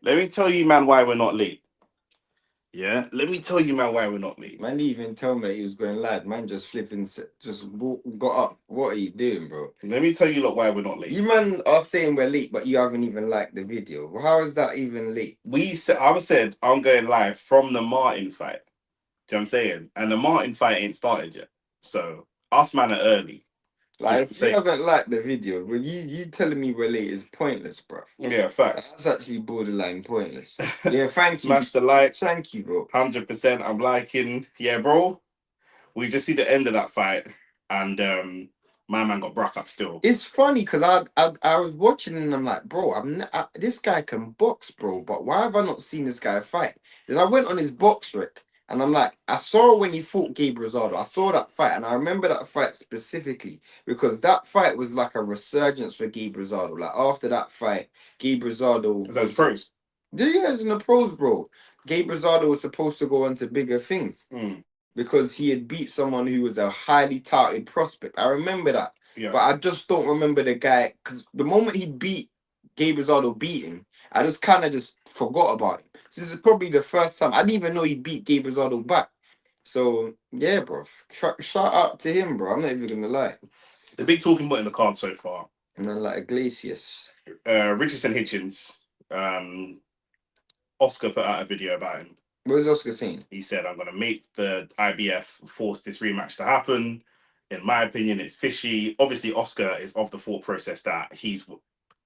Let me tell you, man, why we're not late. Yeah, let me tell you, man, why we're not late. Man didn't even tell me that he was going live. Man just flipping, got up. What are you doing, bro? Let me tell you, look, why we're not late. You man are saying we're late, but you haven't even liked the video. Well, how is that even late? I said I'm going live from the Martin fight. Do you know what I'm saying? And the Martin fight ain't started yet. So us man are early. Do you know Like, what I'm if you saying? haven't liked the video, well, you telling me we're late is pointless, bro. Yeah, facts. That's actually borderline pointless. Yeah, thank you. Smash the like. Thank you, bro. 100%. I'm liking. Yeah, bro. We just see the end of that fight, and my man got broke up still. It's funny because I was watching and I'm like, bro, this guy can box, bro, but why have I not seen this guy fight? Then I went on his box rec and I'm like, I saw when he fought Gabe Rosado. I saw that fight and I remember that fight specifically because that fight was like a resurgence for Gabe Rosado. Like after that fight, Gabe Rosado Is that was pros? the years in the pros, bro. Gabe Rosado was supposed to go on to bigger things because he had beat someone who was a highly touted prospect. I remember that. Yeah. But I just don't remember the guy because the moment he beat Gabe Rosado beat him, I just kind of just forgot about him. This is probably the first time I didn't even know he beat Gabe Rosado back. So yeah, bro. Shout out to him, bro. I'm not even gonna lie. The big talking point in the card so far. And then like Iglesias. Richardson Hitchens. Oscar put out a video about him. What was Oscar saying? He said, I'm going to make the IBF force this rematch to happen. In my opinion, it's fishy. Obviously, Oscar is of the thought process that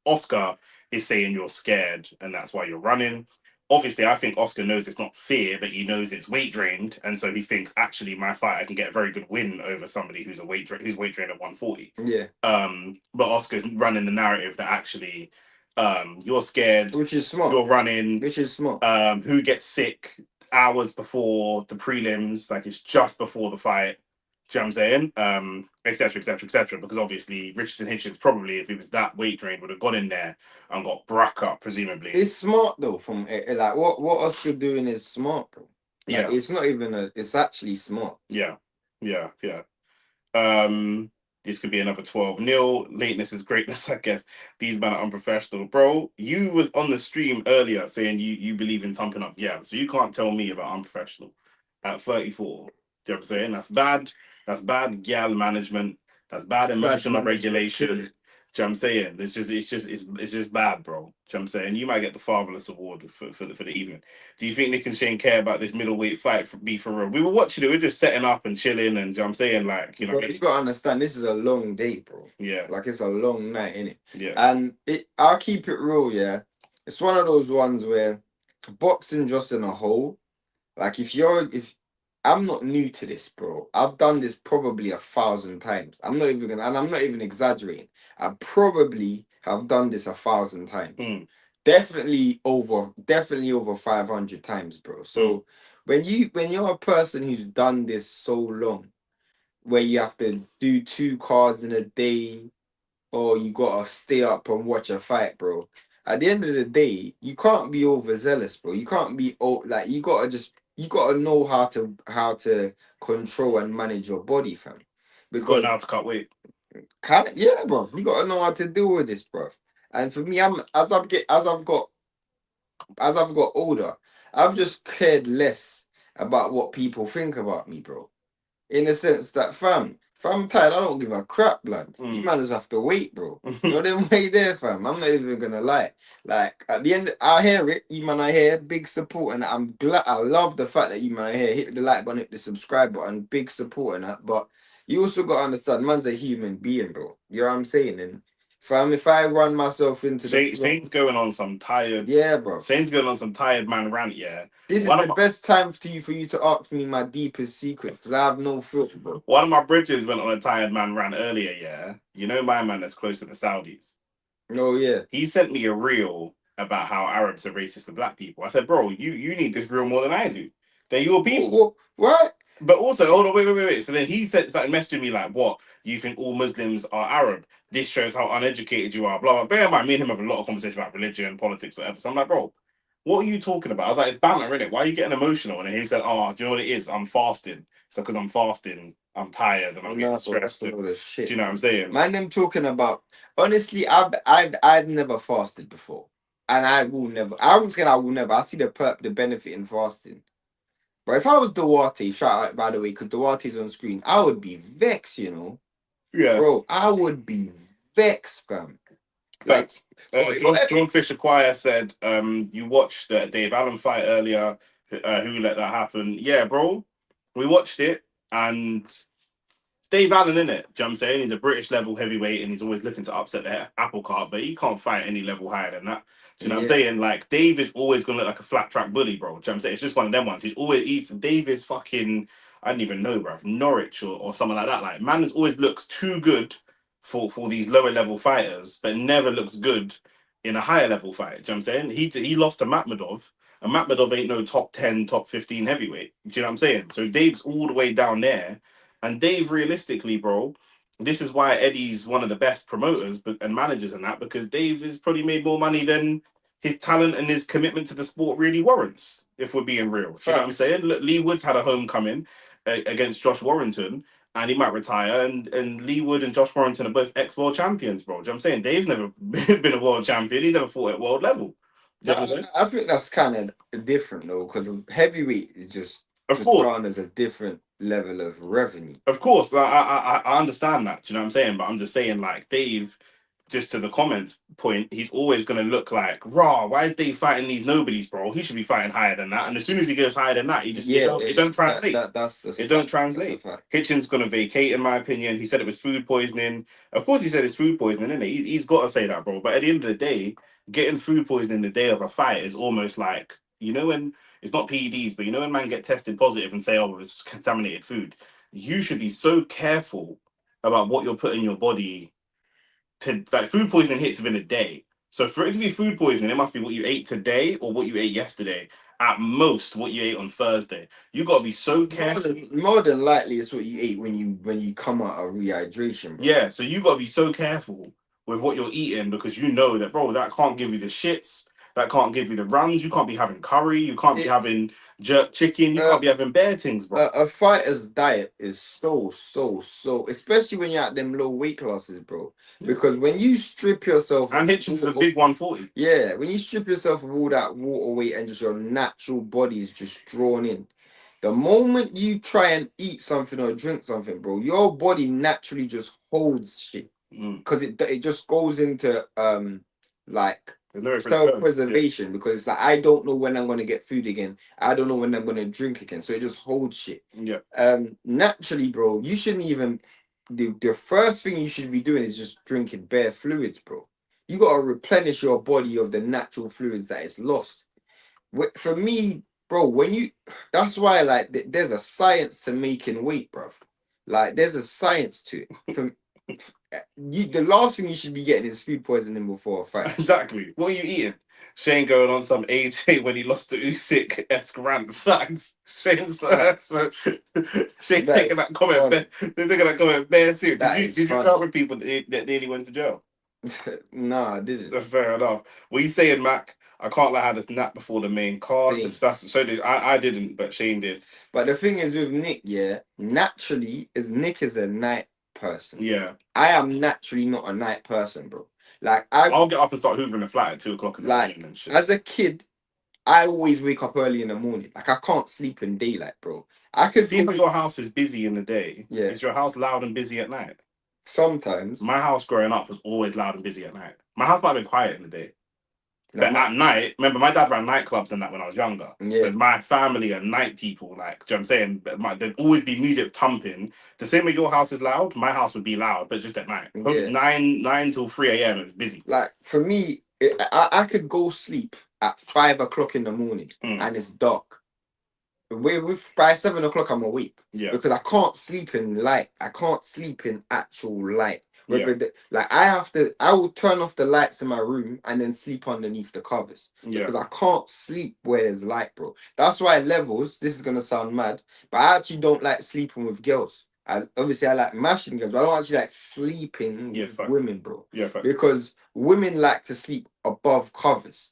Oscar is saying you're scared and that's why you're running. Obviously, I think Oscar knows it's not fear, but he knows it's weight drained, and so he thinks actually my fight I can get a very good win over somebody who's weight drained at 140. Yeah. But Oscar's running the narrative that actually you're scared, which is smart. You're running, which is smart. Who gets sick hours before the prelims, like it's just before the fight. Do you know what I'm saying? Etc. Etc. Etc. Because obviously Richardson Hitchens probably, if he was that weight drained, would have gone in there and got Brack up, presumably. It's smart though. From like what Oscar doing is smart, bro. Like, yeah, it's not even it's actually smart. yeah. This could be another 12-0. Lateness is greatness, I guess. These men are unprofessional. Bro, you was on the stream earlier saying you believe in thumping up. Yeah, so you can't tell me about unprofessional at 34. Do you know what I'm saying? That's bad. That's bad gal management. That's bad emotional regulation. Do you know what I'm saying? It's just bad, bro. Do you know what I'm saying? You might get the fatherless award for the evening. Do you think Nick and Shane care about this middleweight fight for real? We were watching it, we are just setting up and chilling, and do you know what I'm saying, like, you know, bro, you gotta understand this is a long day, bro. Yeah. Like it's a long night, innit? Yeah. And I'll keep it real, yeah. It's one of those ones where boxing just in a whole, like if I'm not new to this, bro. I've done this probably 1,000 times. I'm not even exaggerating. I probably have done this 1,000 times. Definitely over 500 times, bro. So when you're a person who's done this so long, where you have to do 2 cards in a day, or you gotta stay up and watch a fight, bro. At the end of the day, you can't be overzealous, bro. You can't be like you gotta know how to control and manage your body, fam. Because Because now to cut weight. yeah, bro. You gotta know how to deal with this, bro. And for me, as I've got older, I've just cared less about what people think about me, bro. In the sense that, fam, if I'm tired, I don't give a crap, blood. You man just have to wait, bro. You know them way there, fam. I'm not even gonna lie. Like at the end, I hear it. You man, I hear big support, and I'm glad. I love the fact that you man, I hear hit the like button, hit the subscribe button, big support and that. But you also gotta understand, man's a human being, bro. You know what I'm saying? And fam, if I run myself into Shane's going on some tired. Yeah, bro. Shane's going on some tired man rant. Yeah. This is the best time for you to ask me my deepest secret because I have no filter, bro. One of my bridges went on a tired man rant earlier. Yeah. You know my man that's close to the Saudis. Oh yeah. He sent me a reel about how Arabs are racist to black people. I said, bro, you need this reel more than I do. They're your people. What? But also, hold on, wait. So then he started messaging me like, what? You think all Muslims are Arab? This shows how uneducated you are, blah, blah. Bear in mind, me and him have a lot of conversation about religion, politics, whatever. So I'm like, bro, what are you talking about? I was like, it's banter, innit? Why are you getting emotional? And he said, oh, do you know what it is? I'm fasting. So because I'm fasting, I'm tired and I'm getting stressed. Do you know what I'm saying? Man, them talking about, honestly, I've never fasted before. and I will never. I'm saying I will never. I see the benefit in fasting. But if I was Duarte, shout out by the way, because Duarte's on screen, I would be vexed, you know, Yeah, bro. I would be vexed, fam. Like, facts. oh, John Fisher Choir said, you watched the Dave Allen fight earlier. Who let that happen? Yeah, bro. We watched it, and it's Dave Allen, in it. Do you know what I'm saying? He's a British level heavyweight and he's always looking to upset the apple cart, but he can't fight any level higher than that. Do you know what I'm yeah, saying? Like, Dave is always going to look like a flat track bully, bro. Do you know what I'm saying? It's just one of them ones. Dave is fucking, I don't even know, bro, Norwich or something like that. Like, man always looks too good for these lower level fighters, but never looks good in a higher level fight. Do you know what I'm saying? He lost to Matmadov, and Matmadov ain't no top 10, top 15 heavyweight. Do you know what I'm saying? So Dave's all the way down there. And Dave, realistically, bro, this is why Eddie's one of the best promoters and managers in that, because Dave has probably made more money than his talent and his commitment to the sport really warrants, if we're being real. Do you know what I'm facts. saying? Look, Lee Woods had a homecoming against Josh Warrington, and he might retire. And Lee Wood and Josh Warrington are both ex-world champions, bro. Do you know what I'm saying? Dave's never been a world champion. He's never fought at world level. Do you know what I'm saying? I think that's kind of different though, because heavyweight is Of just course. garners a different level of revenue. Of course, I understand that. Do you know what I'm saying? But I'm just saying, like, Dave, just to the comments point, he's always going to look like, raw. Why is Dave fighting these nobodies, bro? He should be fighting higher than that. And as soon as he goes higher than that, Yeah, it don't translate. that's a It don't fact. That's a translate. fact. Hitchens going to vacate, in my opinion. He said it was food poisoning. Of course, he said it's food poisoning, isn't it? He's got to say that, bro. But at the end of the day, getting food poisoning the day of a fight is almost like, when it's not PEDs, but when man get tested positive and say, oh, it's contaminated food, you should be so careful about what you're putting in your body. To like, food poisoning hits within a day. So for it to be food poisoning, it must be what you ate today or what you ate yesterday. At most, what you ate on Thursday. You got to be so careful. More than likely, it's what you ate when you come out of rehydration, bro. Yeah, so you got to be so careful with what you're eating, because you know that, bro, that can't give you the shits. That can't give you the runs. You can't be having curry. You can't be It having jerk chicken. You uh, can't be having bare things, bro. a fighter's diet is so, especially when you're at them low weight classes, bro. Because when you strip yourself And Hitchens is a big 140. yeah, when you strip yourself of all that water weight and just your natural body is just drawn in, the moment you try and eat something or drink something, bro, your body naturally just holds shit because it just goes into like There's no different term. Yeah. self-preservation, because it's like I don't know when I'm gonna get food again. I don't know when I'm gonna drink again. So it just holds shit. Yeah. Naturally, bro, you shouldn't even the first thing you should be doing is just drinking bare fluids, bro. You gotta replenish your body of the natural fluids that it's lost. For me, bro, when you that's why like there's a science to making weight, bro. Like there's a science to it. The last thing you should be getting is food poisoning before a fight. Exactly. What are you eating? Shane going on some AJ when he lost to Usyk-esque rant. Facts. Shane's Facts. Shane's That taking is that comment. funny. They're taking that comment bare serious. That Did is you funny. cover people that nearly went to jail? Nah, I didn't. Fair enough. What you saying, Mac? I can't lie. I had this nap before the main card. Same. That's so did I didn't, but Shane did. But the thing is with Nick, yeah, naturally, is Nick is a night person. Yeah. I am naturally not a night person, bro. Like I I'll get up and start hoovering the flat at 2 o'clock in the like morning and shit. as a kid, I always wake up early in the morning. Like I can't sleep in daylight, bro. I could See how go, your house is busy in the day. yeah, Is your house loud and busy at night? sometimes. My house growing up was always loud and busy at night. My house might have been quiet in the day, Like but at night, remember my dad ran nightclubs and that when I was younger. yeah, So my family are night people. Like, do you know what I'm saying? There'd always be music thumping. The same way your house is loud, my house would be loud, but just at night. yeah. 9 till 3 a.m. It was busy. Like for me, I could go sleep at 5 o'clock in the morning and it's dark. By 7 o'clock, I'm awake. Yeah. Because I can't sleep in light. I can't sleep in actual light. Yeah. Like I will turn off the lights in my room and then sleep underneath the covers. Yeah. Because I can't sleep where there's light, bro. That's why levels, this is gonna sound mad, but I actually don't like sleeping with girls. Obviously I like mashing girls, but I don't actually like sleeping with women, bro. Yeah, fact. Because women like to sleep above covers.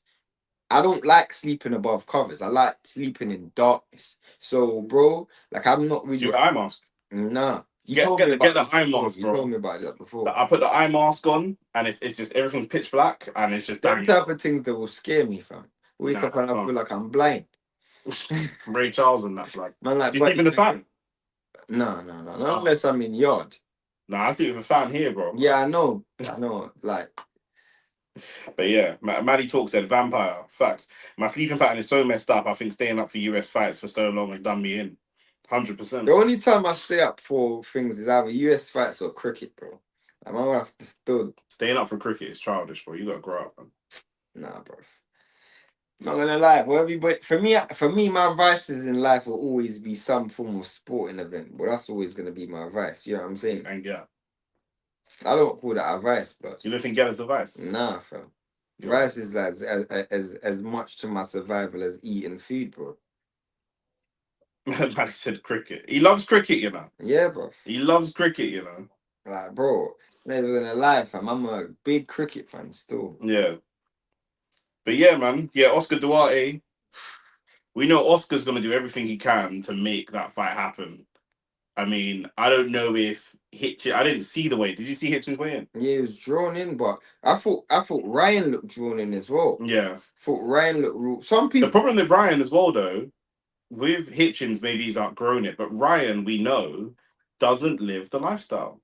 I don't like sleeping above covers. I like sleeping in darkness. So, bro, like I'm not Do you really eye mask? nah. You Get told get me the get about the this eye before. mask, You told bro. me about that before. I put the eye mask on, and it's just everything's pitch black, and it's just Them bang. type of things that will scare me, fam. Wake Nah, up and I can't. feel like I'm blind. Ray Charles and that, like. Man, Do like you sleep body in the checking. fan? No, no, no, not Oh. unless I'm in yard. Nah, I sleep with a fan here, bro. Yeah, I know. Like, But yeah, Maddie Talk said vampire facts. My sleeping pattern is so messed up. I think staying up for US fights for so long has done me in. the 100%. only time I stay up for things is either US fights or cricket, bro. I'm gonna have to still. Staying up for cricket is childish, bro. You gotta grow up, man. Nah, bro. Not gonna lie, well, everybody for me, my vices in life will always be some form of sporting event. But that's always gonna be my vice. You know what I'm saying? And yeah, I don't call that a vice, but you don't think get as a vice? nah, fam. You're Vice is as much to my survival as eating food, bro. Maddie said cricket. He loves cricket, you know. Yeah, bro. He loves cricket, you know. Like, bro, never gonna lie, fam. I'm a big cricket fan still. Yeah. But yeah, man. Yeah, Oscar Duarte. We know Oscar's gonna do everything he can to make that fight happen. I mean, I don't know if Hitchens. I didn't see the weight. Did you see Hitchens weigh in? Yeah, he was drawn in, but I thought Ryan looked drawn in as well. Yeah. Thought Ryan looked some The people. problem with Ryan as well, though, with Hitchens, maybe he's outgrown it, but Ryan, we know, doesn't live the lifestyle.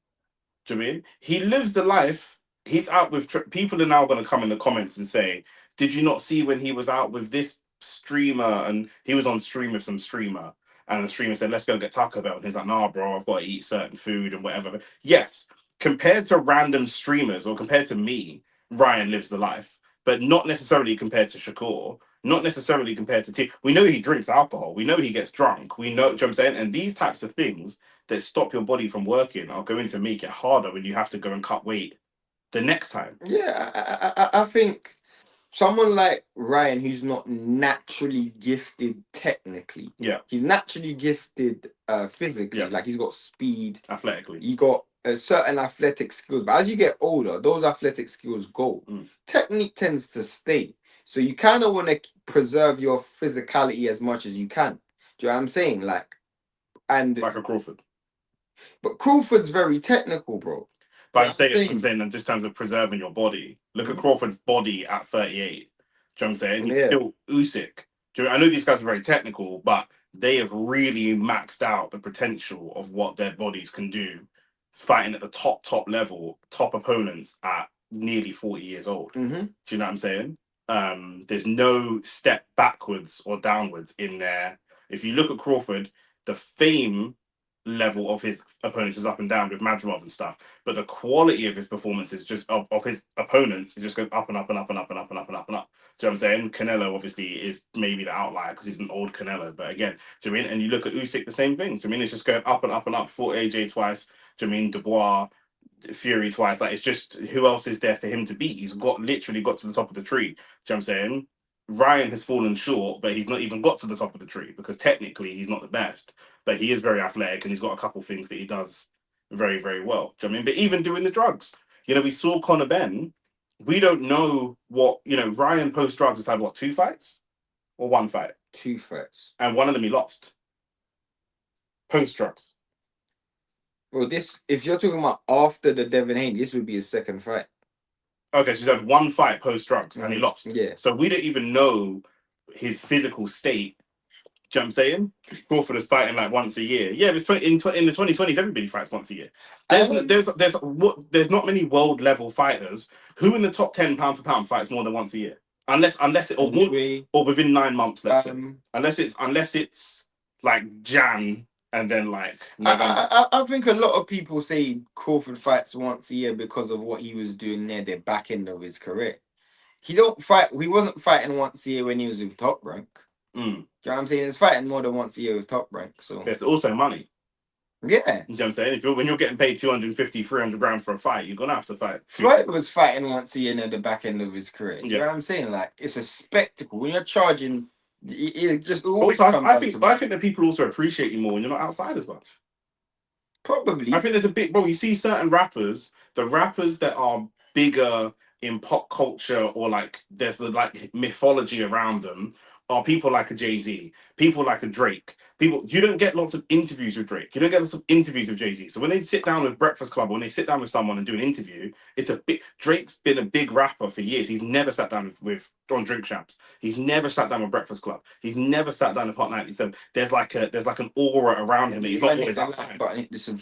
Do you know what I mean? He lives the life. He's out with people are now going to come in the comments and say, "Did you not see when he was out with this streamer and he was on stream with some streamer and the streamer said, 'Let's go get Taco Bell.' And he's like, 'Nah, bro, I've got to eat certain food and whatever.'" Yes, compared to random streamers or compared to me, Ryan lives the life, but not necessarily compared to Shakur. Not necessarily compared to T. We know he drinks alcohol. We know he gets drunk. We know, do you know what I'm saying? And these types of things that stop your body from working are going to make it harder when you have to go and cut weight the next time. Yeah, I think someone like Ryan, who's not naturally gifted technically. Yeah. He's naturally gifted physically. Yeah. Like he's got speed, athletically. He got a certain athletic skills. But as you get older, those athletic skills go. Technique tends to stay. So you kind of want to preserve your physicality as much as you can. Do you know what I'm saying? Like a Crawford. But Crawford's very technical, bro. But I'm saying in just terms of preserving your body. Look at Crawford's body at 38. Do you know what I'm saying? He's still Usyk. I know these guys are very technical, but they have really maxed out the potential of what their bodies can do. It's fighting at the top level, top opponents at nearly 40 years old. Mm-hmm. Do you know what I'm saying? There's no step backwards or downwards in there. If you look at Crawford, the fame level of his opponents is up and down with Madrimov and stuff, but the quality of his performances just of his opponents, it just goes up and up and up and up and up and up and up and up. Do you know what I'm saying? Canelo obviously is maybe the outlier because he's an old Canelo, but again, do you know what I mean? And you look at Usyk, the same thing. Do you know what I mean? It's just going up and up and up. Fought AJ twice. Do you know what I mean? Dubois, Fury twice. Like, it's just who else is there for him to beat? He's literally got to the top of the tree. Do you know what I'm saying? Ryan has fallen short, but he's not even got to the top of the tree because technically he's not the best, but he is very athletic and he's got a couple things that he does very, very well. Do you know what I mean? But even doing the drugs, we saw Conor Benn. We don't know what, Ryan post drugs has had what, 2 fights or 1 fight? 2 fights. And one of them he lost. Post drugs. Well, if you're talking about after the Devin Haney, this would be his 2nd fight. Okay, so he's had 1 fight post drugs and he lost. Yeah. So we don't even know his physical state. Do you know what I'm saying? Crawford is fighting like once a year. Yeah, it's in the 2020s. Everybody fights once a year. There's not many world level fighters who in the top 10 pound for pound fights more than once a year, unless it or within 9 months. Let's say unless it's like Jan and then like November. I think a lot of people say Crawford fights once a year because of what he was doing near the back end of his career. He wasn't fighting once a year when he was with Top Rank. Do you know what I'm saying? He's fighting more than once a year with Top Rank. So there's also money. Yeah. You know what I'm saying? When you're getting paid 250, 300 grand for a fight, you're gonna have to fight. Floyd was fighting once a year near the back end of his career. You know what I'm saying? Like, it's a spectacle. When you're charging, it just always also, I think that people also appreciate you more when you're not outside as much. Probably. I think there's a bit, bro. You see certain rappers, the rappers that are bigger in pop culture or like there's the like mythology around them, are people like a Jay-Z, people like a Drake. People, you don't get lots of interviews with Drake. You don't get lots of interviews with Jay-Z. So when they sit down with Breakfast Club, or when they sit down with someone and do an interview, it's a big. Drake's been a big rapper for years. He's never sat down with John Drink Champs. He's never sat down with Breakfast Club. He's never sat down with Hot 97. There's like an aura around him that he's not always outside.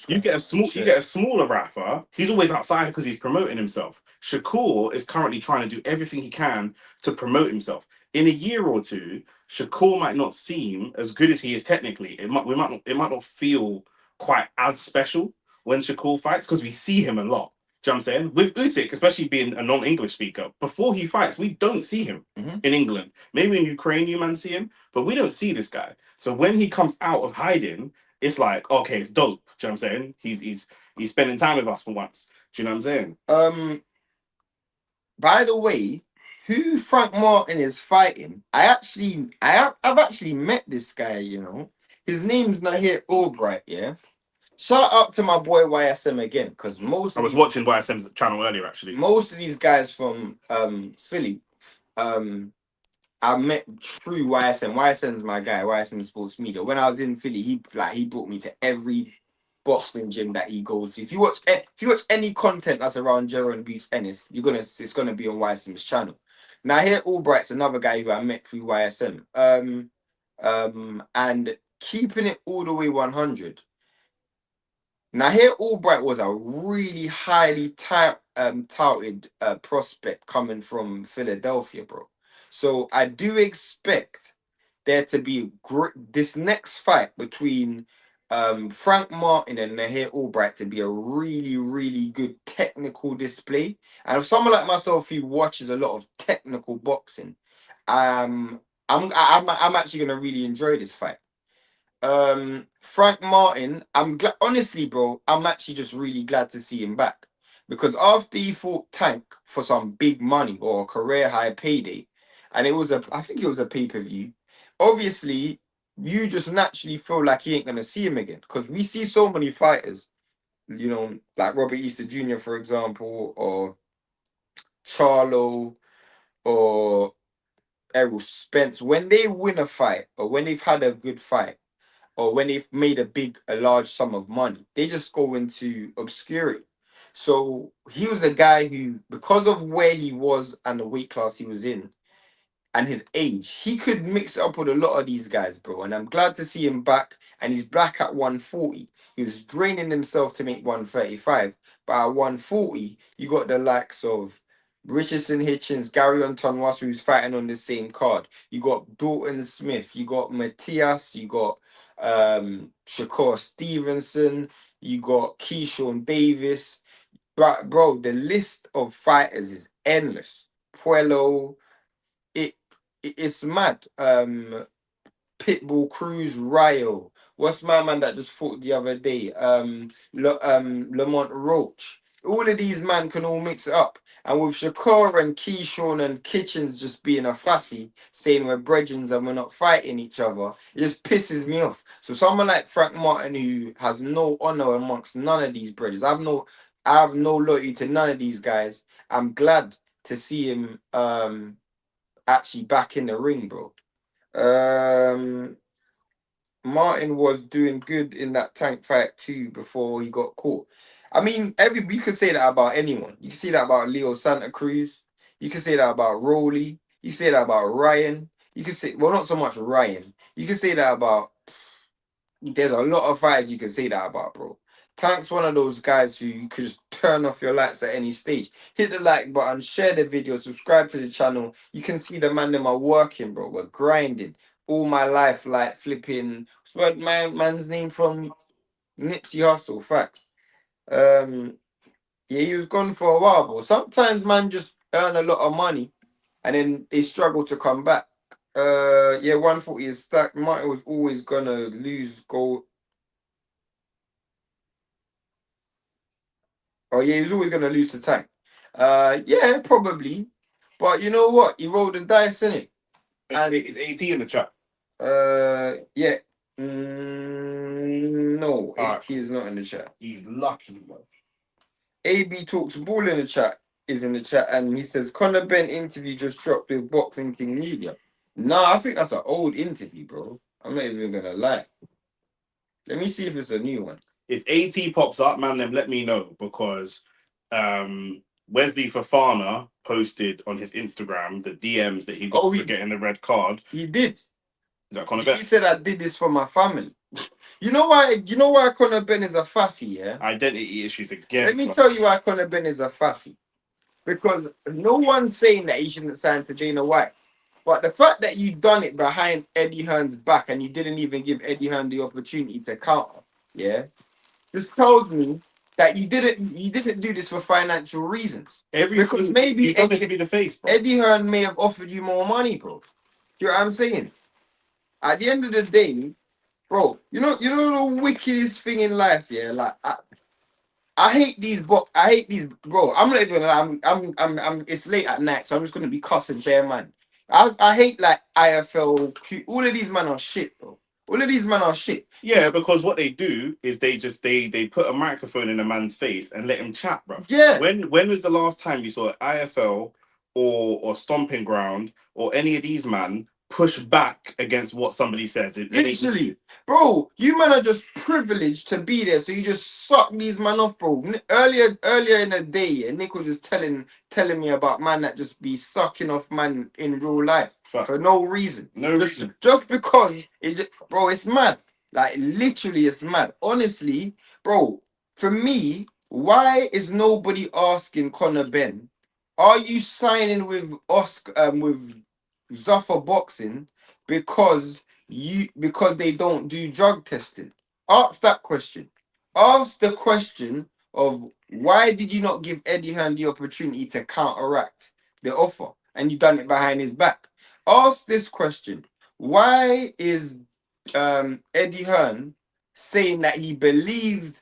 You get a smaller rapper. He's always outside because he's promoting himself. Shakur is currently trying to do everything he can to promote himself. In a year or two, Shakur might not seem as good as he is technically. It might not feel quite as special when Shakur fights because we see him a lot. Do you know what I'm saying? With Usyk, especially being a non-English speaker, before he fights, we don't see him in England. Maybe in Ukraine, you man see him, but we don't see this guy. So when he comes out of hiding, it's like, okay, it's dope. Do you know what I'm saying? He's spending time with us for once. Do you know what I'm saying? By the way, who Frank Martin is fighting? I've actually met this guy. You know, his name's Nahir Albright. Yeah. Shout out to my boy YSM again, because I was watching YSM's channel earlier actually. Most of these guys from Philly, I met through YSM. YSM's my guy. YSM Sports Media. When I was in Philly, he brought me to every boxing gym that he goes to. If you watch any content that's around Jero and Beats Ennis, it's gonna be on YSM's channel. Now here Albright's another guy who I met through YSM. And keeping it all the way 100. Now here Albright was a really highly touted prospect coming from Philadelphia, bro. So I do expect there to be this next fight between Frank Martin and Nahir Albright to be a really, really good technical display. And if someone like myself who watches a lot of technical boxing, I'm actually gonna really enjoy this fight. Frank Martin, I'm glad, honestly, bro, I'm actually just really glad to see him back. Because after he fought Tank for some big money or a career high payday, and I think it was a pay-per-view, obviously you just naturally feel like he ain't gonna see him again. Because we see so many fighters, you know, like Robert Easter Jr., for example, or Charlo, or Errol Spence, when they win a fight or when they've had a good fight, or when they've made a large sum of money, they just go into obscurity. So he was a guy who, because of where he was and the weight class he was in and his age, he could mix it up with a lot of these guys, bro. And I'm glad to see him back. And he's back at 140. He was draining himself to make 135. But at 140, you got the likes of Richardson, Hitchens, Gary Antonois, who's fighting on the same card. You got Dalton Smith, you got Matthias, you got Shakur Stevenson, you got Keyshawn Davis. But bro, the list of fighters is endless. Puello, it's mad. Pitbull Cruz, Rayo. What's my man that just fought the other day? Lamont Roach. All of these man can all mix it up. And with Shakur and Keyshawn and Kitchens just being a fussy, saying we're brethren and we're not fighting each other, it just pisses me off. So someone like Frank Martin, who has no honor amongst none of these brethren, I have no loyalty to none of these guys. I'm glad to see him actually back in the ring, bro. Martin was doing good in that Tank fight too before he got caught. I mean, you could say that about anyone. You can say that about Leo Santa Cruz. You can say that about Rowley. You can say that about Ryan. You can say, well, not so much Ryan. You can say that about. There's a lot of fighters you can say that about, bro. Tank's one of those guys who you could just turn off your lights at any stage. Hit the like button, share the video, subscribe to the channel. You can see the man them are working, bro. We're grinding all my life, like flipping. What's my man's name from Nipsey Hussle? Fact. Yeah, he was gone for a while, bro. Sometimes man just earn a lot of money and then they struggle to come back. Yeah, 140 is stacked. Martin was always gonna lose gold. Oh yeah, he was always gonna lose to Tank. Yeah, probably. But you know what? He rolled the dice, innit? And is AT in the chat? Yeah. No, AT is not in the chat. He's lucky, bro. AB Talks Ball in the chat is in the chat, and he says Conor Benn interview just dropped with Boxing King Media. No, I think that's an old interview, bro. I'm not even gonna lie. Let me see if it's a new one. If AT pops up, man, then let me know because Wesley Fofana posted on his Instagram the DMs that he got Oh, for getting the red card. he did. Is that Conor Benn? He said, "I did this for my family." You know why? You know why Conor Benn is a fussy, yeah? Identity issues again. Let me tell you why Conor Benn is a fussy. Because no one's saying that he shouldn't sign to Dana White. But the fact that you done it behind Eddie Hearn's back and you didn't even give Eddie Hearn the opportunity to counter, yeah, this tells me that you didn't do this for financial reasons. Because maybe you done this to be the face, bro. Eddie Hearn may have offered you more money, bro. You know what I'm saying? At the end of the day, bro, you know the wickedest thing in life, yeah. Like I hate these, I hate these, bro. I'm not even. I'm. It's late at night, so I'm just gonna be cussing bare man. I hate like IFL. All of these men are shit, bro. All of these men are shit. Yeah, because what they do is they put a microphone in a man's face and let him chat, bro. Yeah. When was the last time you saw IFL or Stomping Ground or any of these man push back against what somebody says? Literally, bro, you man are just privileged to be there, so you just suck these man off, bro. Earlier in the day, yeah, Nick was just telling me about man that just be sucking off man in real life for no reason. Just because bro, it's mad. Like literally, it's mad. Honestly, bro, for me, why is nobody asking Conor Benn? Are you signing with Oscar with Zuffer Boxing because they don't do drug testing? Ask that question. Ask the question of why did you not give Eddie Hearn the opportunity to counteract the offer and you done it behind his back? Ask this question. Why is Eddie Hearn saying that he believed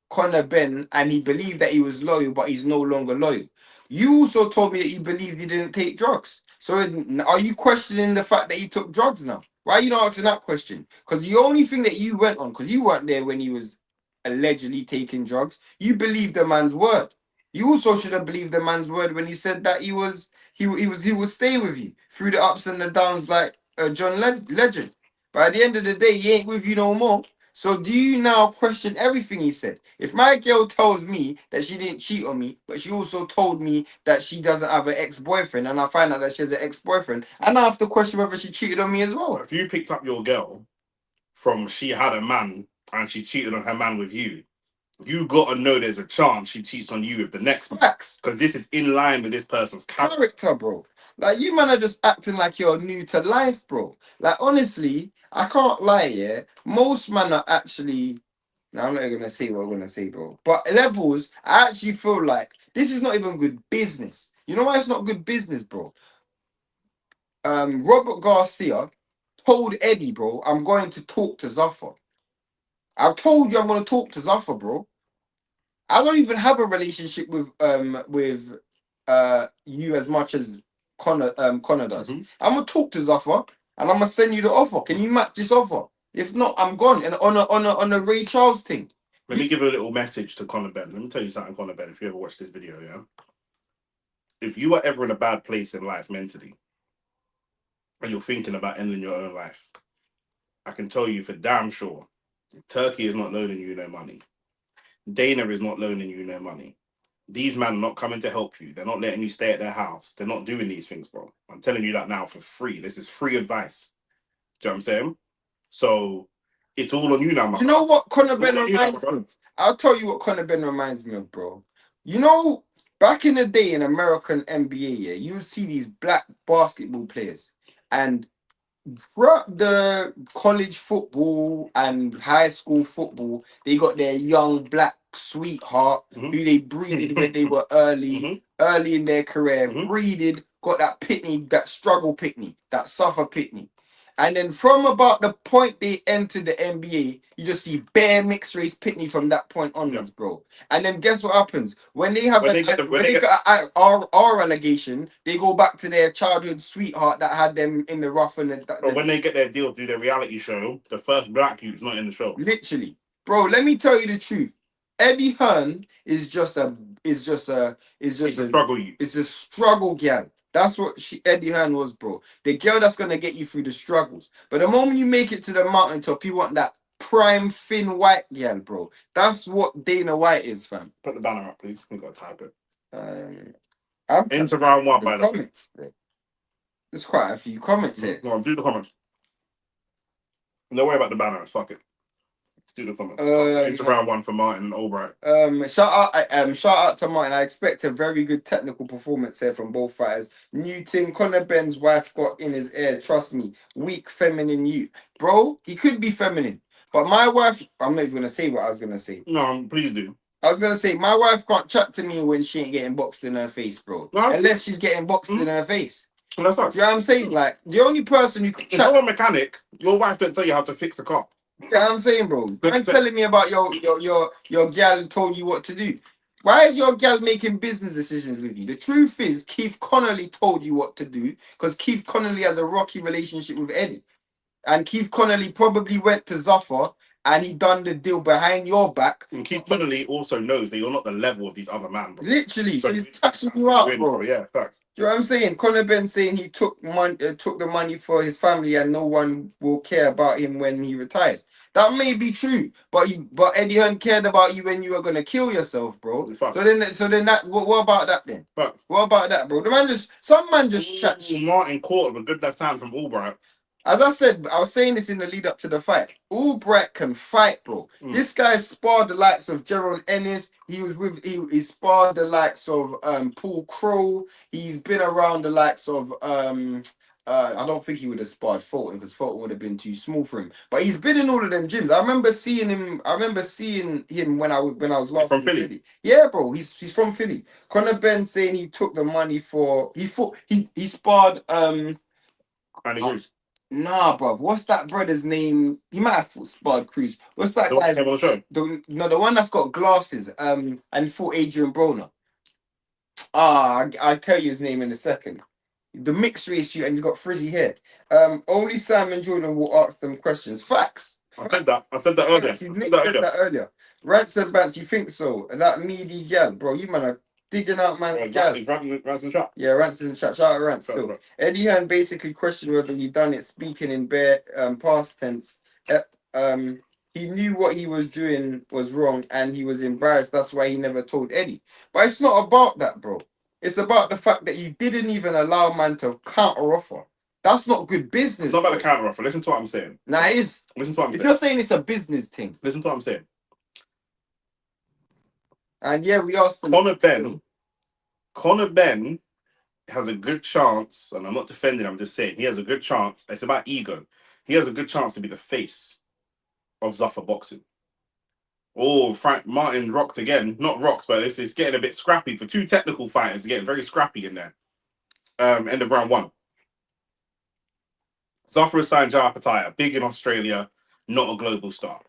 Conor Benn and he believed that he was loyal, but he's no longer loyal? You also told me that you believed he didn't take drugs. So are you questioning the fact that he took drugs now? Why are you not answering that question? Because the only thing that you went on, because you weren't there when he was allegedly taking drugs, you believed the man's word. You also should have believed the man's word when he said that he would stay with you through the ups and the downs like John Legend. But at the end of the day, he ain't with you no more. So do you now question everything he said? If my girl tells me that she didn't cheat on me, but she also told me that she doesn't have an ex-boyfriend, and I find out that she has an ex-boyfriend, and I have to question whether she cheated on me as well. If you picked up your girl from she had a man and she cheated on her man with you, you got to know there's a chance she cheats on you with the next Facts. because this is in line with this person's character, bro. Like you man are just acting like you're new to life, bro. Like honestly, I can't lie, yeah. Most men are actually. Now I'm not gonna say what I'm gonna say, bro. But levels, I actually feel like this is not even good business. You know why it's not good business, bro? Robert Garcia told Eddie, bro, I'm going to talk to Zuffer. I've told you I'm gonna talk to Zuffer, bro. I don't even have a relationship with you as much as Connor does. I'm gonna talk to Zuffer and I'm gonna send you the offer. Can you match this offer? If not, I'm gone. And on a Ray Charles thing. Let me give a little message to Conor Benn. Let me tell you something, Conor Benn. If you ever watch this video, yeah. If you are ever in a bad place in life mentally, and you're thinking about ending your own life, I can tell you for damn sure, Turkey is not loaning you no money. Dana is not loaning you no money. These men are not coming to help you. They're not letting you stay at their house. They're not doing these things, bro. I'm telling you that now for free. This is free advice. Do you know what I'm saying? So it's all on you now, man. You know what Conor Benn reminds me of? I'll tell you what Conor Benn reminds me of, bro. You know, back in the day in American NBA, yeah, you would see these black basketball players, and throughout the college football and high school football, they got their young black sweetheart who they breeded when they were early in their career, breeded, got that pitney, that struggle pitney, that suffer pitney. And then from about the point they entered the NBA, you just see bare mixed race pitney from that point onwards, bro. And then guess what happens? When they have our allegation, they go back to their childhood sweetheart that had them in the rough and But when they get their deal to do their reality show, the first black youth's not in the show. Literally. Bro, let me tell you the truth. Eddie Hearn is just a struggle youth. It's a struggle gal. That's what Eddie Hearn was, bro. The girl that's gonna get you through the struggles. But the moment you make it to the mountaintop, you want that prime thin white girl, bro. That's what Dana White is, fam. Put the banner up, please. We've got to type it. I'm Into round one, by the way. comments. There's quite a few comments here. Go on, do the comments. Don't worry about the banner. Fuck it. Do the comments. Into round one for Martin and Albright. Shout out to Martin. I expect a very good technical performance here from both fighters. New thing, Conor Benn's wife got in his ear. Trust me, weak feminine youth, bro. He could be feminine, but my wife. I'm not even gonna say what I was gonna say. No, please do. I was gonna say my wife can't chat to me when she ain't getting boxed in her face, bro. No, unless she's getting boxed in her face. Well, that's right. You know what I'm saying? Like the only person who can chat. If you're a mechanic, your wife don't tell you how to fix a car. You know what I'm saying, bro? You're telling me about your gal told you what to do. Why is your gal making business decisions with you? The truth is, Keith Connolly told you what to do because Keith Connolly has a rocky relationship with Eddie. And Keith Connolly probably went to Zafar and he done the deal behind your back. And Keith Connolly also knows that you're not the level of these other men, bro. Literally, so he's touching you out, bro. Yeah, facts. Do you know what I'm saying? Conor Benn saying he took the money for his family and no one will care about him when he retires. That may be true, but Eddie Hearn cared about you when you were gonna kill yourself, bro. So then that what about that then? What about that, bro? Some man just chat. Martin caught him a good left hand from Albright. As I said, I was saying this in the lead up to the fight. Albright can fight, bro. This guy sparred the likes of Gerald Ennis. He sparred the likes of Paul Crow. He's been around the likes of I don't think he would have sparred Fulton because Fulton would have been too small for him. But he's been in all of them gyms. I remember seeing him when I was last from Philly. Yeah, bro. He's from Philly. Conor Benn saying he took the money for he sparred Andy Cruz. Nah, bruv. What's that brother's name? He might have sparred Cruz. What's that guy's on the show? The one that's got glasses. And he fought Adrian Broner. I'll tell you his name in a second. The mixed race shooter, and he's got frizzy hair. Only Simon Jordan will ask them questions. Facts. I said that earlier. He said that earlier. Ransom Bants, you think so? That meaty gal, bro. You man are digging out man's gal. Ransom chat. Yeah, Ransom chat. Shout out Rant still. Eddie Hearn basically questioned whether he done it speaking in bare past tense. He knew what he was doing was wrong and he was embarrassed. That's why he never told Eddie. But it's not about that, bro. It's about the fact that you didn't even allow man to counter offer. That's not good business. It's not about the counter offer. Listen to what I'm saying. Nah, it is. Listen to what I'm saying. If you're saying it's a business thing. Listen to what I'm saying. And yeah, we asked Conor Benn has a good chance, and I'm not defending, I'm just saying he has a good chance. It's about ego. He has a good chance to be the face of Zuffa boxing. Oh, Frank Martin rocked again. Not rocked, but it's getting a bit scrappy for two technical fighters. Getting very scrappy in there. End of round one. Zuffa has signed Jai Pataya, big in Australia, not a global star.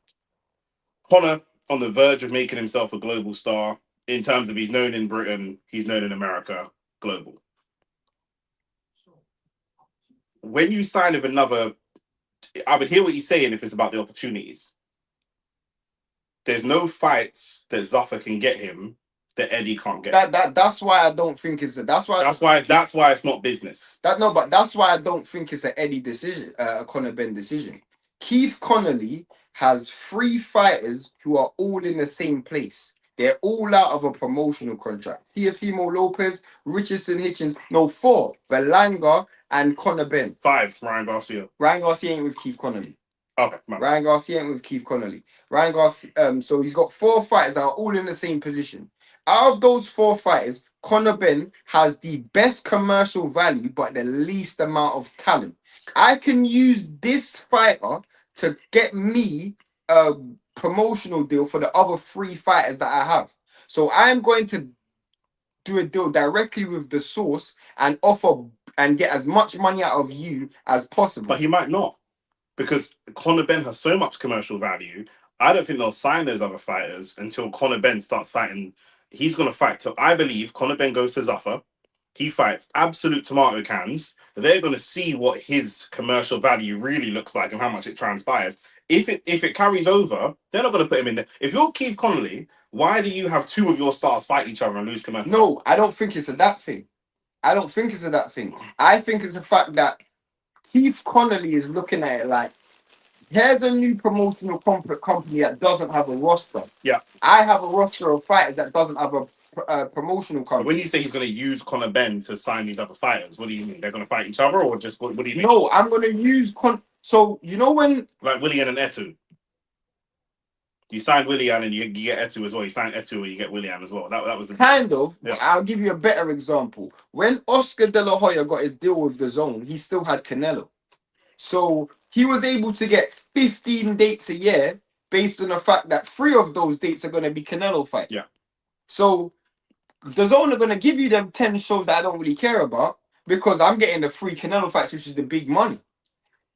Conor on the verge of making himself a global star in terms of he's known in Britain, he's known in America, global. When you sign with another, I would hear what he's saying if it's about the opportunities. There's no fights that Zuffa can get him that Eddie can't get. That's why I don't think it's that's why it's not business. But that's why I don't think it's an Eddie decision, a Conor Benn decision. Keith Connolly has 3 fighters who are all in the same place. They're all out of a promotional contract. Teofimo Lopez, Richardson, Hitchens. No, 4. Berlanga and Conor Benn. 5. Ryan Garcia. Ryan Garcia ain't with Keith Connolly. Okay. Ryan Garcia ain't with Keith Connolly. Ryan Garcia. So he's got 4 fighters that are all in the same position. Out of those 4 fighters, Conor Benn has the best commercial value, but the least amount of talent. I can use this fighter to get me a promotional deal for the other 3 fighters that I have. So I'm going to do a deal directly with the source and offer and get as much money out of you as possible. But he might not, because Conor Benn has so much commercial value. I don't think they'll sign those other fighters until Conor Benn starts fighting. He's going to fight till, I believe, Conor Benn goes to Zuffa. He fights absolute tomato cans. They're going to see what his commercial value really looks like and how much it transpires. If it carries over, they're not going to put him in there. If you're Keith Connolly, why do you have 2 of your stars fight each other and lose commercial? No, I don't think it's that thing. I don't think it's a that thing. I think it's the fact that Keith Connolly is looking at it like, here's a new promotional company that doesn't have a roster. Yeah. I have a roster of fighters that doesn't have a promotional But company. when you say he's going to use Conor Benn to sign these other fighters, what do you mean? They're going to fight each other, or just what do you mean? No, I'm going to use so you know when Like Willian and Etu. You signed Willian and you get Etu as well. You signed Etu and you get Willian as well. That was the kind of. Yeah. I'll give you a better example. When Oscar De La Hoya got his deal with the Zone, he still had Canelo. So he was able to get 15 dates a year based on the fact that 3 of those dates are going to be Canelo fights. Yeah. So the Zone are going to give you them 10 shows that I don't really care about because I'm getting the free Canelo fights, which is the big money.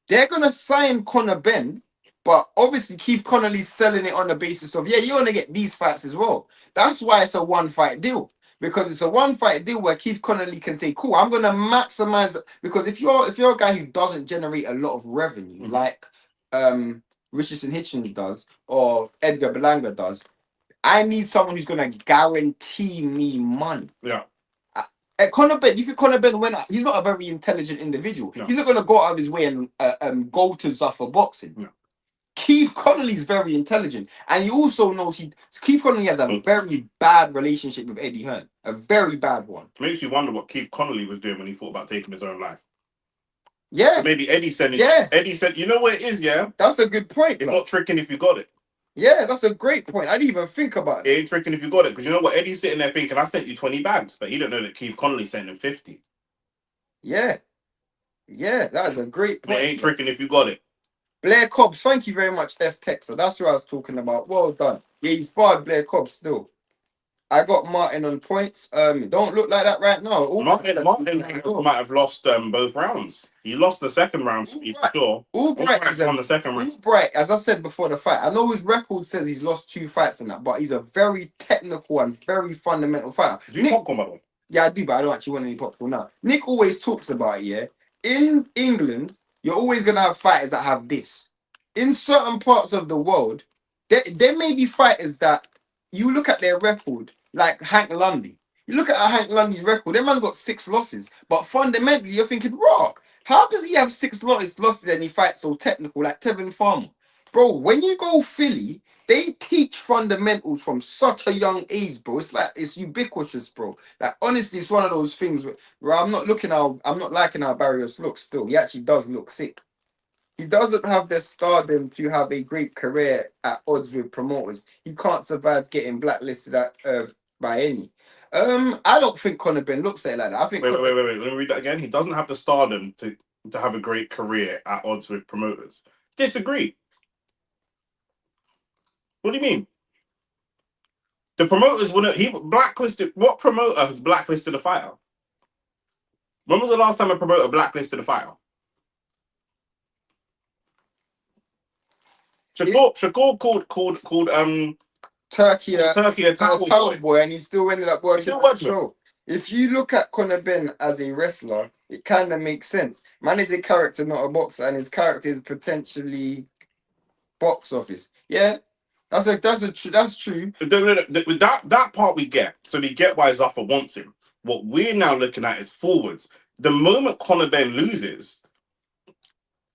They're going to sign Conor Benn, but obviously Keith Connolly's selling it on the basis of, yeah, you're going to get these fights as well. That's why it's a one-fight deal. Because it's a one-fight deal where Keith Connolly can say, cool, I'm going to maximize it. Because if you're a guy who doesn't generate a lot of revenue, like Richardson Hitchens does, or Edgar Berlanga does, I need someone who's going to guarantee me money. Yeah. Conor Benn, you think Conor Benn went out? He's not a very intelligent individual. No. He's not going to go out of his way and go to Zuffer boxing. No. Keith Connolly's very intelligent, and he also knows Keith Connolly has a very bad relationship with Eddie Hearn, a very bad one. Makes you wonder what Keith Connolly was doing when he thought about taking his own life. Yeah, so maybe Eddie said. Yeah, Eddie said, "You know what it is? Yeah, that's a good point. It's not tricking if you got it." Yeah, that's a great point. I didn't even think about it. It ain't tricking if you got it, because you know what? Eddie's sitting there thinking, I sent you 20 bags, but he don't know that Keith Connolly sent him 50. Yeah. Yeah, that is a great point. It ain't tricking if you got it. Blair Cobbs, thank you very much, F Tech. So that's what I was talking about. Well done. Yeah, he sparred Blair Cobbs still. I got Martin on points. It don't look like that right now. Martin might have lost both rounds. He lost the second round for sure. Albright won the second round. Albright, as I said before the fight, I know his record says he's lost 2 fights in that, but he's a very technical and very fundamental fighter. Do you popcorn, by the way? Yeah, I do, but I don't actually want any popcorn now. Nick always talks about it, yeah. In England, you're always gonna have fighters that have this. In certain parts of the world, there may be fighters that you look at their record, like Hank Lundy. You look at Hank Lundy's record, that man's got 6 losses. But fundamentally, you're thinking, raw, how does he have 6 losses and he fights so technical, like Tevin Farmer? Bro, when you go Philly, they teach fundamentals from such a young age, bro. It's like, it's ubiquitous, bro. Like, honestly, it's one of those things where I'm not liking how Barrios looks still. He actually does look sick. He doesn't have the stardom to have a great career at odds with promoters. He can't survive getting blacklisted by any. I don't think Conor Benn looks at it like that. I think wait. Let me read that again. He doesn't have the stardom to have a great career at odds with promoters. Disagree. What do you mean? The promoters wouldn't. He blacklisted. What promoter has blacklisted a fighter? When was the last time a promoter blacklisted a fighter? Shakur called Turkey a towel boy, and he still ended up working on the show. If you look at Conor Benn as a wrestler, it kind of makes sense. Man is a character, not a boxer, and his character is potentially box office. Yeah, that's true. With that part we get. So we get why Zuffer wants him. What we're now looking at is forwards. The moment Conor Benn loses,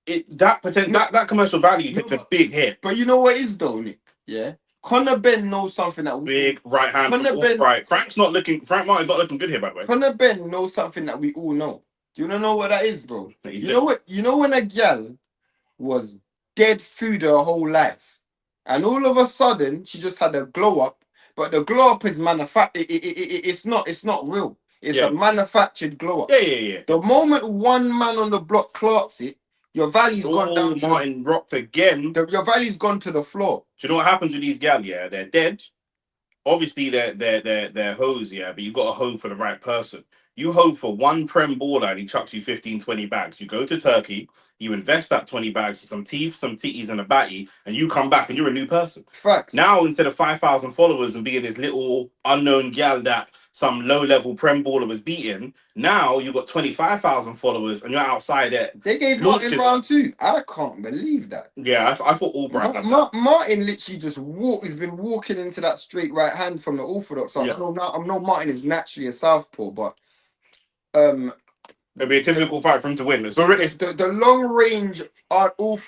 that commercial value takes a big hit. But you know what is though, Nick? Yeah. Conor Benn knows something that big right hand from Albright. Frank Martin's not looking good here, by the way. Conor Benn knows something that we all know. Do you know what that is, bro? You know what? You know when a gal was dead food her whole life, and all of a sudden she just had a glow up, but the glow up is it's not real. It's a manufactured glow up. Yeah. The moment one man on the block clerks it, your value's gone down. Martin rocked again. Your value's gone to the floor. Do you know what happens with these gal? Yeah, they're dead. Obviously, they're hoes, yeah, but you got to hoe for the right person. You hoe for one prem baller and he chucks you 15, 20 bags. You go to Turkey, you invest that 20 bags to some teeth, some titties, and a batty, and you come back and you're a new person. Facts. Now, instead of 5,000 followers and being this little unknown gal that some low-level prem baller was beating, now you got 25,000 followers and you're outside it. They gave Martin round 2. I can't believe that. Yeah, I thought Albright. Martin literally just he's been walking into that straight right hand from the orthodox. I know Martin is naturally a southpaw, but It'd be a difficult fight for him to win. It's already the long range are all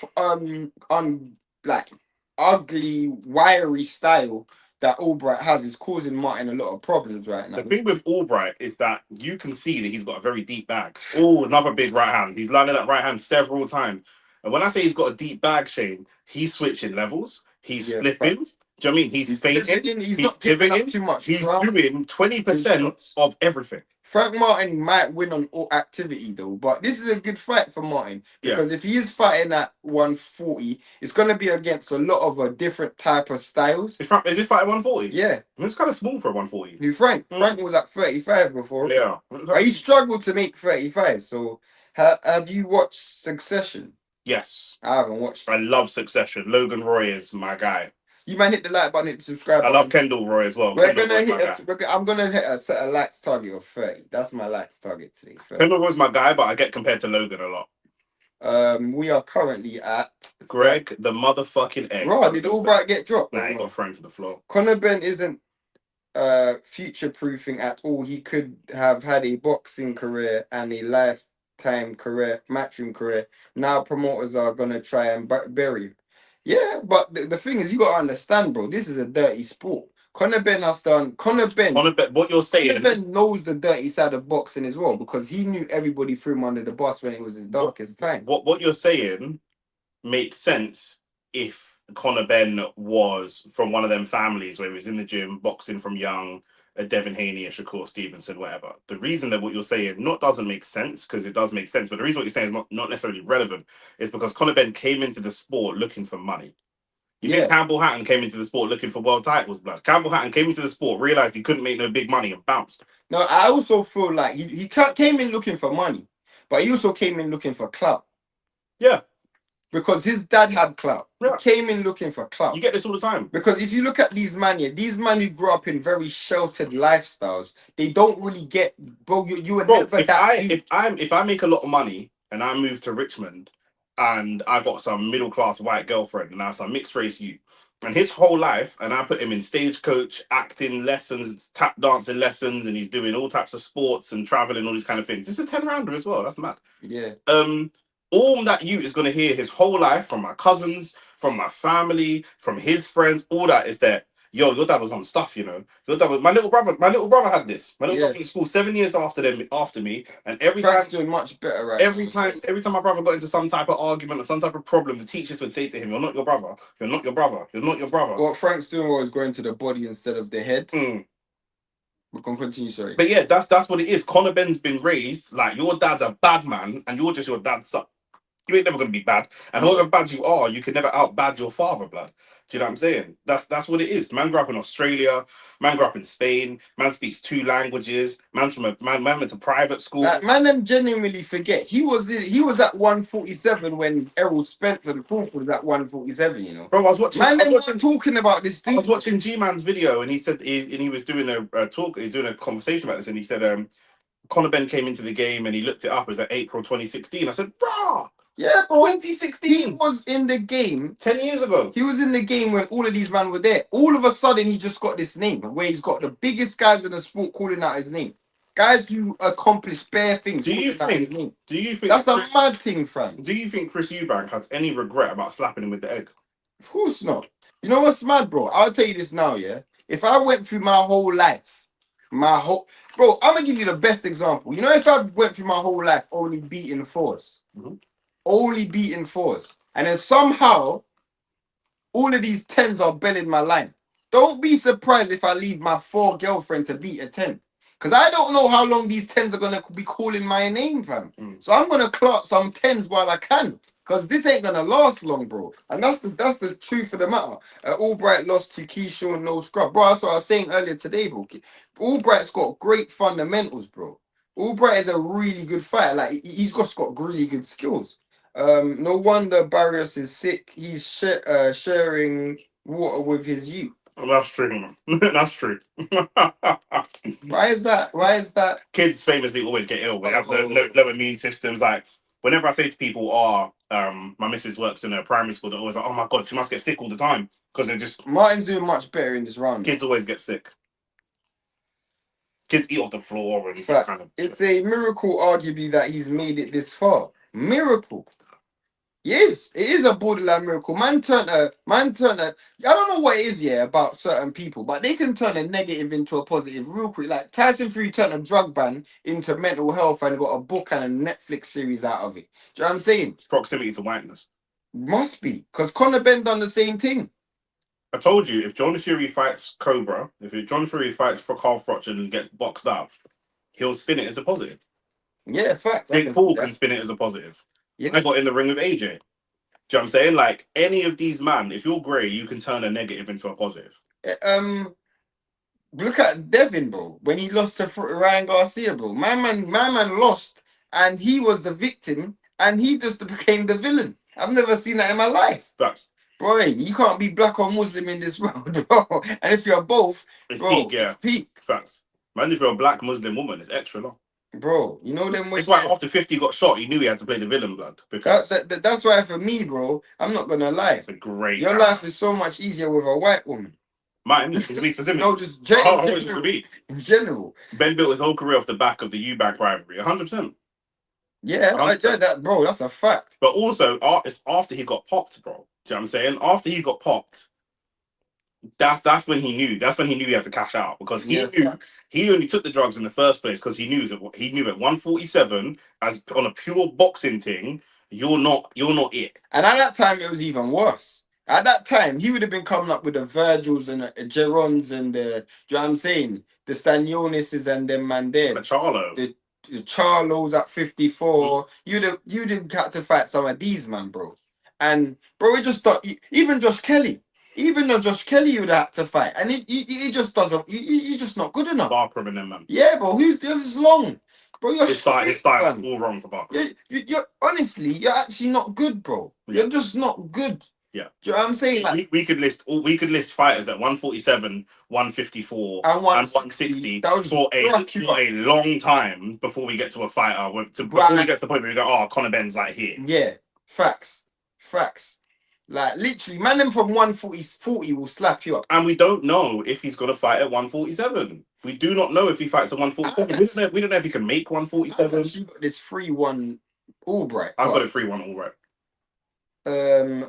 like ugly, wiry style that Albright has is causing Martin a lot of problems right now. the thing with Albright is that you can see that he's got a very deep bag. Oh, another big right hand. He's landed that right hand several times. And when I say he's got a deep bag, Shane, he's switching levels. He's flipping. Do you know what I mean? He's feinting. He's not giving up too much. He's doing 20% of everything. Frank Martin might win on all activity though, but this is a good fight for Martin because if he is fighting at 140, it's going to be against a lot of a different type of styles. Is he fighting 140? Yeah, it's kind of small for a 140. Who Frank? Frank was at 35 before. Yeah, but he struggled to make 35. So have you watched Succession? Yes, I haven't watched. I love Succession. Logan Roy is my guy. You might hit the like button, hit the subscribe button. I love Kendall Roy as well. I'm gonna hit a set a likes target of 30. That's my likes target today. 30. Kendall Roy's my guy, but I get compared to Logan a lot. We are currently at Greg, the motherfucking egg. Right, did Albright get dropped? Nah, he got thrown to the floor. Conor Benn isn't future proofing at all. He could have had a boxing career and a lifetime career, matchroom career. Now promoters are gonna try and bury him. Yeah, but the thing is, you gotta understand, bro. This is a dirty sport. Conor Benn has done. Conor Benn. What you're saying? Conor Benn knows the dirty side of boxing as well because he knew everybody threw him under the bus when it was his darkest time. What you're saying makes sense if Conor Benn was from one of them families where he was in the gym boxing from young. A Devin Haney, a Shakur Stevenson, whatever. The reason that what you're saying doesn't make sense, because it does make sense, but the reason what you're saying is not necessarily relevant is because Conor Benn came into the sport looking for money. You think Campbell Hatton came into the sport looking for world titles, blood? Campbell Hatton came into the sport, realized he couldn't make no big money and bounced. No, I also feel like he came in looking for money, but he also came in looking for clout. Yeah. Because his dad had clout. Yeah. He came in looking for clout. You get this all the time. Because if you look at these men who grew up in very sheltered lifestyles, they don't really get, bro. You were never that. If I make a lot of money and I move to Richmond and I got some middle class white girlfriend and I have some mixed race youth, and his whole life, and I put him in stagecoach, acting lessons, tap dancing lessons, and he's doing all types of sports and traveling, all these kind of things. This is a 10-rounder as well. That's mad. Yeah. All that you is going to hear his whole life from my cousins, from my family, from his friends. All that is that, yo, your dad was on stuff, you know. Your dad was, my little brother had this. My little brother in school 7 years after me, and every Frank's time doing much better, right? Every time my brother got into some type of argument or some type of problem, the teachers would say to him, "You're not your brother. You're not your brother. You're not your brother." What Frank's doing was going to the body instead of the head. We can continue, sorry. But yeah, that's what it is. Conor Benn's been raised like your dad's a bad man, and you're just your dad's son. You ain't never gonna be bad, and however bad you are, you can never out bad your father, blood. Do you know what I'm saying? That's what it is. Man grew up in Australia. Man grew up in Spain. Man speaks 2 languages. Man's from man went to private school. Man, them genuinely forget he was at 147 when Errol Spencer the fourth was at 147. You know, bro. I was watching. Talking about this. I was watching G-Man's video, and he said he was doing a talk. He's doing a conversation about this, and he said Conor Benn came into the game, and he looked it up. It was like April 2016. I said, bro. Yeah, bro. 2016. He was in the game 10 years ago. He was in the game when all of these men were there. All of a sudden, he just got this name where he's got the biggest guys in the sport calling out his name. Guys who accomplish bare things. Do you think that's a mad thing, fam? Do you think Chris Eubank has any regret about slapping him with the egg? Of course not. You know what's mad, bro? I'll tell you this now, yeah. If I went through my whole life, bro, I'm gonna give you the best example. You know, if I went through my whole life only beating 4s. Only beating 4s, and then somehow all of these 10s are belling my line. Don't be surprised if I leave my 4 girlfriend to beat a 10, because I don't know how long these 10s are gonna be calling my name, fam. So I'm gonna clock some 10s while I can, because this ain't gonna last long, bro. And that's the truth of the matter. Albright lost to Keyshawn, no scrub, bro. That's what I was saying earlier today, bro. Albright's got great fundamentals, bro. Albright is a really good fighter. Like he's got really good skills. No wonder Barrios is sick. He's sharing water with his youth. Oh, that's true. That's true. Why is that? Kids famously always get ill. They have low immune systems. Like whenever I say to people, my missus works in a primary school, they're always like, oh my god, she must get sick all the time, because they're just Martin's doing much better in this round. Kids always get sick. Kids eat off the floor and that Fact. kind of It's a miracle, arguably, that he's made it this far. Miracle. Yes, it is a borderline miracle. I don't know what it is, yeah, about certain people, but they can turn a negative into a positive real quick. Like Tyson Fury turned a drug ban into mental health and got a book and a Netflix series out of it. Do you know what I'm saying? It's proximity to whiteness. Must be, because Conor Benn done the same thing. I told you, if John Fury fights Cobra, John Fury fights for Carl Froch and gets boxed out, he'll spin it as a positive. Yeah, facts. Jake Paul can spin it as a positive. Yeah. I got in the ring with AJ. Do you know what I'm saying? Like, any of these man, if you're grey, you can turn a negative into a positive. Look at Devin, bro. When he lost to Ryan Garcia, bro. My man lost, and he was the victim, and he just became the villain. I've never seen that in my life. Facts. Bro, you can't be black or Muslim in this world, bro. And if you're both, it's bro, peak, yeah. it's peak. Facts. Man, if you're a black Muslim woman, it's extra long. Bro, you know them. It's why after 50 got shot, he knew he had to play the villain blood. Because that's why for me, bro, I'm not gonna lie. It's a great. Your life is so much easier with a white woman. Mine, to be specific. No, just in general. Ben built his whole career off the back of the Eubank rivalry, 100%. Yeah, that, bro, that's a fact. But also, it's after he got popped, bro. Do you know what I'm saying? After he got popped, that's when he knew. That's when he knew he had to cash out, because he knew he only took the drugs in the first place because he knew at 147, as on a pure boxing thing, you're not it. And at that time, it was even worse. At that time, he would have been coming up with the Virgils and the Gerons and do you know what I'm saying? The Stanionis and them man there. The Charlo. The Charlos at 54. You'd have had to fight some of these, man, bro. And, bro, we just thought, even Josh Kelly. Even though Josh Kelly would have had to fight. And he just doesn't, he's just not good enough. Barker and them, man. Yeah, bro, this is long. Bro, his style is all wrong for Barker. You're honestly, you're actually not good, bro. Yeah. You're just not good. Yeah. Do you know what I'm saying? Like, we could list fighters at 147, 154, and 160 for a long time before we get to a fighter. Before we get to the point where we go, oh, Conor Benn's like here. Yeah, facts. Like literally, man, them from 140 will slap you up. And we don't know if he's gonna fight at 147. We do not know if he fights at 147. We don't know if he can make 147. You got this 3-1 Albright. I've got a 3-1 Albright.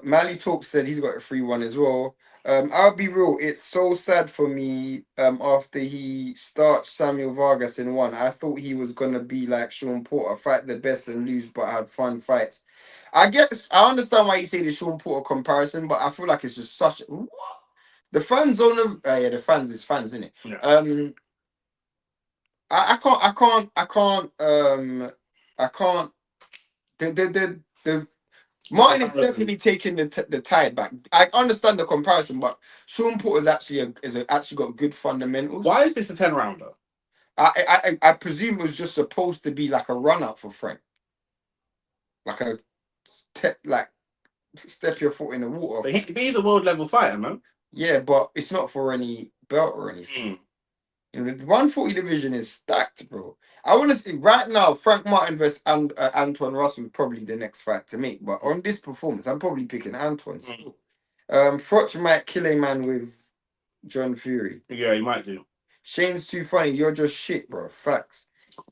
Mally Talk said he's got a 3-1 as well. I'll be real, it's so sad for me after he starts Samuel Vargas in 1. I thought he was gonna be like Sean Porter, fight the best and lose but had fun fights. I understand why you say the Sean Porter comparison, but I feel like it's just such the fan zone of the fans is fans, isn't it? Yeah. I can't the Martin is definitely taking the tide back. I understand the comparison, but Sean Porter's actually actually got good fundamentals. Why is this a 10-rounder? I presume it was just supposed to be like a run up for Frank, like a step your foot in the water. But he's a world level fighter, man. Yeah, but it's not for any belt or anything. You know, the 140 division is stacked, bro. I want to see right now Frank Martin versus Antoine Russell is probably the next fight to make. But on this performance, I'm probably picking Antoine still. Froch might kill a man with John Fury. Yeah, he might do. Shane's too funny. You're just shit, bro. Facts.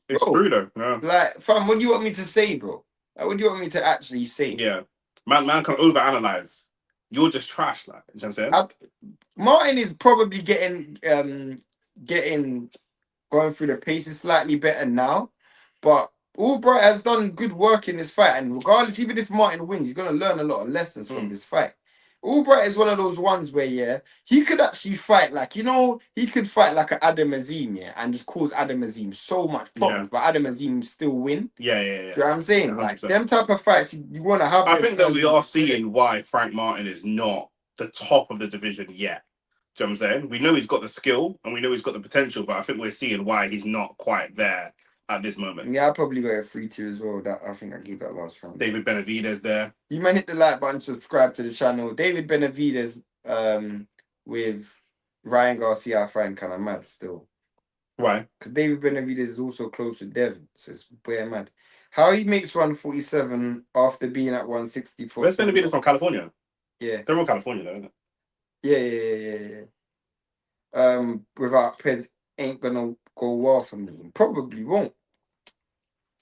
It's true though. Yeah. Like, fam, what do you want me to say, bro? Like, what do you want me to actually say? Yeah. Man can overanalyze. You're just trash, like. You know what I'm saying? Martin is probably getting going through the paces slightly better now, but Albright has done good work in this fight, and regardless, even if Martin wins, he's going to learn a lot of lessons from this fight. Albright is one of those ones where, he could actually fight like, he could fight like an Adam Azim, and just cause Adam Azim so much problems, but Adam Azim still win. Yeah. You know what I'm saying? 100%. Like, them type of fights, you want to have. I think that we are seeing why Frank Martin is not the top of the division yet. Do you know what I'm saying? We know he's got the skill and we know he's got the potential, but I think we're seeing why he's not quite there at this moment. Yeah, I probably got a 3-2 as well. That I think I gave that last round. David Benavidez there. You might hit the like button, subscribe to the channel. David Benavidez with Ryan Garcia, I find kind of mad still. Why? Because David Benavidez is also close to Devin, so it's way mad. How he makes 147 after being at 164. Where's Benavidez from? California? Yeah. They're all California though, isn't it? Yeah. Without Peds ain't gonna go well for me. Probably won't.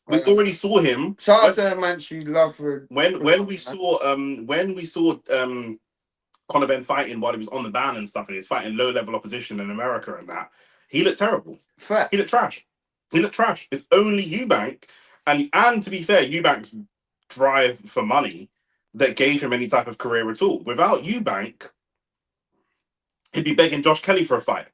We already saw him. Shout out to Manchu Love for when we saw Conor Benn fighting while he was on the ban and stuff, and he's fighting low level opposition in America and that. He looked terrible. fact. He looked trash. He looked trash. It's only Eubank, and to be fair, Eubank's drive for money that gave him any type of career at all. Without Eubank, he'd be begging Josh Kelly for a fight.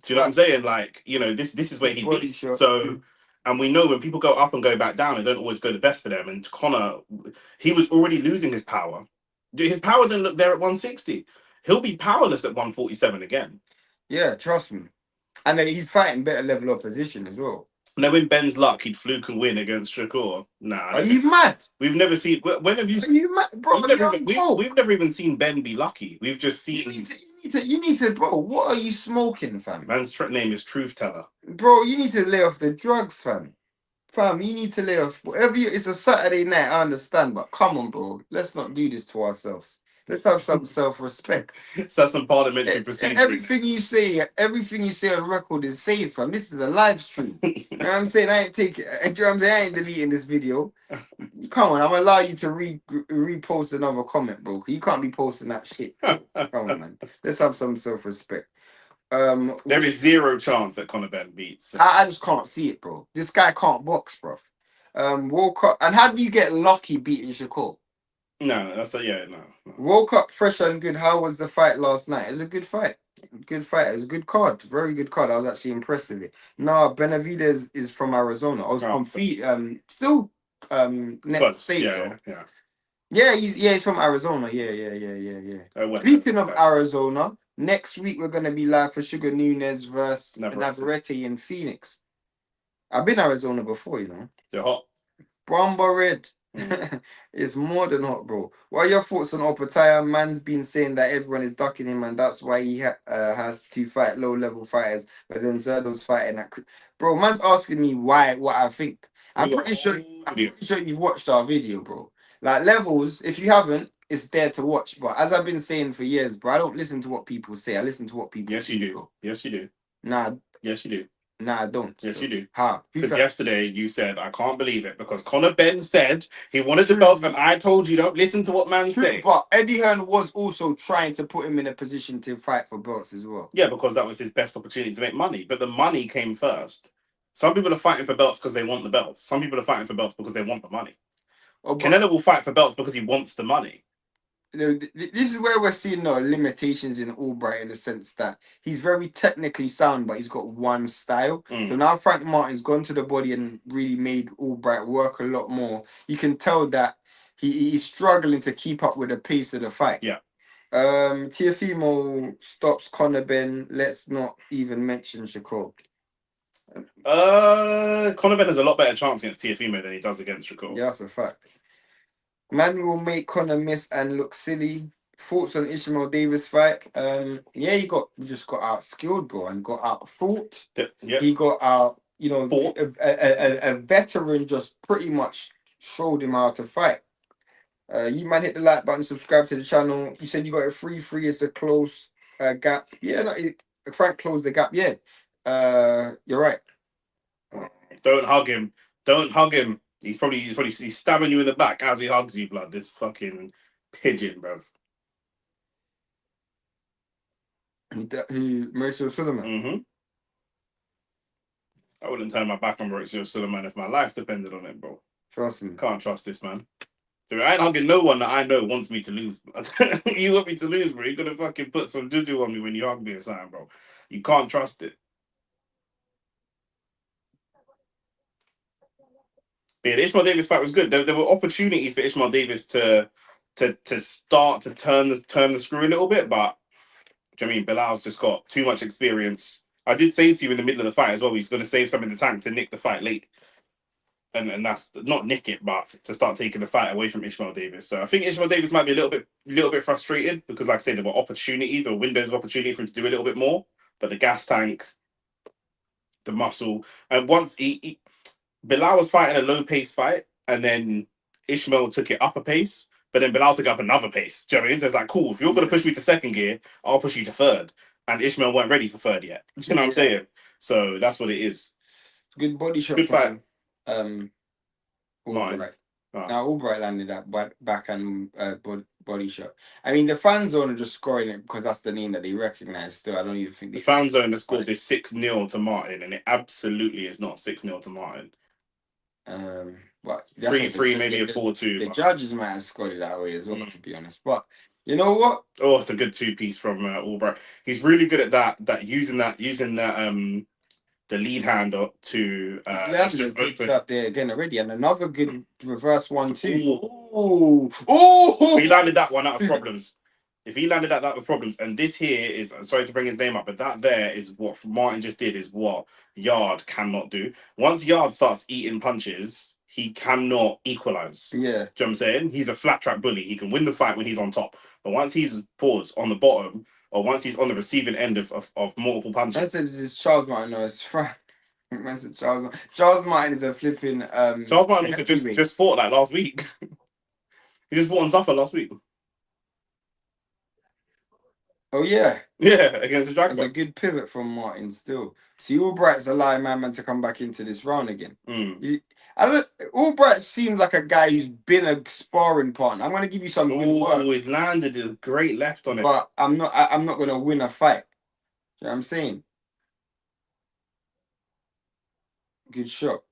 Do you know what I'm saying? Like, you know, this is where he'd be. So, and we know when people go up and go back down, it don't always go the best for them. And Conor, he was already losing his power. His power didn't look there at 160. He'll be powerless at 147 again. Yeah, trust me. And he's fighting better level opposition as well. Knowing Ben's luck, he'd fluke and win against Shakur. Nah. Are you mad? We've never seen. When have you? Are you mad, bro? We've never even seen Ben be lucky. We've just seen. You need to, bro. What are you smoking, fam? Man's name is Truth Teller. Bro, you need to lay off the drugs, fam. Fam, you need to lay off whatever. It's a Saturday night, I understand, but come on, bro. Let's not do this to ourselves. Let's have some self-respect. Let's have some parliamentary procedure. Everything you say on record is saved, fam. This is a live stream. You know what I'm saying? I ain't taking. You know what I'm saying? I ain't deleting this video. Come on, I'm gonna allow you to repost another comment, bro. You can't be posting that shit. Come on, man. Let's have some self-respect. There is zero chance that Conor Benn beats. I just can't see it, bro. This guy can't box, bro. Walcott, and how do you get lucky beating Shakur? No. Woke up fresh and good. How was the fight last night? It was a good fight. Good fight. It was a good card. Very good card. I was actually impressed with it. No, Benavidez is from Arizona. I was on feet. Still next state. Yeah, he's from Arizona. Yeah. Speaking of Arizona, next week we're gonna be live for Sugar Nunes versus Navarrete in Phoenix. I've been Arizona before, you know. They're hot. Bromba Red. It's more than hot, bro. What are your thoughts on Opataya? Man's been saying that everyone is ducking him, and that's why he has to fight low-level fighters. But then Zerdo's fighting at. Bro, man's asking me what I think. I'm pretty sure you've watched our video, bro. Like levels, if you haven't, it's there to watch. But as I've been saying for years, bro, I don't listen to what people say. I listen to what people. Yes, you do. Bro. Yes, you do. Nah. Yes, you do. Nah, I don't. Yes, you do. How? Because yesterday you said, I can't believe it, because Conor Benn said he wanted the belt, and I told you don't listen to what man say. But Eddie Hearn was also trying to put him in a position to fight for belts as well. Yeah, because that was his best opportunity to make money. But the money came first. Some people are fighting for belts because they want the belts. Some people are fighting for belts because they want the money. Canelo will fight for belts because he wants the money. This is where we're seeing limitations in Albright, in the sense that he's very technically sound, but he's got one style. So now Frank Martin's gone to the body and really made Albright work a lot more. You can tell that he's struggling to keep up with the pace of the fight. Yeah. Tiafimo stops Conor Benn. Let's not even mention Shakur. Conor Benn has a lot better chance against Tiafimo than he does against Shakur. Yeah, that's a fact. Man will make Conor miss and look silly. Thoughts on Ishmael Davis fight? Yeah, he just got out skilled, bro, and got out thought. Yeah. He got out, a veteran just pretty much showed him how to fight. You man, hit the like button, subscribe to the channel. You said you got a 3-3 is a close gap. Yeah, no, Frank closed the gap. Yeah, you're right. Don't hug him. Don't hug him. He's stabbing you in the back as he hugs you, blood. This fucking pigeon, bruv. Who, Mauricio Suleiman? I wouldn't turn my back on Mauricio Suleiman if my life depended on it, bro. Trust me. Can't trust this man. Dude, I ain't hugging no one that I know wants me to lose. You want me to lose, bro? You're gonna fucking put some juju on me when you hug me or something, bro. You can't trust it. Yeah, the Ishmael Davis fight was good. There were opportunities for Ishmael Davis to start to turn the screw a little bit, but do you know what I mean? Bilal's just got too much experience. I did say to you in the middle of the fight as well, he's going to save some in the tank to nick the fight late, and that's not nick it, but to start taking the fight away from Ishmael Davis. So I think Ishmael Davis might be a little bit frustrated because, like I said, there were opportunities, there were windows of opportunity for him to do a little bit more, but the gas tank, the muscle, and once Bilal was fighting a low pace fight, and then Ishmael took it up a pace, but then Bilal took up another pace. Do you know what I mean? So it's like, cool, if you're going to push me to second gear, I'll push you to third. and Ishmael weren't ready for third yet. You know what I'm saying? So that's what it is. Good body shot Good fight. from Albright. Now Albright landed that backhand body shot. I mean, the fan zone are just scoring it because that's the name that they recognize. Still, I don't even think the fan zone has scored this 6-0 to Martin, and it absolutely is not 6-0 to Martin. But 3-3, maybe a 4-2. The judges might have scored it that way as well, to be honest. But you know what? Oh, it's a good 2-piece from Albright. He's really good at that using the lead hand up to just open up there again already, and another good reverse 1-2. Oh! If he landed that one, that was problems. If he landed that was problems. And this here is, sorry to bring his name up, but that there is what Martin just did, is what Yard cannot do. Once Yard starts eating punches, he cannot equalize. Yeah. Do you know what I'm saying? He's a flat track bully. He can win the fight when he's on top. But once he's paused on the bottom, or once he's on the receiving end of multiple punches. I said this is Charles Martin, no, it's Frank. Charles Martin is a flipping Charles Martin also just fought like last week. He just fought on Zuffer last week. Oh yeah. Yeah, against the Dragon. That's a good pivot from Martin still. See, Albright's allowing man to come back into this round again. Albright seems like a guy who's been a sparring partner. I'm gonna give you some good work. He's landed a great left on it. But I'm not gonna win a fight. You know what I'm saying? Good shot.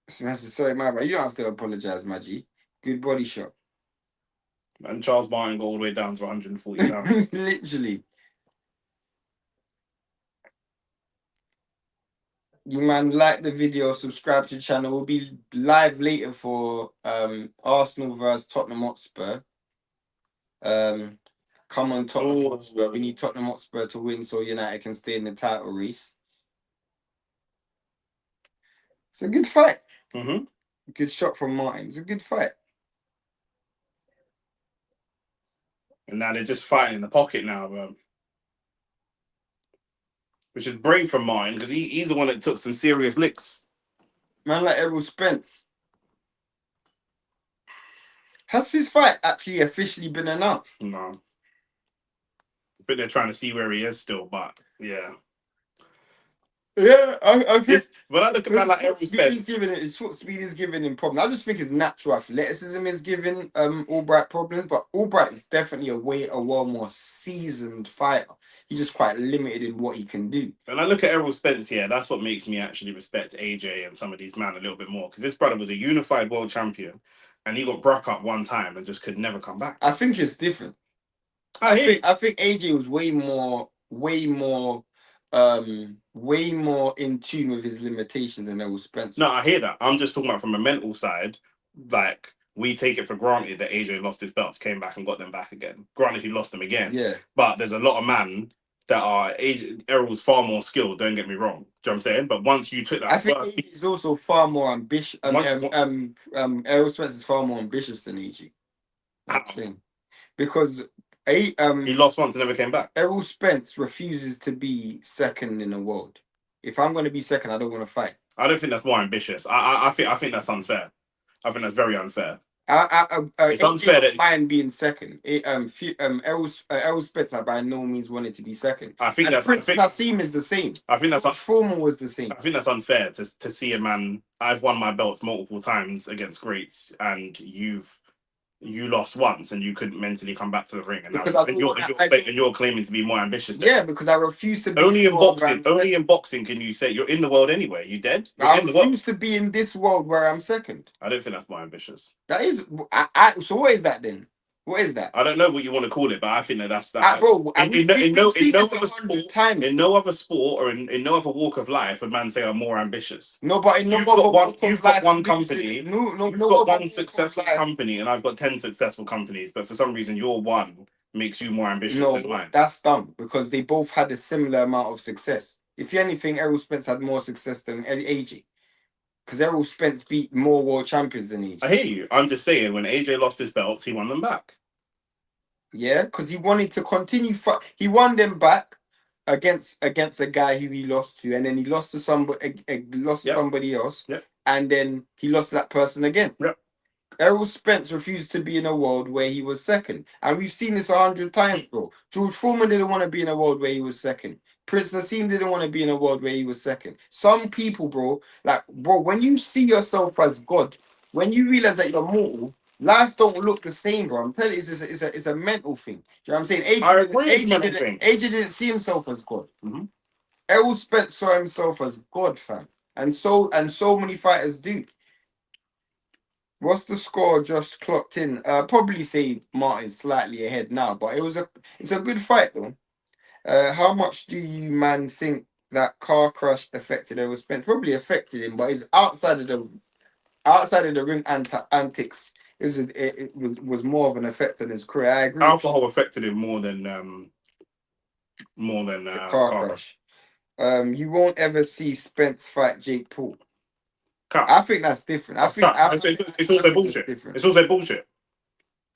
Sorry, my bad. You don't have to apologize, Maggie. Good body shot. And Charles Martin got all the way down to 140 pounds. Literally. You man, like the video, subscribe to the channel. We'll be live later for Arsenal versus Tottenham Hotspur. Come on, Tottenham Hotspur. We need Tottenham Hotspur to win so United can stay in the title race. It's a good fight. Good shot from Martin. It's a good fight. And now they're just fighting in the pocket now, which is brave from Martin because he's the one that took some serious licks. Man, like Errol Spence. Has his fight actually officially been announced? No. But they're trying to see where he is still, but yeah. Yeah, I think when I look at man like Errol Spence, his short speed is giving him problems. I just think his natural athleticism is giving Albright problems, but Albright is definitely a well more seasoned fighter. He's just quite limited in what he can do. When I look at Errol Spence, yeah, that's what makes me actually respect AJ and some of these men a little bit more, because this brother was a unified world champion, and he got broke up one time and just could never come back. I think it's different. I think AJ was way more in tune with his limitations than Errol Spence. No, I hear that. I'm just talking about from a mental side. Like, we take it for granted that AJ lost his belts, came back and got them back again. Granted, he lost them again. Yeah. But there's a lot of men that are Errol's far more skilled. Don't get me wrong. Do you know what I'm saying? But once you took that, I think he's also far more ambitious. Errol Spence is far more ambitious than AJ. I'm saying, because he lost once and never came back. Errol Spence refuses to be second in the world. If I'm going to be second, I don't want to fight. I don't think that's more ambitious. I think that's unfair. I think that's very unfair. It's unfair that mind being second. Errol Spence, I by no means wanted to be second. I think that's Prince Nassim is the same. I think that's Foreman was the same. I think that's unfair to see a man. I've won my belts multiple times against greats, and you lost once and you couldn't mentally come back to the ring, and you're claiming to be more ambitious. Yeah, because I refuse to be only in boxing can you say you're in the world anyway. You dead? I refuse to be in this world where I'm second. I don't think that's more ambitious. That is. So what is that then? What is that? I don't know what you want to call it, but I think that's that. Bro, in no other sport or in no other walk of life would man say I'm more ambitious. No, but in you've got one company. You've got one successful company, and I've got 10 successful companies. But for some reason, your one makes you more ambitious than mine. That's dumb because they both had a similar amount of success. If anything, Errol Spence had more success than AJ. Because Errol Spence beat more world champions than AJ. I hear you. I'm just saying, when AJ lost his belts, he won them back. Yeah, because he wanted to continue. He won them back against a guy who he lost to, and then he lost to somebody. Somebody else. Yep. and then he lost to that person again. Yep. Errol Spence refused to be in a world where he was second. And we've seen this 100 times, bro. George Foreman didn't want to be in a world where he was second. Prince Nassim didn't want to be in a world where he was second. Some people, bro, when you see yourself as God, when you realize that you're mortal, life don't look the same, bro. I'm telling you, it's a mental thing. Do you know what I'm saying? I agree it's a mental thing. AJ didn't see himself as God. Mm-hmm. Errol Spence saw himself as God, fam. And so many fighters do. What's the score just clocked in? Probably say Martin's slightly ahead now, but it's a good fight though. How much do you man think that car crash affected Errol Spence? Probably affected him, but it's outside of the ring antics. It was more of an effect on his career. I agree. Alcohol affected him more than The car crash. You won't ever see Spence fight Jake Paul. Cut. I think that's different. It's also bullshit. It's also bullshit.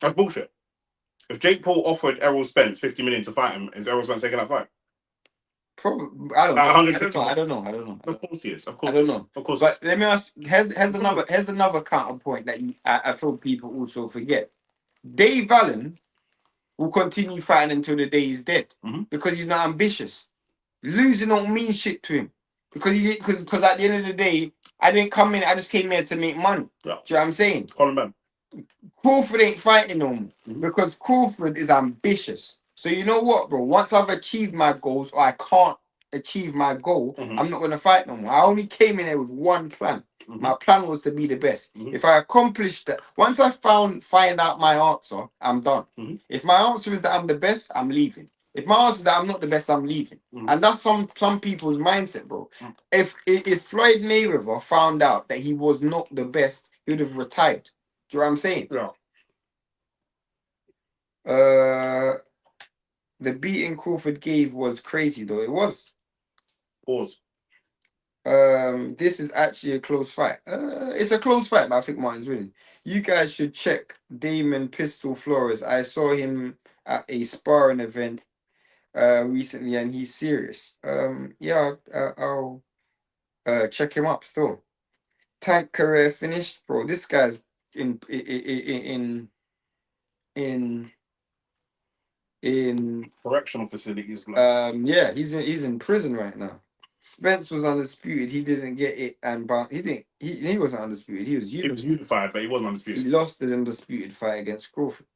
That's bullshit. If Jake Paul offered Errol Spence 50 million to fight him, is Errol Spence taking that fight? Probably, I don't know. 150. I don't know. Of course he is. Of course. I don't know. Of course. But let me ask. Here's another counterpoint that I feel people also forget. Dave Allen will continue fighting until the day he's dead because he's not ambitious. Losing don't mean shit to him because at the end of the day, I didn't come in. I just came here to make money. Yeah. Do you know what I'm saying? Conor Benn. Crawford ain't fighting no more because Crawford is ambitious. So you know what, bro? Once I've achieved my goals or I can't achieve my goal, I'm not going to fight no more. I only came in there with one plan. My plan was to be the best. If I accomplish that, once I find out my answer, I'm done. If my answer is that I'm the best, I'm leaving. If my answer is that I'm not the best, I'm leaving. And that's some people's mindset, bro. If Floyd Mayweather found out that he was not the best, he would have retired. Do you know what I'm saying? Yeah. The beating Crawford gave was crazy though. It was. Pause. This is actually a close fight. It's a close fight, but I think Martin's winning. You guys should check Damon Pistol Flores. I saw him at a sparring event recently, and he's serious. Yeah, I'll check him up still. Tank career finished, bro. This guy's in correctional facilities. Yeah, he's in prison right now. Spence was undisputed. He didn't get it, and he wasn't undisputed. He was unified, but he wasn't undisputed. He lost the undisputed fight against Crawford.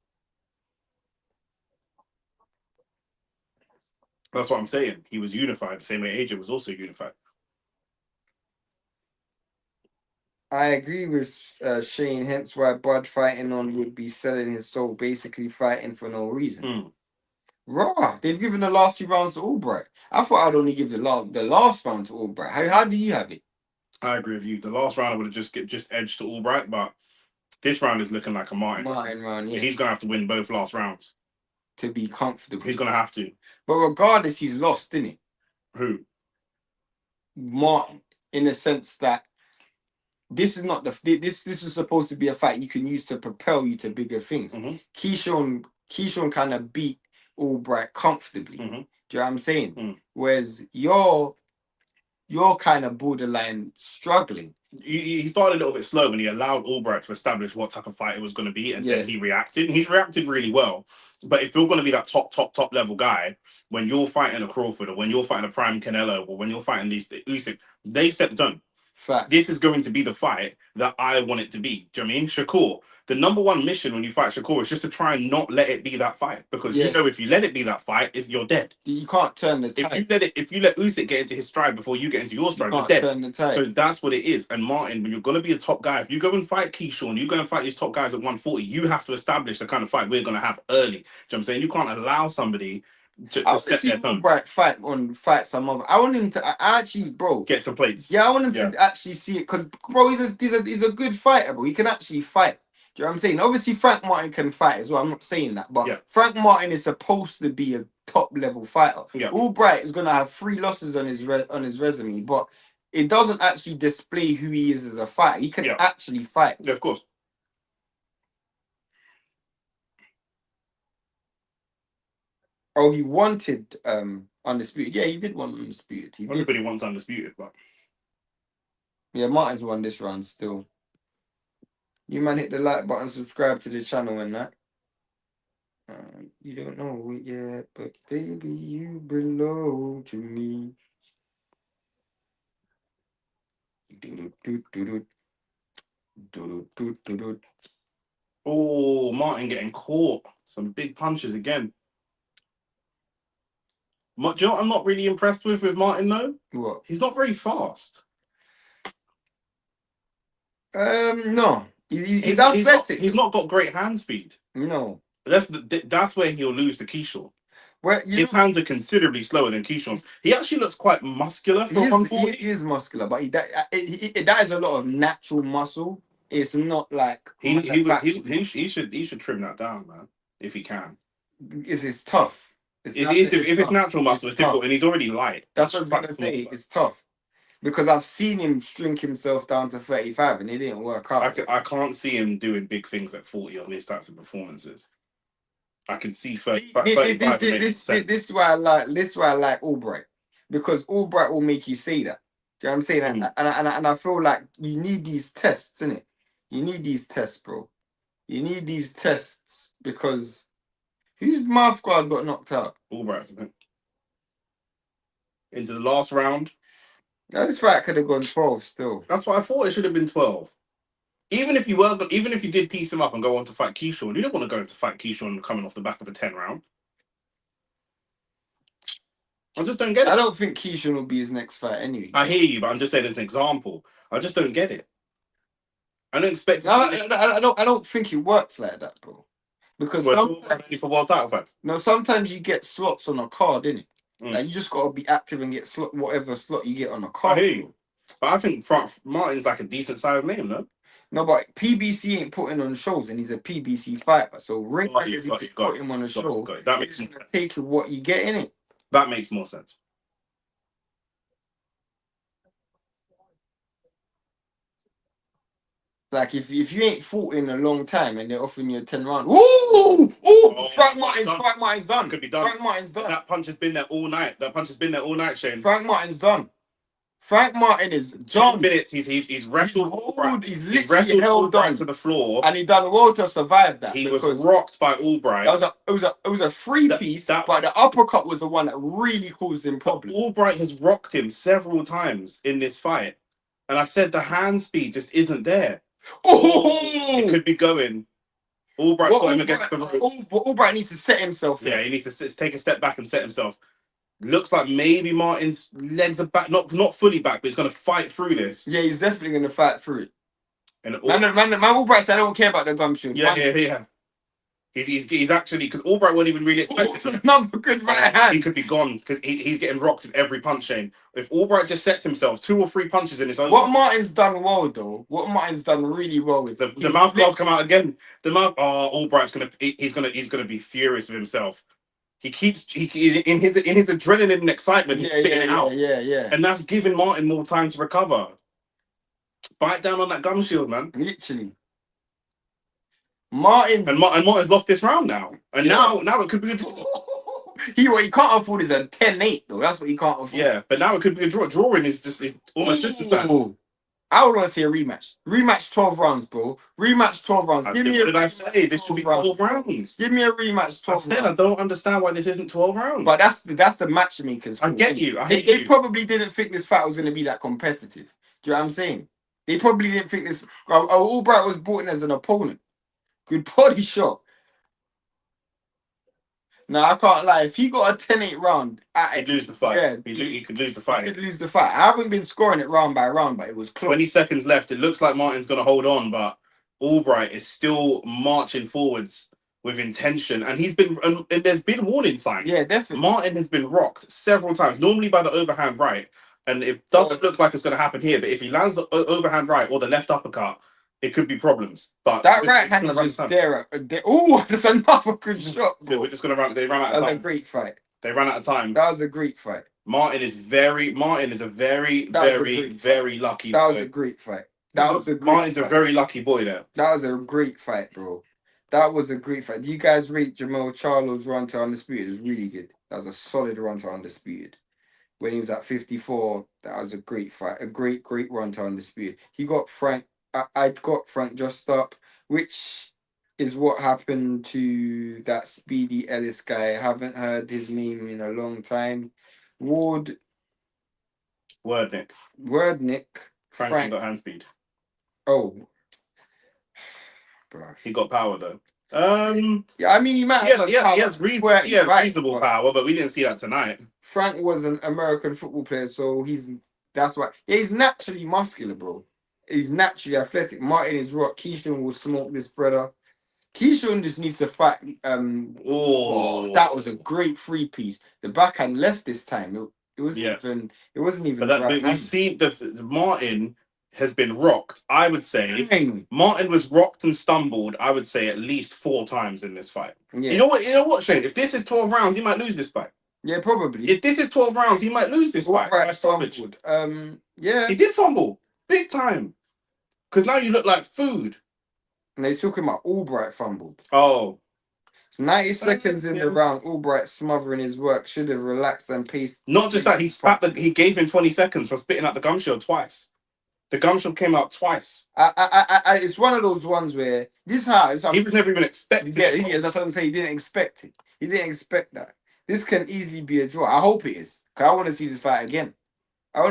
That's what I'm saying. He was unified the same way AJ was also unified. I agree with Shane. Hence why Bud fighting on would be selling his soul, basically fighting for no reason. Raw. They've given the last 2 rounds to Albright. I thought I'd only give the last round to Albright. How do you have it? I agree with you. The last round I would have just edged to Albright, but this round is looking like a Martin round. Yeah. He's gonna have to win both last rounds to be comfortable. He's gonna have to. But regardless, he's lost, didn't he? Who? Martin, in the sense that this is not this is supposed to be a fight you can use to propel you to bigger things. Keyshawn kind of beat Albright comfortably. Do you know what I'm saying? Whereas you're kind of borderline struggling. He started a little bit slow when he allowed Albright to establish what type of fight it was going to be, and then he reacted. And he's reacted really well. But if you're going to be that top level guy, when you're fighting a Crawford, or when you're fighting a Prime Canelo, or when you're fighting these Usyk, they set the tone. Fact. This is going to be the fight that I want it to be. Do you know what I mean? Shakur, the number one mission when you fight Shakur is just to try and not let it be that fight, because you know if you let it be that fight, you're dead. You can't turn the tide. If you let Usyk get into his stride before you get into your stride, you're dead. Turn the tide. So that's what it is. And Martin, when you're going to be a top guy, if you go and fight Keyshawn, you go and fight these top guys at 140, you have to establish the kind of fight we're going to have early. Do you know what I'm saying? You can't allow somebody to set their tone. Fight some other. I want him to actually, bro, get some plates. Yeah, I want him to actually see it, because bro, he's a good fighter, bro. He can actually fight. Do you know what I'm saying? Obviously, Frank Martin can fight as well. I'm not saying that, but Frank Martin is supposed to be a top level fighter. Albright is gonna have 3 losses on his resume, but it doesn't actually display who he is as a fighter. He can actually fight. Yeah, of course. Oh, he wanted undisputed. Yeah, he did want undisputed. Everybody wants undisputed, but Yeah, Martin's won this round still. You man hit the like button, subscribe to the channel and that. You don't know it yet, but baby, you belong to me. Oh, Martin getting caught. Some big punches again. Do you know what I'm not really impressed with Martin though? What? He's not very fast. No. He's athletic. He's not got great hand speed. No. That's where he'll lose to Keyshawn. Well, His hands are considerably slower than Keyshawn's. He actually looks quite muscular for 140. He is muscular, but that is a lot of natural muscle. It's not like he should trim that down, man, if he can. It's tough. If it's natural muscle, it's difficult, and he's already light. That's what I was gonna say. It's tough because I've seen him shrink himself down to 35, and it didn't work out. I can't see him doing big things at 40 on these types of performances. I can see 35. This is why I like Albright, because Albright will make you say that. Do you know what I'm saying? And I feel like you need these tests, innit? You need these tests, bro. You need these tests because whose mouth guard got knocked out? Albright's into the last round. Now, this fight could have gone 12 still. That's what I thought. It should have been 12. Even if you did piece him up and go on to fight Keyshawn, you don't want to go to fight Keyshawn coming off the back of a 10 round. I just don't get it. I don't think Keyshawn will be his next fight anyway. I hear you, but I'm just saying as an example. I just don't get it. I don't expect. I don't think it works like that, bro. Because only for world title fights. No, sometimes you get slots on a card, innit? Like you just gotta be active and get whatever slot you get on a card. I hear you. But I think Martin's like a decent sized name, no? No, but PBC ain't putting on shows, and he's a PBC fighter. So ring just put him on a show. That makes sense. Take what you get in it. That makes more sense. Like if you ain't fought in a long time and they're offering you a 10 round, Frank Martin's done. Could be done. Frank Martin's done. That punch has been there all night. Shane. Frank Martin's done. Frank Martin is done. 2 minutes. He's wrestled. He's literally held down to the floor, and he done well to survive that. He was rocked by Albright. It was a free piece, but the uppercut was the one that really caused him problems. Albright has rocked him several times in this fight, and I said the hand speed just isn't there. It could be going. Albright's got him against the ropes. Albright needs to set himself. Yeah, he needs to take a step back and set himself. Looks like maybe Martin's legs are back, not fully back, but he's going to fight through this. Yeah, he's definitely going to fight through it. And Albright said, I don't care about the gum shoes. Yeah. He's actually, because Albright wasn't even really expecting another good right hand. He could be gone because he's getting rocked with every punch, Shane. If Albright just sets himself 2 or 3 punches in his own. What Martin's done well though, what Martin's done really well is the mouth guards come out again. The mouth. Albright's he's gonna be furious with himself. He in his adrenaline and excitement, he's spitting it out. Yeah. And that's giving Martin more time to recover. Bite down on that gum shield, man. Literally. Martin's lost this round now. And now it could be a draw. What he can't afford is a 10-8 though. That's what he can't afford. Yeah, but now it could be a draw. Drawing is almost just as bad. I would want to see a rematch. Rematch 12 rounds, bro. Rematch 12 rounds. What did I say? This should be 12 rounds. Give me a rematch 12 rounds. I don't understand why this isn't 12 rounds. But that's the matchmakers. I get you. They probably didn't think this fight was going to be that competitive. Do you know what I'm saying? They probably didn't think this. Albright was brought in as an opponent. Good body shot. Now I can't lie. If he got a 10-8 round, he'd lose the fight. Yeah, he could lose the fight. He could lose the fight. I haven't been scoring it round by round, but it was close. 20 seconds left. It looks like Martin's going to hold on, but Albright is still marching forwards with intention, and there's been warning signs. Yeah, definitely. Martin has been rocked several times, normally by the overhand right, and it doesn't look like it's going to happen here. But if he lands the overhand right or the left uppercut, it could be problems. But that right hand is just there. Oh, there's another good shot. Bro. We're just gonna run. They ran out of time. That was a great fight. They ran out of time. That was a great fight. Martin is a very lucky. That was a great fight. Martin's a very lucky boy there. That was a great fight, bro. That was a great fight. Do you guys rate Jermell Charlo's run to Undisputed? It was really good. That was a solid run to Undisputed. when he was at 54. That was a great fight, a great run to undisputed. He got Frank. I got Frank just up, which is what happened to that Speedy Ellis guy. I haven't heard his name in a long time. Wardnick. Frank got hand speed. Oh, bro. He got power though. Yeah, I mean, he might have he has reasonable power, but we didn't see that tonight. Frank was an American football player, so that's why. Yeah, he's naturally muscular, bro. He's naturally athletic. Martin is rock. Keyshawn will smoke this brother. Keyshawn just needs to fight. That was a great free piece. The backhand left this time. It wasn't even. It wasn't even. But we've seen the Martin has been rocked. I would say Martin was rocked and stumbled. I would say at least 4 times in this fight. Yeah. You know what, Shane? If this is 12 rounds, he might lose this fight. Yeah, probably. If this is 12 rounds, he might lose this fight. Right, fumbled. Yeah, he did fumble big time. Because now you look like food. And they took him out. Albright fumbled. Oh. 90 seconds in the round, Albright smothering his work, should have relaxed and paced. Not just that, he gave him 20 seconds for spitting out the gum shield twice. The gum shield came out twice. It's one of those ones where he was never even expected. Yeah, that's what I'm saying. He didn't expect it. He didn't expect that. This can easily be a draw. I hope it is. Because I want to see this fight again. But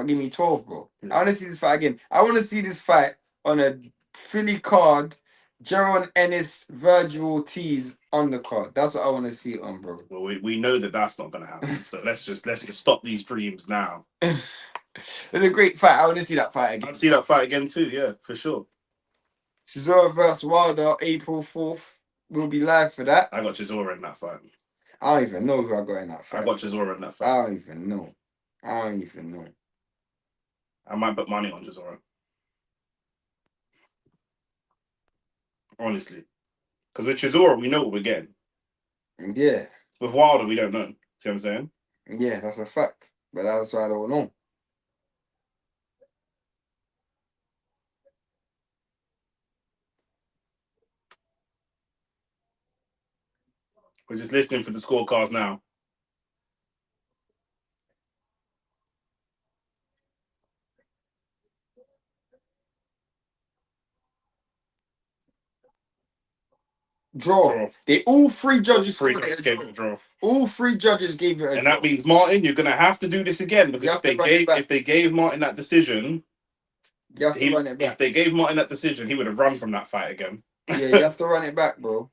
give me 12, bro. Yeah. I want to see this fight again. I want to see this fight on a Philly card. Jaron Ennis, Virgil Ortiz on the card. That's what I want to see it on, bro. Well, we know that's not going to happen. So let's just stop these dreams now. It's a great fight. I want to see that fight again. I'd see that fight again too. Yeah, for sure. Chisora versus Wilder, April 4th. We'll be live for that. I got Chisora in that fight. I don't even know who I got in that fight. I got Chisora in that fight. I don't even know. I might put money on Chisora. Honestly. Because with Chisora, we know what we're getting. Yeah. With Wilder, we don't know. See what I'm saying? Yeah, that's a fact. But that's why I don't know. We're just listening for the scorecards now. Draw. All three judges gave it a draw. All 3 judges gave it a draw. And that means, Martin, you're going to have to do this again. Because if they gave Martin that decision... You have to run it back. If they gave Martin that decision, he would have run from that fight again. Yeah, you have to run it back, bro.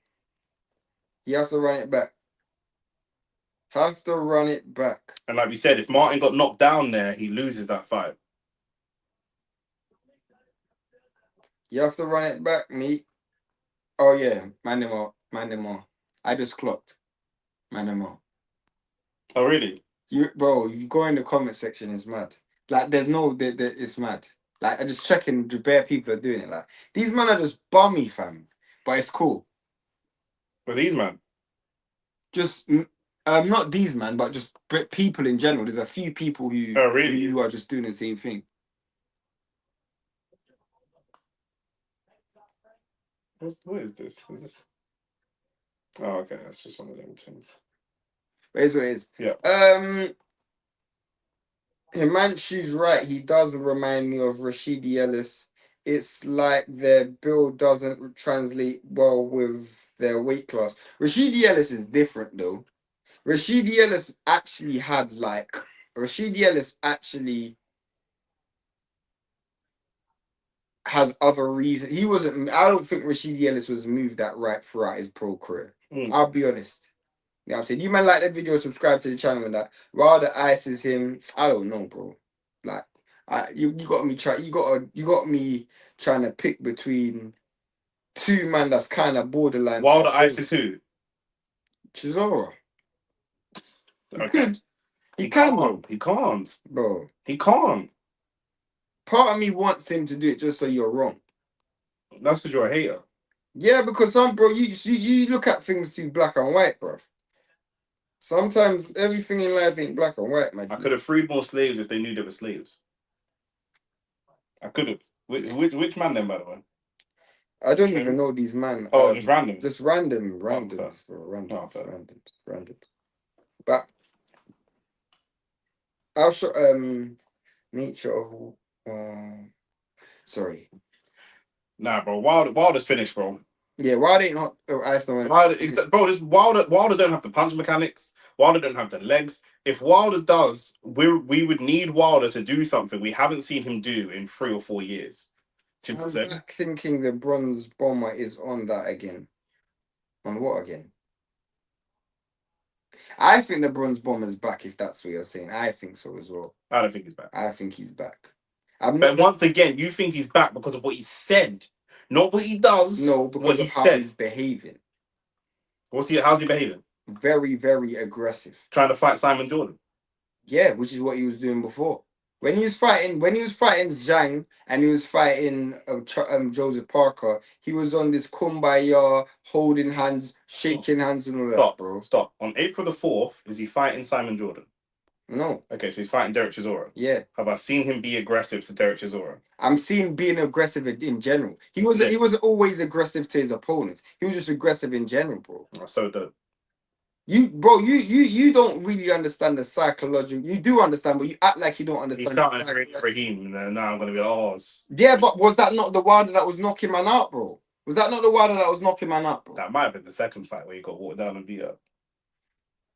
You have to run it back. And like we said, if Martin got knocked down there, he loses that fight. You have to run it back, mate. Oh, yeah. Man them all. I just clocked. Man them all. Oh, really? You go in the comment section, it's mad. Like, it's mad. Like, I just checking the bare people are doing it. Like, these men are just bummy, fam. But it's cool. But these man? Just, not these man, but just people in general. There's a few people who are just doing the same thing. What is this? Oh, okay. That's just one of them things. But it's what it is. Yeah. Himanshu's right. He does remind me of Rashidi Ellis. It's like their build doesn't translate well with their weight class. Rashidi Ellis is different, though. Rashidi Ellis actually has other reasons. He wasn't. I don't think Rashidi Ellis was moved that right throughout his pro career. I'll be honest. You know what I'm saying? You might like that video, subscribe to the channel and that. Rather ices him. I don't know, bro. Like, you got me trying to pick between 2 men that's kind of borderline. Wilder ices who? Chisora. Okay. He can't, bro. He can't. Part of me wants him to do it just so you're wrong. That's because you're a hater. Yeah, because you look at things too black and white, bro. Sometimes everything in life ain't black and white, man. I could have freed more slaves if they knew they were slaves. I could have. Which man then, by the way? I don't even know these men. Oh, just random. Just randoms, bro. Randoms. But I'll show nature of sorry. Nah, bro. Wilder's finished, bro. Yeah, why they not ice no Bro, Wilder don't have the punch mechanics. Wilder don't have the legs. If Wilder does, we would need Wilder to do something we haven't seen him do in 3 or 4 years. I'm back thinking the bronze bomber is on that again. On what again? I think the bronze bomber's back, if that's what you're saying. I think so as well. I don't think he's back. I think he's back. But once again, you think he's back because of what he said, not what he does. No, because what he of how said. he's behaving. How's he behaving? Very, very aggressive. Trying to fight Simon Jordan. Yeah, which is what he was doing before. When he was fighting Zhang and he was fighting Joseph Parker, he was on this kumbaya, holding hands, shaking hands and all that, bro. Stop. On April the 4th, is he fighting Simon Jordan? No. Okay, so he's fighting Derek Chisora. Yeah. Have I seen him be aggressive to Derek Chisora? I'm seeing being aggressive in general. He wasn't always aggressive to his opponents. He was just aggressive in general, bro. So dope. You don't really understand the psychological. You do understand, but you act like you don't understand. He's shouting at Raheem, and now I'm gonna be like, oh. Yeah, but was that not the Wilder that was knocking man out, bro? Was that not the Wilder that was knocking man out, bro? That might have been the second fight where he got walked down and beat up.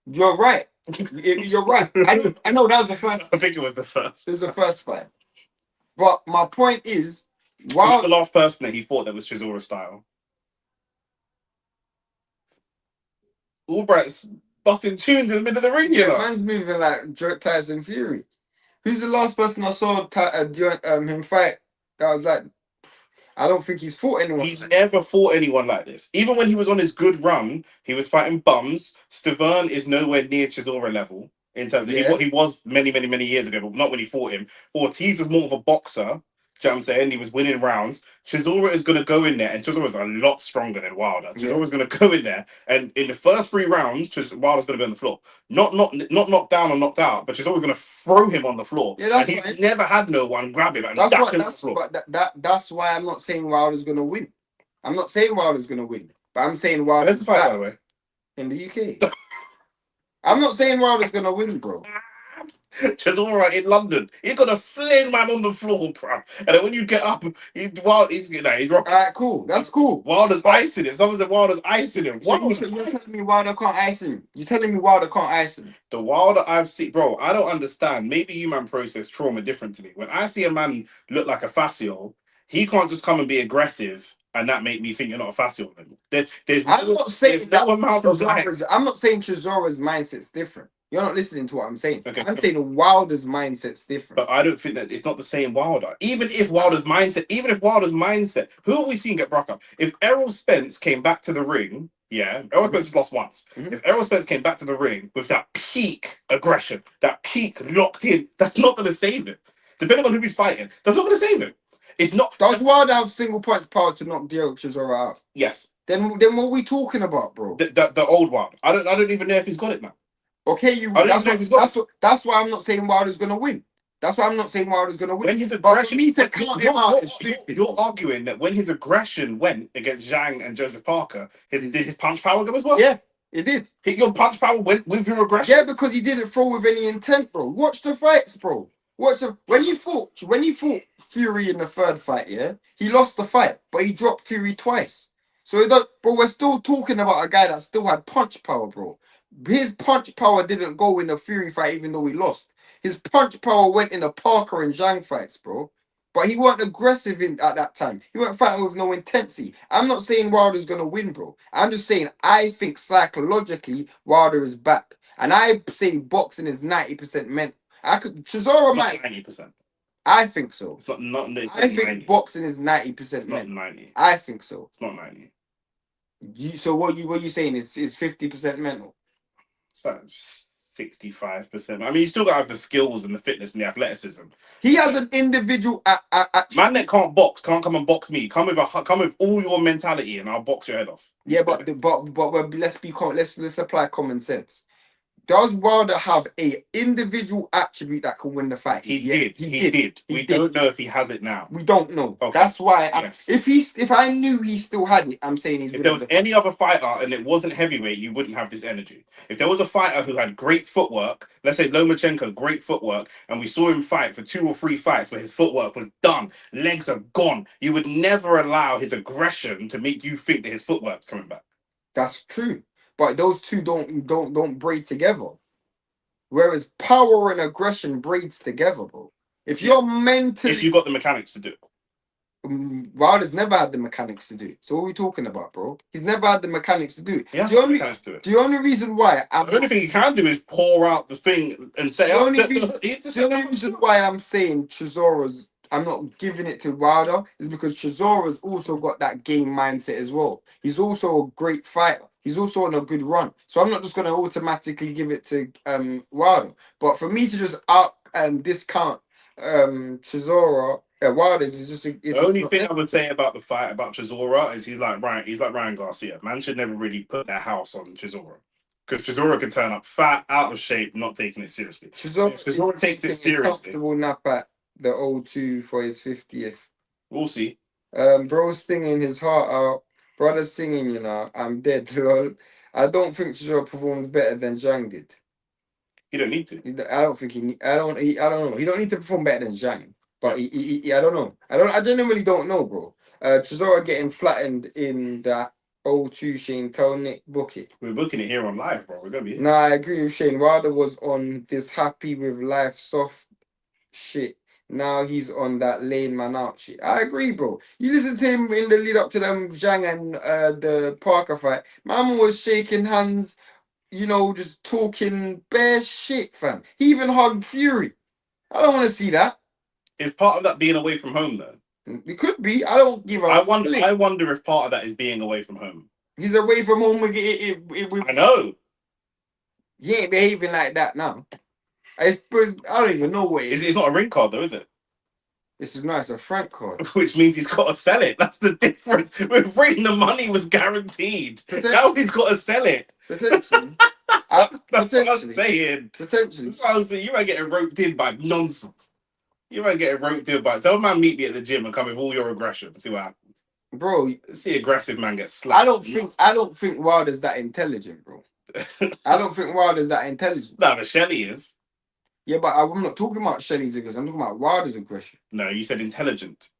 You're right. You're right. I know that was the first. I think it was the first. It was the first fight. But my point is, who's the last person that he fought that was Chisora style? Albright's busting tunes in the middle of the ring, you know. Man's moving like Tyson Fury. Who's the last person I saw him fight that was like, I don't think he's fought anyone. He's never fought anyone like this. Even when he was on his good run, he was fighting bums. Stavern is nowhere near Chisora level in terms of he was many years ago, but not when he fought him. Ortiz is more of a boxer. Do you know what I'm saying? He was winning rounds. Chisora is going to go in there, and Chisora is a lot stronger than Wilder. Chisora is going to go in there, and in the first 3 rounds, Wilder's going to be on the floor. Not knocked down or knocked out, but Chisora's going to throw him on the floor. Yeah, that's and he's never had no one grab him and dash him on the floor. That's why I'm not saying Wilder's going to win. I'm not saying Wilder's going to win, but I'm saying Wilder's fight, by the way. In the UK. I'm not saying Wilder's going to win, bro. Chisora in London, he's gonna fling man on the floor, bro. And then when you get up, he's rocking. Alright, cool. That's cool. Wilder's icing him. Someone said Wilder's icing him. So you're telling me Wilder can't ice him? You're telling me Wilder can't ice him? The Wilder I've seen, bro, I don't understand. Maybe you man process trauma differently. When I see a man look like a Fascio, he can't just come and be aggressive and that make me think you're not a Fascio. I'm not saying Chisora's mindset's different. You're not listening to what I'm saying. Okay. I'm saying Wilder's mindset's different. But I don't think that it's not the same Wilder. Even if Wilder's mindset, who have we seen get broke up? If Errol Spence came back to the ring, Errol Spence has lost once. Mm-hmm. If Errol Spence came back to the ring with that peak aggression, that peak locked in, that's not going to save him. Depending on who he's fighting, that's not going to save him. It's not. Does Wilder have single punch power to knock Derek Chisora out? Yes. Then what are we talking about, bro? The old Wilder. I don't even know if he's got it now. Okay, that's why I'm not saying Wilder's gonna win. That's why I'm not saying Wilder's gonna win. When his aggression, you're arguing that when his aggression went against Zhang and Joseph Parker, did his punch power go as well? Yeah, it did. Your punch power went with your aggression. Yeah, because he didn't throw with any intent, bro. Watch the fights, bro. When he fought Fury in the third fight, he lost the fight, but he dropped Fury twice. But we're still talking about a guy that still had punch power, bro. His punch power didn't go in the Fury fight, even though he lost. His punch power went in the Parker and Zhang fights, bro. But he weren't aggressive at that time. He weren't fighting with no intensity. I'm not saying Wilder's gonna win, bro. I'm just saying I think psychologically Wilder is back, and I say boxing is 90% mental. Chisora might 90%. I think so. It's not. I think 90. Boxing is 90%. Not 90. I think so. It's not 90. So what you saying is 50% mental? It's like 65%. I mean, you still got to have the skills and the fitness and the athleticism. He has an individual. Man that can't box can't come and box me. Come with all your mentality, and I'll box your head off. Yeah, but let's apply common sense. Does Wilder have a individual attribute that can win the fight? He Yeah, did. He did. We don't know if he has it now. We don't know. Okay. That's why. Yes. If I knew he still had it, I'm saying he's. If there was any other fighter and it wasn't heavyweight, you wouldn't have this energy. If there was a fighter who had great footwork, let's say Lomachenko, great footwork, and we saw him fight for 2 or 3 fights where his footwork was done, legs are gone, you would never allow his aggression to make you think that his footwork's coming back. That's true, but those two don't braid together. Whereas power and aggression braids together, bro. If you're mentally, if you got the mechanics to do it. Wilder's never had the mechanics to do it. So what are we talking about, bro? He's never had the mechanics to do it. He has the mechanics to do it. The only reason why the only thing he can do is pour out the thing and say, the only reason why I'm saying Chisora's, I'm not giving it to Wilder is because Chisora's also got that game mindset as well. He's also a great fighter. He's also on a good run. So I'm not just going to automatically give it to Wilder. But for me to just discount Chisora, Wilder's is just the only thing I would say about the fight about Chisora is he's like Ryan Garcia. Man should never really put their house on Chisora. Because Chisora can turn up fat, out of shape, not taking it seriously. Chisora takes it seriously. Comfortable nap at the O2 for his 50th. We'll see. Bro's singing his heart out. Brother's singing, you know, I'm dead. I don't think Chisora performs better than Zhang did. He don't need to. I don't think I don't know. He don't need to perform better than Zhang. But he I don't know. I genuinely don't know, bro. Chisora getting flattened in that O2 Shane. Tell Nick, book it. We're booking it here on live, bro. We're gonna be here. Nah, I agree with Shane. Wilder was on this happy with life soft shit. Now he's on that lane man out shit. I agree, bro. You listen to him in the lead up to them Zhang and the Parker fight. Man was shaking hands, you know, just talking bare shit, fam. He even hugged Fury. I don't want to see that. Is part of that being away from home, though? It could be. I don't give a I wonder if part of that is being away from home. He's away from home. I know. He ain't behaving like that now. I don't even know what it is. It's not a ring card, though, is it? It's a Frank card. Which means he's got to sell it. That's the difference. With Ring, the money was guaranteed. Now he's got to sell it. Potentially. That's what I'm saying. Potentially. So I was saying, you might get roped in by nonsense. You might get roped in by... Tell a man meet me at the gym and come with all your aggression. See what happens. Bro. See aggressive man get slapped. I don't think Wilder's that intelligent, bro. I don't think Wilder's that intelligent. No, but Shelley is. Yeah, but I'm not talking about Shelley's aggression. I'm talking about Wilder's aggression. No, you said intelligent.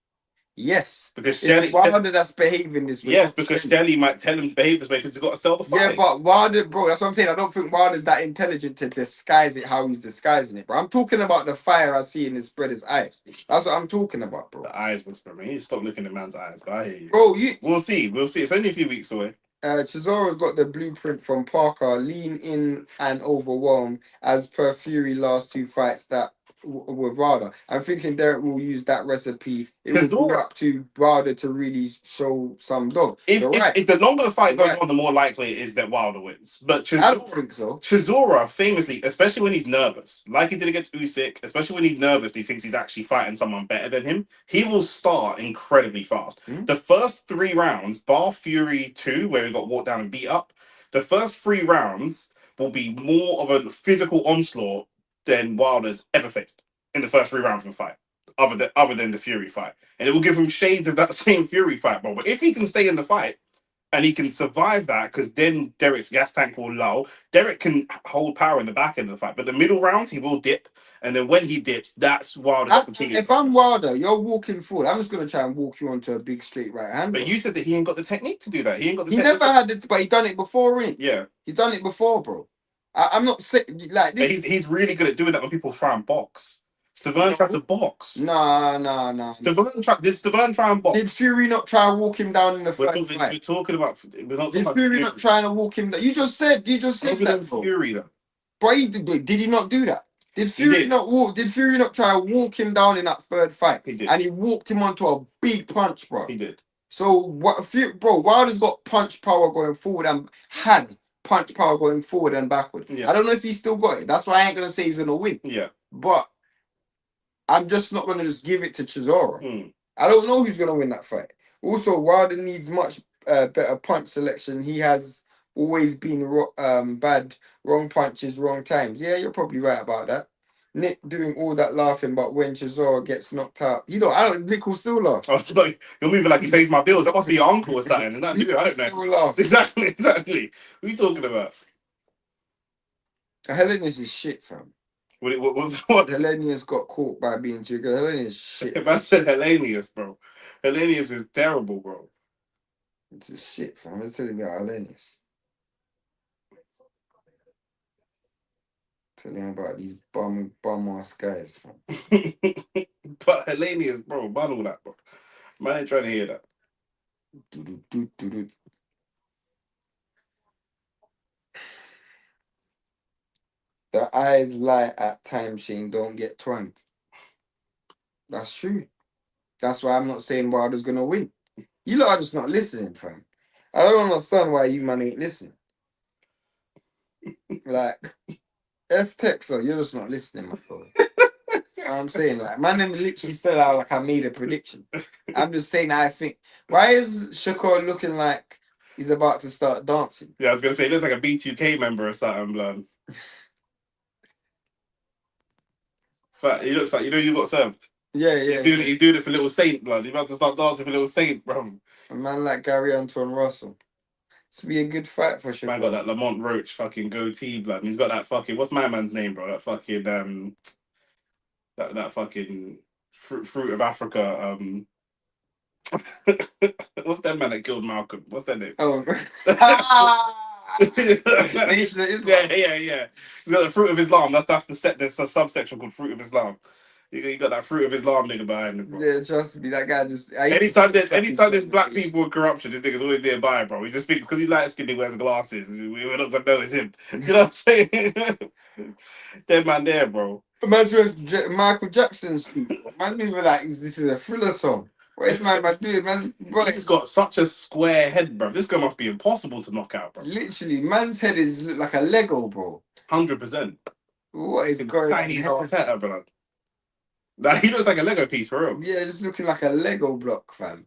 Yes. Because Shelley... Wilder that's behaving this way. Yes, because Shelley might tell him to behave this way because he's got to sell the fight. Yeah, but Wilder, bro, that's what I'm saying. I don't think Wilder's that intelligent to disguise it how he's disguising it, bro. I'm talking about the fire I see in his brother's eyes. That's what I'm talking about, bro. The eyes whisper me. Stop looking at man's eyes, but I hear you. Bro, We'll see. It's only a few weeks away. Chisora's got the blueprint from Parker. Lean in and overwhelm as per Fury last 2 fights that with Wilder. I'm thinking Derek will use that recipe. It will be up to Wilder to really show some dog. If the longer the fight goes on, the more likely it is that Wilder wins. But Chisora, I don't think so. Chisora famously, especially when he's nervous, like he did against Usyk, especially when he's nervous, he thinks he's actually fighting someone better than him. He will start incredibly fast. The first 3 rounds, bar Fury 2, where he got walked down and beat up, the first 3 rounds will be more of a physical onslaught than Wilder's ever faced in the first 3 rounds of a fight, other than the Fury fight. And it will give him shades of that same Fury fight, bro. But if he can stay in the fight and he can survive that, because then Derek's gas tank will lull, Derek can hold power in the back end of the fight. But the middle rounds, he will dip. And then when he dips, that's Wilder's opportunity. If I'm Wilder, you're walking forward. I'm just going to try and walk you onto a big straight right hand. But you said that he ain't got the technique to do that. He ain't got the technique. Never had it, but he done it before, innit? Yeah. He done it before, bro. I'm not sick like this. But he's really good at doing that when people try and box. Stavern tried to box. Nah. Did Stavern try and box? Did Fury not try and walk him down in the fight? We're talking about. Did Fury not try and walk him down? You just said that. Fury though. But did he not do that? Did Fury not try and walk him down in that 3rd fight? He did. And he walked him onto a big punch, bro. He did. So Wilder's got punch power going forward and had punch power going forward and backward. Yeah. I don't know if he's still got it. That's why I ain't gonna say he's gonna win. Yeah. But I'm just not gonna just give it to Chisora. I don't know who's gonna win that fight. Also, Wilder needs much better punch selection. He has always been bad, wrong punches, wrong times. Yeah, you're probably right about that. Nick doing all that laughing, but when Chisora gets knocked out, Nick will still laugh. Oh, like, you're moving like he pays my bills. That must be your uncle or something. Is that new? I don't know. Still laugh. Exactly. What are you talking about? Hellenius is shit, fam. What was what? Hellenius got caught by being too good. Hellenius is shit. If I said Hellenius, bro, Hellenius is terrible, bro. It's just shit, fam. I'm telling you about Hellenius. Telling you about these bum ass guys, fam. But Hellenius, bro, ban all that, bro. Man ain't trying to hear that. The eyes lie at times, Shane. Don't get twanged. That's true. That's why I'm not saying Wilder's gonna win. You lot are just not listening, fam. I don't understand why you man ain't listening. Like, F Texer, you're just not listening, my bro. I'm saying, like, man, them literally sell out like I made a prediction. I'm just saying, I think. Why is Shakur looking like he's about to start dancing? Yeah, I was gonna say he looks like a B2K member or something, blood. Fat, he looks like you got served. Yeah. He's doing it for Little Saint, blood. He's about to start dancing for Little Saint, bro. A man like Gary Antoine Russell. This would be a good fight for Shakur. Man got that Lamont Roach fucking goatee, blood. And he's got that fucking what's my man's name, bro? That fucking that fucking fruit of Africa. What's that man that killed Malcolm? What's that name? Oh, Nation of Islam. Yeah. He's got the fruit of Islam. That's there's a subsection called fruit of Islam. You got that fruit of Islam nigga behind him, bro. Yeah, trust me, that guy just. Anytime there's black people in corruption, this nigga's always nearby, bro. He just thinks because he's light skinned, he wears glasses. We're not gonna know it's him. You know what I'm saying? Dead man there, bro. Man's with Michael Jackson's feet. Man's moving like this is a Thriller song. What is man doing? He's got such a square head, bro. This guy must be impossible to knock out, bro. Literally, man's head is look like a Lego, bro. 100%. What is going on? Chinese Arteta, bro. Like, he looks like a Lego piece for real. Yeah, it's looking like a Lego block, fam.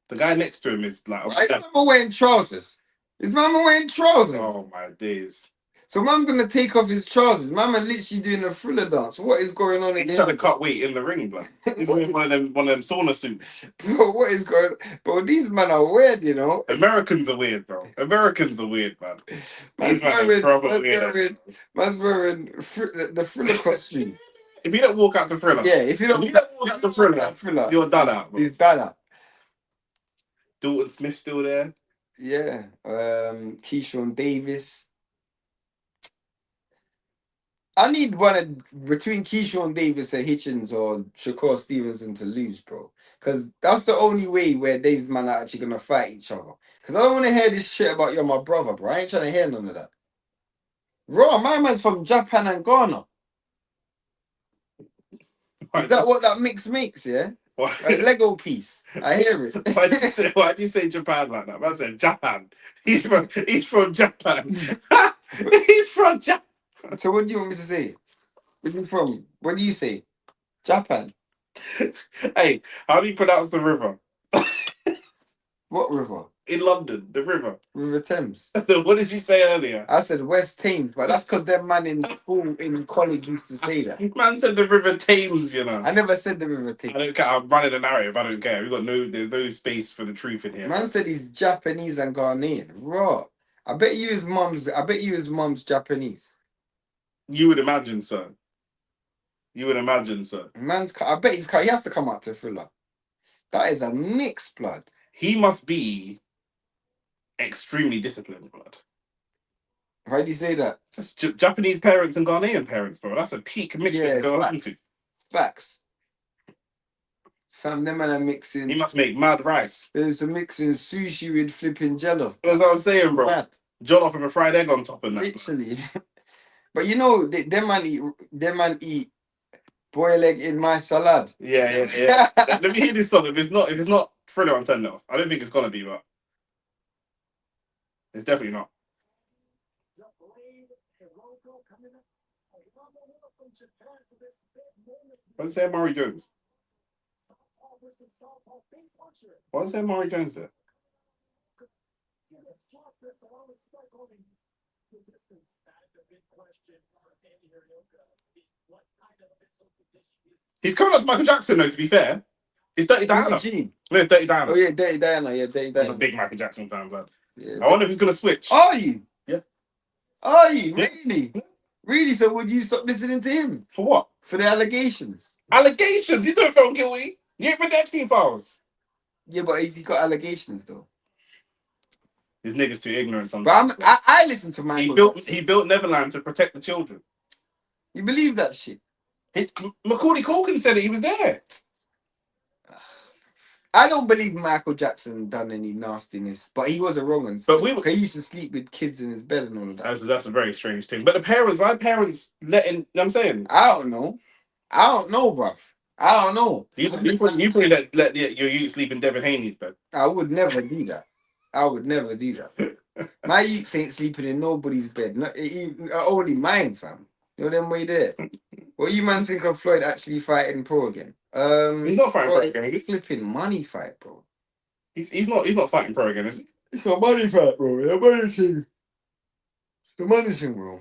The guy next to him is like. Why is mama wearing trousers? Is mama wearing trousers? Oh my days. So man's gonna take off his trousers. Mama literally doing a Thriller dance. What is going on? He's trying to cut weight in the ring, bro. He's wearing one of them sauna suits. Bro, what is going on? Bro, these men are weird, you know. Americans are weird, bro. Americans are weird, man. Man's wearing the Thriller costume. If you don't walk out to Thriller, if you don't walk out to Thriller, you're done out, bro. He's done out. Dalton Smith still there. Yeah. Keyshawn Davis. I need between Keyshawn Davis and Hitchens or Shakur Stevenson to lose, bro. Because that's the only way where these men are actually going to fight each other. Because I don't want to hear this shit about you're my brother, bro. I ain't trying to hear none of that. Raw, my man's from Japan and Ghana. Is that what that mix makes, yeah? What? A Lego piece. I hear it. Why'd you say Japan like that? I said Japan. He's from Japan. He's from Japan. So what do you want me to say? Where you from? What do you say? Japan. Hey, how do you pronounce the river? What river? In London, the river. River Thames. What did you say earlier? I said West Thames, but that's because them man in school, in college used to say that. Man said the River Thames, you know. I never said the River Thames. I don't care. I'm running the narrative. I don't care. There's no space for the truth in here. Man said he's Japanese and Ghanaian. Raw. I bet you his mum's Japanese. You would imagine so. I bet he has to come out to Thriller. That is a mixed blood. He must be extremely disciplined, blood. Why do you say that? That's Japanese parents and Ghanaian parents, bro. That's a peak mixture to go into. Facts. Fam, them man are mixing. He must make mad rice. There's a mixing sushi with flipping jello. That's what I'm saying, bro. Mad. Jollof with a fried egg on top of that. Literally. But you know, them man eat boiled egg in my salad. Yeah. Let me hear this song. If it's not Thriller, I'm turning it off. I don't think it's gonna be, but it's definitely not. What's that, Mario Jones? What's that, Mario Jones there? He's coming up to Michael Jackson, though, to be fair. It's Dirty Diana. Gene. No, it's Dirty Diana. Oh yeah, Dirty Diana. Yeah, Dirty I'm Diana. a big Michael Jackson fan, blood. Yeah, I wonder if he's going to switch. Are you? Yeah. Are you? Yeah. Really? Really? So would you stop listening to him? For what? For the allegations? Allegations? He's doing film guilty. You ain't read the Epstein files. Yeah, but he got allegations though. His niggas too ignorant But sometimes. I listen to Michael. He built Neverland to protect the children. You believe that shit? Macaulay Culkin said it. He was there. I don't believe Michael Jackson done any nastiness, but he was a wrong one. But he used to sleep with kids in his bed and all of that. That's a very strange thing. But the parents, why parents letting? You know what I'm saying? I don't know, bruv. I don't know. You probably let your youth sleep in Devin Haney's bed. I would never do that. My youth ain't sleeping in nobody's bed. Not only mine, fam. You know them way there. What you man think of Floyd actually fighting pro again? He's not fighting pro again. He's flipping money fight, bro. He's not fighting pro again, is he? It's a money fight, bro. It's a money thing. The money thing, bro.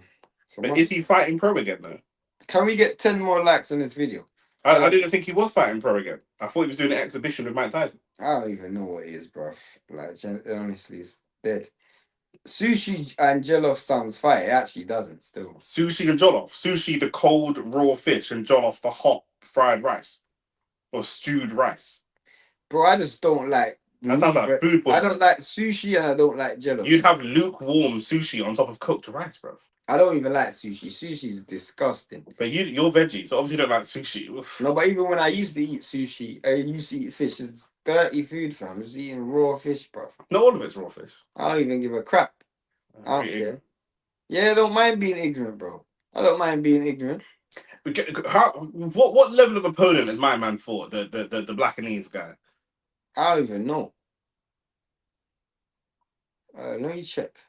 But is he fighting pro again though? Can we get 10 more likes on this video? I didn't think he was fighting pro again. I thought he was doing an exhibition with Mike Tyson. I don't even know what it is, bro. Like, honestly, it's dead. Sushi and Jollof sounds fight. It actually doesn't still. Sushi and jollof. Sushi, the cold raw fish, and jollof, the hot fried rice or stewed rice. Bro, I just don't like. That sounds like food. I don't like sushi and I don't like jollof. You'd have lukewarm sushi on top of cooked rice, bro. I don't even like sushi. Sushi's disgusting. But you're veggie, so obviously you don't like sushi. Oof. No, but even when I used to eat sushi, I used to eat fish. It's dirty food, fam. I'm just eating raw fish, bro. Not all of it's raw fish. I don't even give a crap. I don't care. Yeah, I don't mind being ignorant, bro. I don't mind being ignorant. What level of opponent has my man fought? The Blackanese guy. I don't even know. Let me check.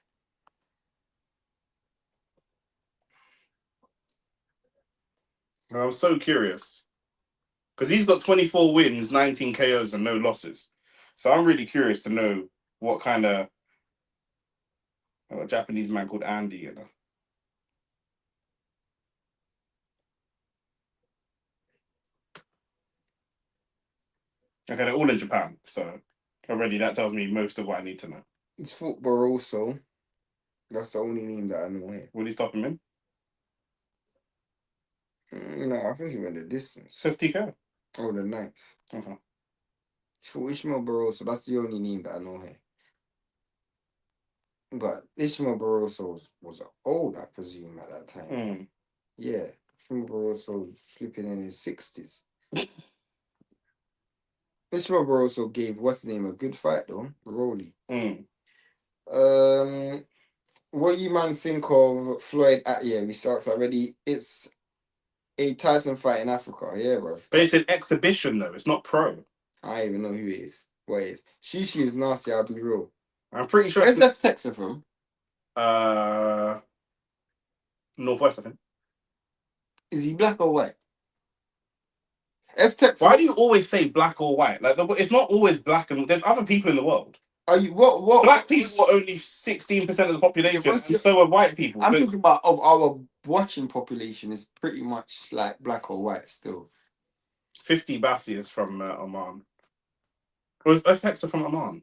I'm so curious because he's got 24 wins, 19 KOs, and no losses. So I'm really curious to know what kind of a Japanese man called Andy, you know. Okay, they're all in Japan, so already that tells me most of what I need to know. It's fought Barroso. That's the only name that I know here. Will he stop him in? No, I think he went the distance. Says TK. Oh, the 9th. Uh-huh. It's for Ishmael Barroso. That's the only name that I know here. But Ishmael Barroso was old, I presume, at that time. Mm. Yeah. Ishmael Barroso was flipping in his 60s. Ishmael Barroso gave, what's his name, a good fight, though. Rolly. Mm. What you man think of Floyd? Yeah, we talked already. It's a Tyson fight in Africa. Yeah, bro. But it's an exhibition, though. It's not pro. I don't even know who it is. What it is? Shishi is nasty, I'll be real. I'm pretty sure Where's Left Texas from? Northwest, I think. Is he black or white? F-Tech. Why do you always say black or white? Like, it's not always black, and there's other people in the world. Are you what? Black people are only 16% of the population, and so are white people. I'm talking about of our watching population is pretty much like black or white still. 50 Bassi is from Oman. Or is F Texas from Oman?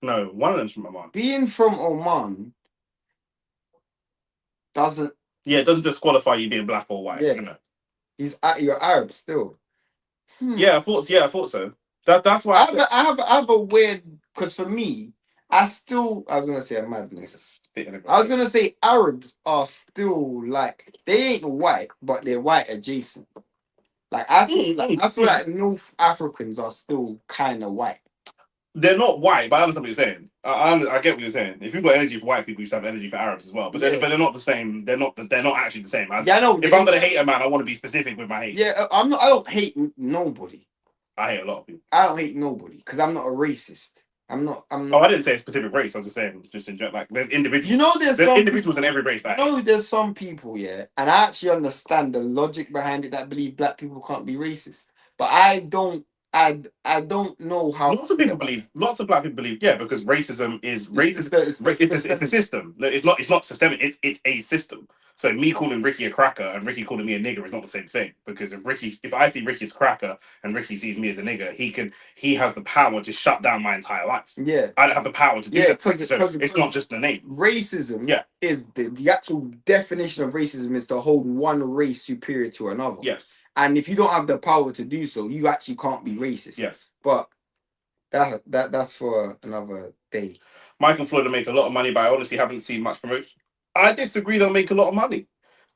No, one of them's from Oman. Being from Oman doesn't. Yeah, it doesn't disqualify you being black or white. Yeah, you know? You're Arab still. Yeah, I thought so. That's why I have a weird, because for me, I was gonna say a madness. I was gonna say Arabs are still like, they ain't white, but they're white adjacent. Like I feel like North Africans are still kind of white. They're not white, but I understand what you're saying. I get what you're saying. If you've got energy for white people, you should have energy for Arabs as well. But they're not the same. They're not actually the same. I know. If I'm gonna hate a man, I want to be specific with my hate. Yeah, I don't hate nobody. I hate a lot of people. I don't hate nobody because I'm not a racist. I'm not. Oh, I didn't say a specific race. I was just saying, just in general, like there's individuals. You know, there's some individuals in every race. There's some people, yeah, and I actually understand the logic behind it that believe black people can't be racist, but I don't I don't know how. Lots of people believe. Lots of black people believe. Yeah, because racism is racism. It's a system. No, it's not. It's not systemic. It's a system. So me calling Ricky a cracker and Ricky calling me a nigger is not the same thing. Because if I see Ricky as a cracker and Ricky sees me as a nigger, he has the power to shut down my entire life. Yeah, I don't have the power to do that. So because it's not just the name. Racism. Yeah. Is the actual definition of racism is to hold one race superior to another. Yes. And if you don't have the power to do so, you actually can't be racist. Yes. But that's for another day. Mike and Floyd will make a lot of money, but I honestly haven't seen much promotion. I disagree. They'll make a lot of money.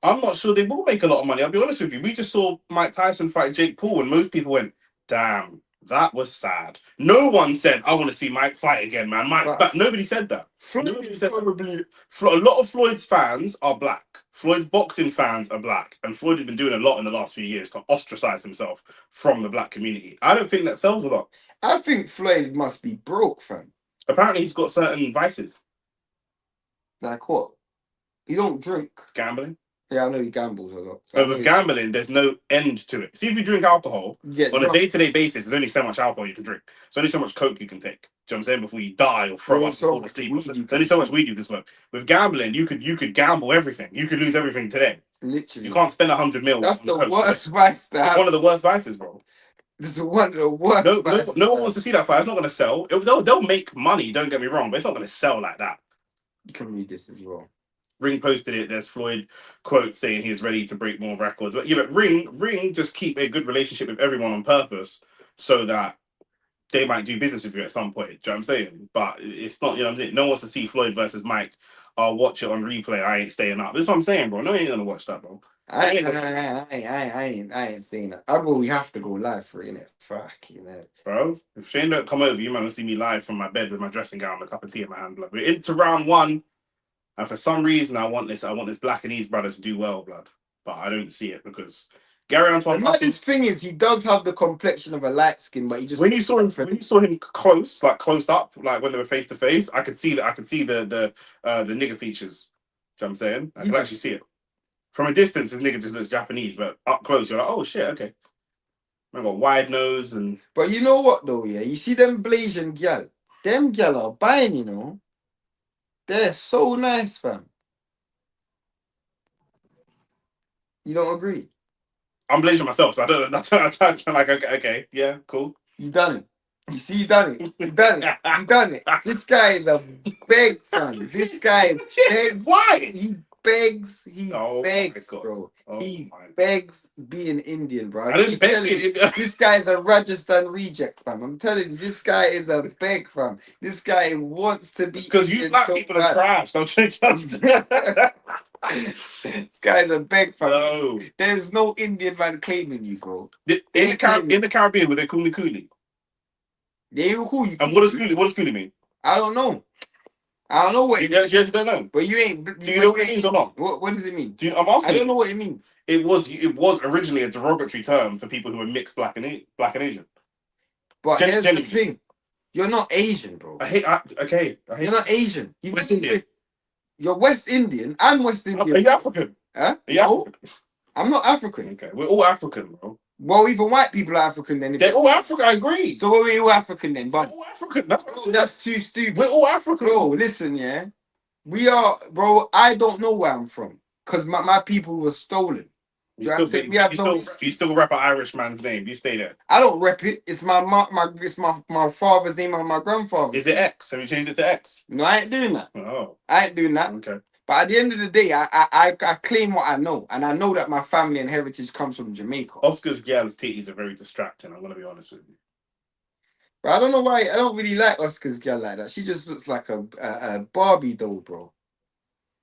I'm not sure they will make a lot of money. I'll be honest with you. We just saw Mike Tyson fight Jake Paul, and most people went, "Damn, that was sad." No one said, "I want to see Mike fight again, man." But nobody said that. Nobody said probably. A lot of Floyd's fans are black. Floyd's boxing fans are black, and Floyd has been doing a lot in the last few years to ostracize himself from the black community. I don't think that sells a lot. I think Floyd must be broke, fam. Apparently, he's got certain vices. Like what? You don't drink. Gambling. Yeah, I know he gambles a lot. But with gambling, there's no end to it. See, if you drink alcohol on a day-to-day basis, there's only so much alcohol you can drink. There's only so much coke you can take. Do you know what I'm saying? Before you die or throw up before the sleep. There's only so much weed you can smoke. With gambling, you could gamble everything. You could lose everything today. Literally. You can't spend 100 mil. That's the worst vice to have. One of the worst vices, bro. This is one of the worst. No one wants to see that fight. It's not going to sell. They'll make money. Don't get me wrong, but it's not going to sell like that. You can read this as well. Ring posted it. There's Floyd quote saying he's ready to break more records. But yeah, but Ring just keep a good relationship with everyone on purpose so that they might do business with you at some point. Do you know what I'm saying? But it's not, you know what I'm saying? No one wants to see Floyd versus Mike. I'll watch it on replay. I ain't staying up. That's what I'm saying, bro. No, you ain't gonna watch that, bro. I ain't saying that. We have to go live for it, innit? Fucking hell. Bro, if Shane don't come over, you might not see me live from my bed with my dressing gown and a cup of tea in my hand, blood. We're into round one. And for some reason, I want this Blackanese brother to do well, blood. But I don't see it because Gary Antoine. The maddest thing is he does have the complexion of a light skin, but he just when you saw him close up, like when they were face to face, I could see that. I could see the nigger features. Do you know what I'm saying? I could actually see it. From a distance, this nigga just looks Japanese, but up close, you're like, oh shit, okay. I got wide nose and. But you know what though, yeah, you see them Blasian gal, them gal are buying, you know. They're so nice, fam. You don't agree? I'm Blasian myself, so I don't know. That's like, okay, yeah, cool. You done it. You see, you done it. You done it. You done it. This guy is a beg, fam. This guy begs. Why? He begs. He begs, bro. He begs being Indian, bro. I don't beg being Indian. This guy is a Rajasthan reject, fam. I'm telling you, this guy is a beg, fam. This guy wants to be. Because you black people are trash. Don't think. This guy's a beg, fam. No. There's no Indian man claiming you, bro. In the Caribbean, would they call me coolie? They will call you. And what does coolie mean? I don't know. I don't know what it means. Yes, you don't know. But you ain't. Do you know what it means or not? What does it mean? I'm asking. I don't know what it means. It was originally a derogatory term for people who were mixed black and Asian. But here's the thing: you're not Asian, bro. You're not Asian. You're West Indian. You're West Indian. I'm West Indian. Are you African? Huh? Are you African? I'm not African. Okay, we're all African, bro. Well, even white people are African then. They're all African, I agree. So we're all African then, but we're all African. That's too stupid. We're all African. Bro, listen, yeah. We are, bro, I don't know where I'm from. Because my people were stolen. You still rap an Irish man's name. You stay there. I don't rep it. It's my father's name and my grandfather's. Is it X? Have you changed it to X? No, I ain't doing that. Oh. I ain't doing that. Okay. But at the end of the day, I claim what I know. And I know that my family and heritage comes from Jamaica. Oscar's gal's titties are very distracting, I'm going to be honest with you. But I don't know why. I don't really like Oscar's gal like that. She just looks like a Barbie doll, bro.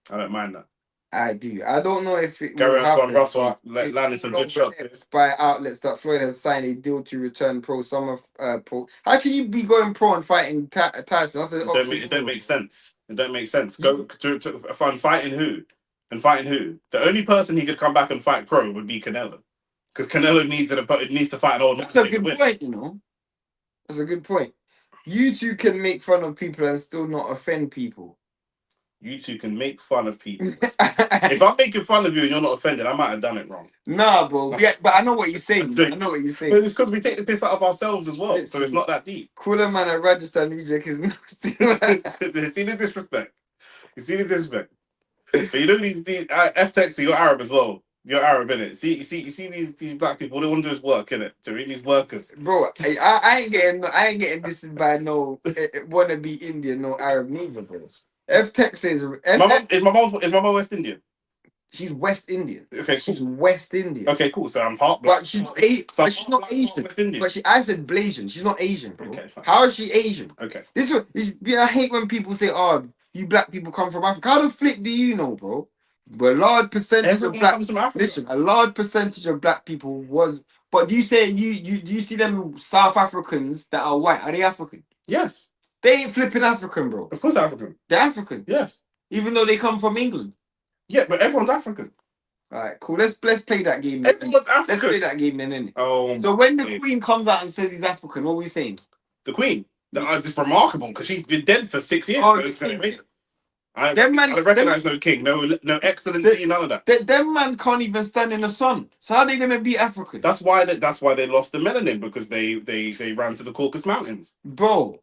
I don't mind that. I do. I don't know if it Gary Russell landed some good shots. By outlets that Floyd has signed a deal to return pro. Some of pro. How can you be going pro and fighting Tyson? It don't make sense. It don't make sense. Go to fighting who? And fighting who? The only person he could come back and fight pro would be Canelo, because Canelo needs to fight an old man. That's a good point, you know. That's a good point. You two can make fun of people and still not offend people. You two can make fun of people. If I'm making fun of you and you're not offended, I might have done it wrong. Nah, bro. Yeah, but I know what you're saying. I know what you're saying. But it's because we take the piss out of ourselves as well, so it's not that deep. Call a man a Rajasthan reject is not still. See the disrespect. You see the disrespect. But you know these F Texas, you're Arab as well. You're Arab, innit? You see these black people, all they want to do is work, innit? To read these workers. Bro, I ain't getting this by no wanna be Indian, no Arab neither, bro. F Texas is my mom West Indian? She's West Indian. Okay, she's cool. West Indian. Okay, cool. So I'm part black. But she's not she's not Asian. West Indian. But I said Blasian. She's not Asian, bro. Okay, fine. How is she Asian? Okay. I hate when people say, "Oh, you black people come from Africa." How the flick do you know, bro? But a large percentage of black comes from Africa. Listen, a large percentage of black people was. But do you say do you see them South Africans that are white? Are they African? Yes. They ain't flipping African, bro. Of course, they're African. They're African. Yes. Even though they come from England. Yeah, but everyone's African. All right, cool. Let's play that game. Everyone's African. Let's play that game then, innit? Oh. So when the Queen comes out and says he's African, what are we saying? The Queen. That's just remarkable because she's been dead for 6 years. Oh, I don't recognize no king, no excellency, none of that. Them man can't even stand in the sun. So how are they gonna be African? That's why they lost the melanin because they ran to the Caucasus Mountains. Bro.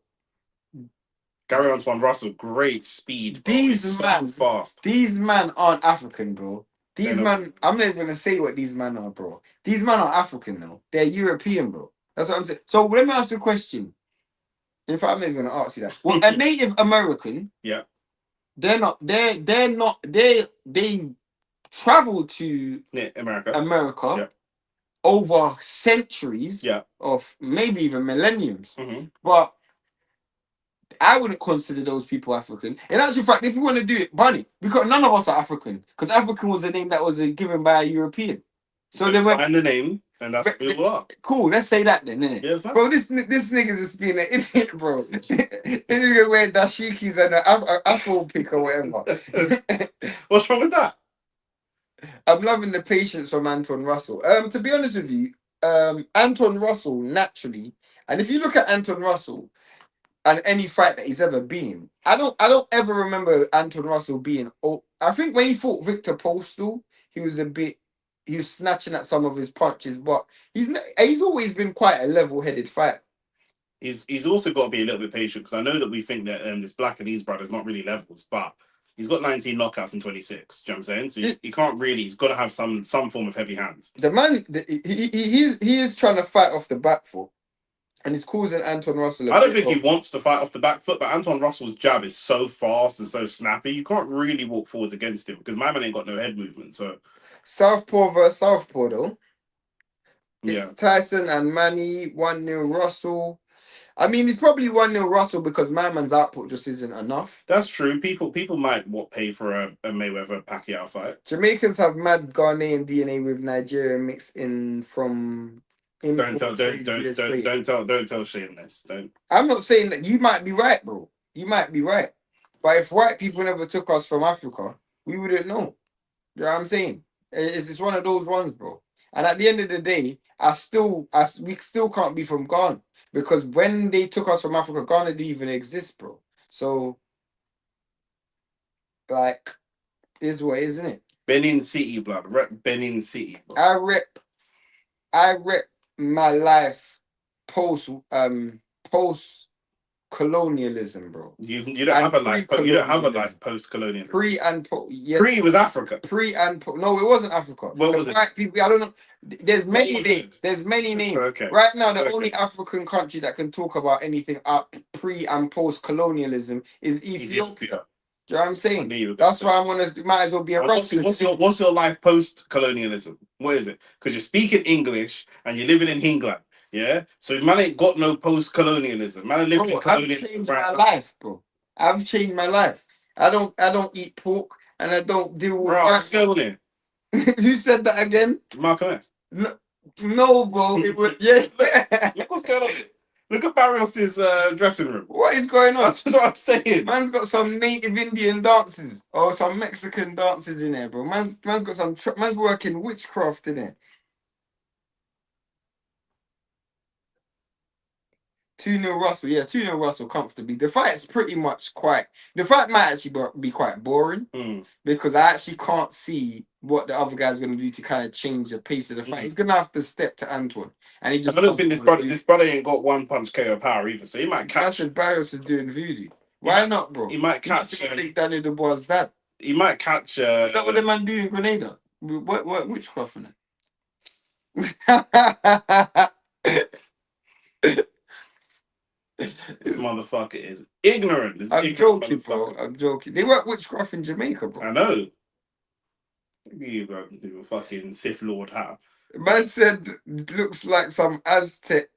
Gary Antoine Russell, great speed. Bro. These man fast. These man aren't African, bro. These man, I'm not even gonna say what these men are, bro. These men are African now. They're European, bro. That's what I'm saying. So let me ask you a question. In fact, I'm not even gonna ask you that. Well, a Native American, yeah, they travel to America yeah. over centuries, yeah, of maybe even millenniums. Mm-hmm. But I wouldn't consider those people African. In actual fact, if you want to do it, Bunny, because none of us are African, because African was a name that was given by a European. So they went and the name, and that's who we are. Cool, let's say that then, innit? Yeah, bro, this nigga's just being an idiot, bro. This nigga wearing dashikis and an apple pick or whatever. What's wrong with that? I'm loving the patience from Anton Russell. To be honest with you, Anton Russell naturally, and if you look at Anton Russell and any fight that he's ever been in, I don't ever remember Anton Russell being. Oh, I think when he fought Victor Postal, he was snatching at some of his punches, but he's always been quite a level-headed fighter. He's also got to be a little bit patient because I know that we think that this Black and these brothers not really levels, but he's got 19 knockouts in 26. Do you know what I'm saying? So he can't really. He's got to have some form of heavy hands. The man, he is trying to fight off the back foot, and he's causing Anton Russell. I don't think he wants to fight off the back foot, but Anton Russell's jab is so fast and so snappy. You can't really walk forwards against him because my man ain't got no head movement. So Southpaw versus Southpaw though. Yeah. It's Tyson and Manny 1-0 Russell. I mean, it's probably 1-0 Russell because my man's output just isn't enough. That's true. People might pay for a Mayweather Pacquiao fight. Jamaicans have mad Ghanaian DNA with Nigerian mixed in from. Don't tell Shane this. Don't. I'm not saying that. You might be right, bro. You might be right. But if white people never took us from Africa, we wouldn't know. You know what I'm saying? It's one of those ones, bro. And at the end of the day, we still can't be from Ghana. Because when they took us from Africa, Ghana didn't even exist, bro. So, like, is what, isn't it? Benin City, blood. Rep Benin City. Bro. I rep my life post colonialism, bro. You don't have a life. You don't have a life post colonialism. Pre was Africa. No, it wasn't Africa. What was it? White people. I don't know. There's many names. There's many names. Okay. Right now, the only African country that can talk about anything up pre and post colonialism is Ethiopia. Do you know what I'm saying? That's why I'm gonna might as well be a Russian. What's your life post colonialism? What is it? Because you're speaking English and you're living in England. Yeah, so man ain't got no post-colonialism. Man, I've changed my life, bro. I've changed my life. I don't eat pork and I don't deal with. Bro, what's going on here? Who said that again? Malcolm X. No, bro. It was Look what's going on here. Look at Barrios' dressing room. What is going on? That's what I'm saying. Man's got some native Indian dances or some Mexican dances in there, bro. Man's got some. Man's working witchcraft in there. 2-0 Russell. Yeah, 2-0 Russell comfortably. The fight's pretty much quite. The fight might actually be quite boring because I actually can't see what the other guy's going to do to kind of change the pace of the fight. He's going to have to step to Antoine. And he just. I don't think this brother ain't got one punch KO power either, so he might catch. I said Barrios is doing voodoo. Why not, bro? He might catch. Danny Dubois' dad. He might catch. Is that what the man do in Grenada? What witchcraft in it? This motherfucker is ignorant. I'm joking, bro. I'm joking. They work witchcraft in Jamaica, bro. I know. You fucking Sith Lord hat. Man said looks like some Aztec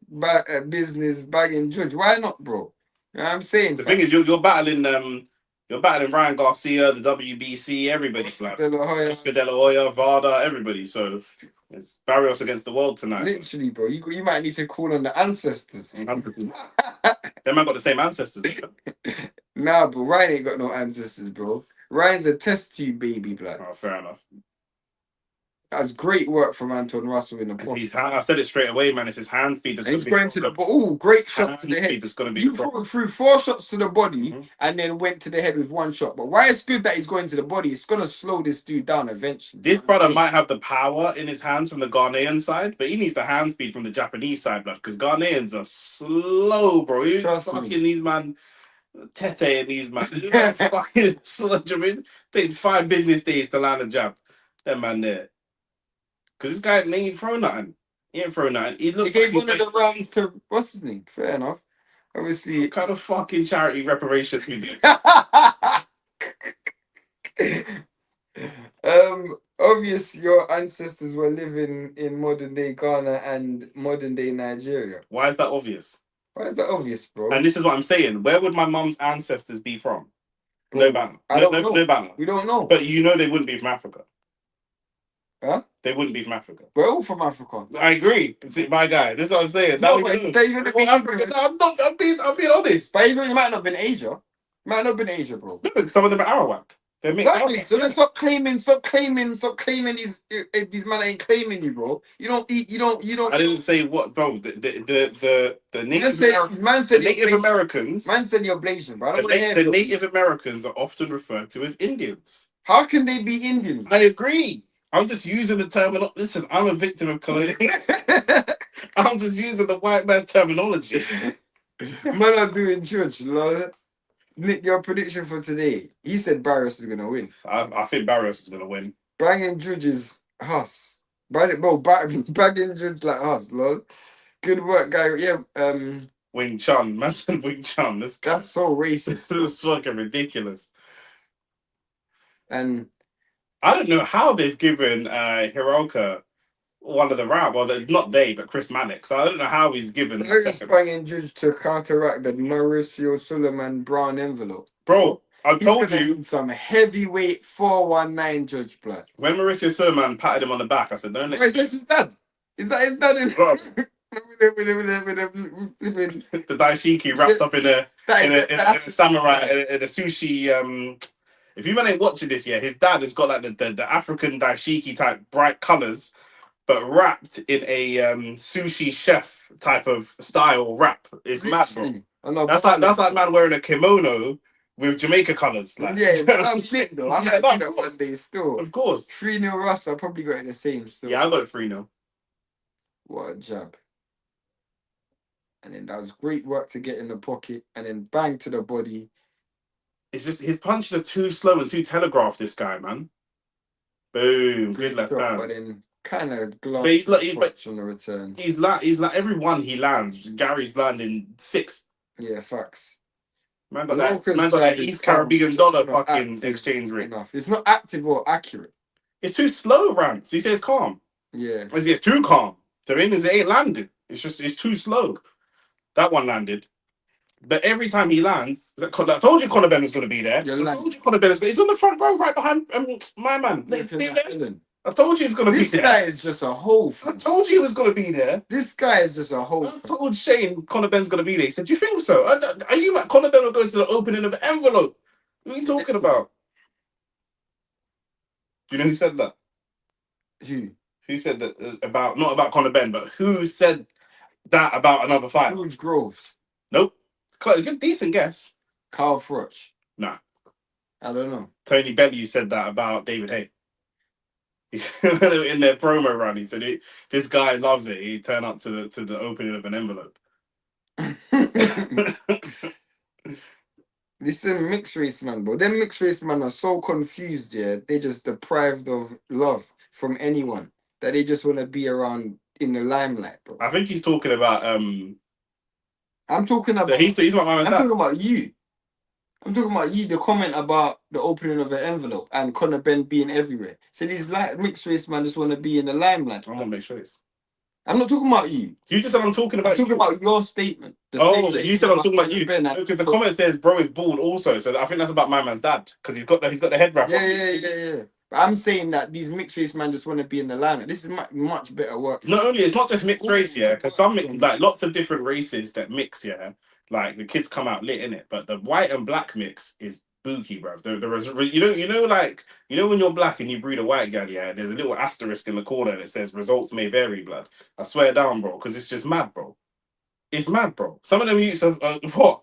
business bagging judge. Why not, bro? You know what I'm saying? The thing is, you're battling Ryan Garcia, the WBC, everybody. Oscar De La Hoya, Varda, everybody. So it's Barrios against the world tonight. Literally, bro. You might need to call on the ancestors. They might got the same ancestors. Nah, but Ryan ain't got no ancestors, bro. Ryan's a test tube baby, blood. Oh, fair enough. That's great work from Anton Russell in the box. I said it straight away, man. It's his hand speed that's he's going to the ball. Great shot to the head. He threw 4 shots to the body and then went to the head with 1 shot. But why it's good that he's going to the body, it's going to slow this dude down eventually. This brother might have the power in his hands from the Ghanaian side, but he needs the hand speed from the Japanese side, blood, because Ghanaians are slow, bro. You're fucking these man, Tete and these man. Fucking slow. I mean, take 5 business days to land a jab. That man there. Because this guy ain't thrown nothing. He ain't thrown nothing. He looks like one of the rounds to what's his name? Fair enough. Obviously, what kind of fucking charity reparations we do? Obvious your ancestors were living in modern day Ghana and modern day Nigeria. Why is that obvious? Why is that obvious, bro? And this is what I'm saying. Where would my mum's ancestors be from? Bro, no banner. No banner. We don't know. But you know they wouldn't be from Africa. Huh? They wouldn't be from Africa. We're all from Africa. I agree. My guy. This is what I'm saying. No, I'm being honest. But even it might not have been Asia. It might not have been Asia, bro. Look, some of them are Arawak. They're exactly. So then stop claiming these men ain't claiming you, bro. You don't. I didn't say what, bro. The Native Americans. Man said you're Blasian, bro. The Native Americans are often referred to as Indians. How can they be Indians? I agree. I'm just using the terminology. Listen, I'm a victim of colonialism. I'm just using the white man's terminology. Man, I'm doing church, Lord. Nick, your prediction for today? He said Barrios is gonna win. I think Barrios is gonna win. Banging judges, Huss. Bagging judge like Huss, Lord. Good work, guy. Yeah. Wing Chun, man said Wing Chun. That's so racist. This is fucking ridiculous. And I don't know how they've given Hiroka one of the round. Well, not they, but Chris Mannix. I don't know how he's given the second banging judge to counteract the Mauricio Suleiman Brown envelope. Bro, I told you. Need some heavyweight 419 judge blood. When Mauricio Suleiman patted him on the back, I said, don't let is this his dad? Is that his dad? The daishiki wrapped up in a samurai, in a sushi. If you man ain't watching this yet, his dad has got like the African daishiki type bright colours, but wrapped in a sushi chef type of style wrap. It's mad, bro. That's like man wearing a kimono with Jamaica colours. Like. Yeah, but I'm sick though. I'm like that one day still. Of course. 3-0 Russ, I probably got it the same still. Yeah, I got it 3-0. What a jab. And then that was great work to get in the pocket and then bang to the body. It's just his punches are too slow and too telegraphed, this guy, man. Boom. Good left hand. But then kind of glass on the return. He's like every one he lands, Gary's landing 6. Yeah, facts. Man got that East Caribbean dollar fucking exchange rate. It's not active or accurate. It's too slow, Rance. He says calm. Yeah. It's too calm. So it ain't landed. It's too slow. That one landed. But every time he lands, I told you Conor Benn was going to be there. I told you Conor Benn he's on the front row right behind my man. I told you he was going to be there. This guy is just a hole. I told you he was going to be there. This guy is just a hole. I told Shane Conor Benn's going to be there. He said, do you think so? Are you like Conor Benn will go to the opening of an envelope? What are you talking about? Do you know who said that? Who said that about, not about Conor Benn, but who said that about another fight? George Groves. Nope. Good, decent guess. Carl Froch. Nah. I don't know. Tony Bellew said that about David Hay. In their promo run, he said this guy loves it. He turned up to the opening of an envelope. Listen, mixed race man, bro. Them mixed race man are so confused, yeah. They just deprived of love from anyone that they just want to be around in the limelight, bro. I think he's talking about I'm talking about. He's not my I'm talking about you. I'm talking about you. The comment about the opening of an envelope and Conor Benn being everywhere. So these mixed race man just want to be in the limelight. I'm gonna make sure this. I'm not talking about you. You just said I'm talking about. I'm talking about your statement. You said I'm talking about you. Because the comment says bro is bald also, so I think that's about my man's dad because he's got the head wrap. Yeah. But I'm saying that these mixed race man just want to be in the limelight. This is much better work. Not only it's not just mixed race, yeah, because some like lots of different races that mix, yeah, like the kids come out lit in it, but the white and black mix is booky, bro. You know when you're black and you breed a white girl, yeah, there's a little asterisk in the corner that says results may vary, blood. I swear down, bro, because it's just mad, bro. It's mad, bro. Some of them youths have what?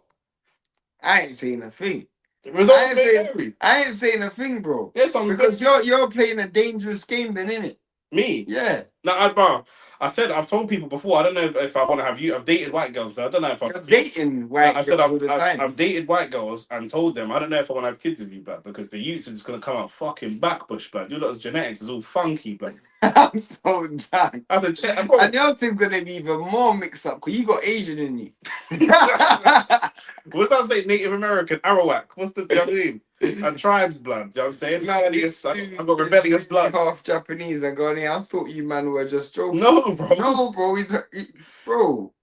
I ain't saying a thing. Results may vary. I ain't saying a thing, bro. Yes, because you're playing a dangerous game, then, innit? Me? Yeah. No, I've told people before. I don't know if I want to have you. I've dated white girls, so I don't know if I'm dating white. I said I've dated white girls and told them I don't know if I want to have kids with you, blood, because the youths are just gonna come out fucking backbush, blood. Your lot's genetics is all funky, blood. I'm so done. I said, and your thing's gonna be even more mixed up because you got Asian in you. What's that say? Native American, Arawak. What's the? You know what I mean? And tribes blood. You know what I'm saying? Rebellious. I've got rebellious blood. Half Japanese and Ghanaian. I thought you man were just joking. No, bro. No, bro. Bro.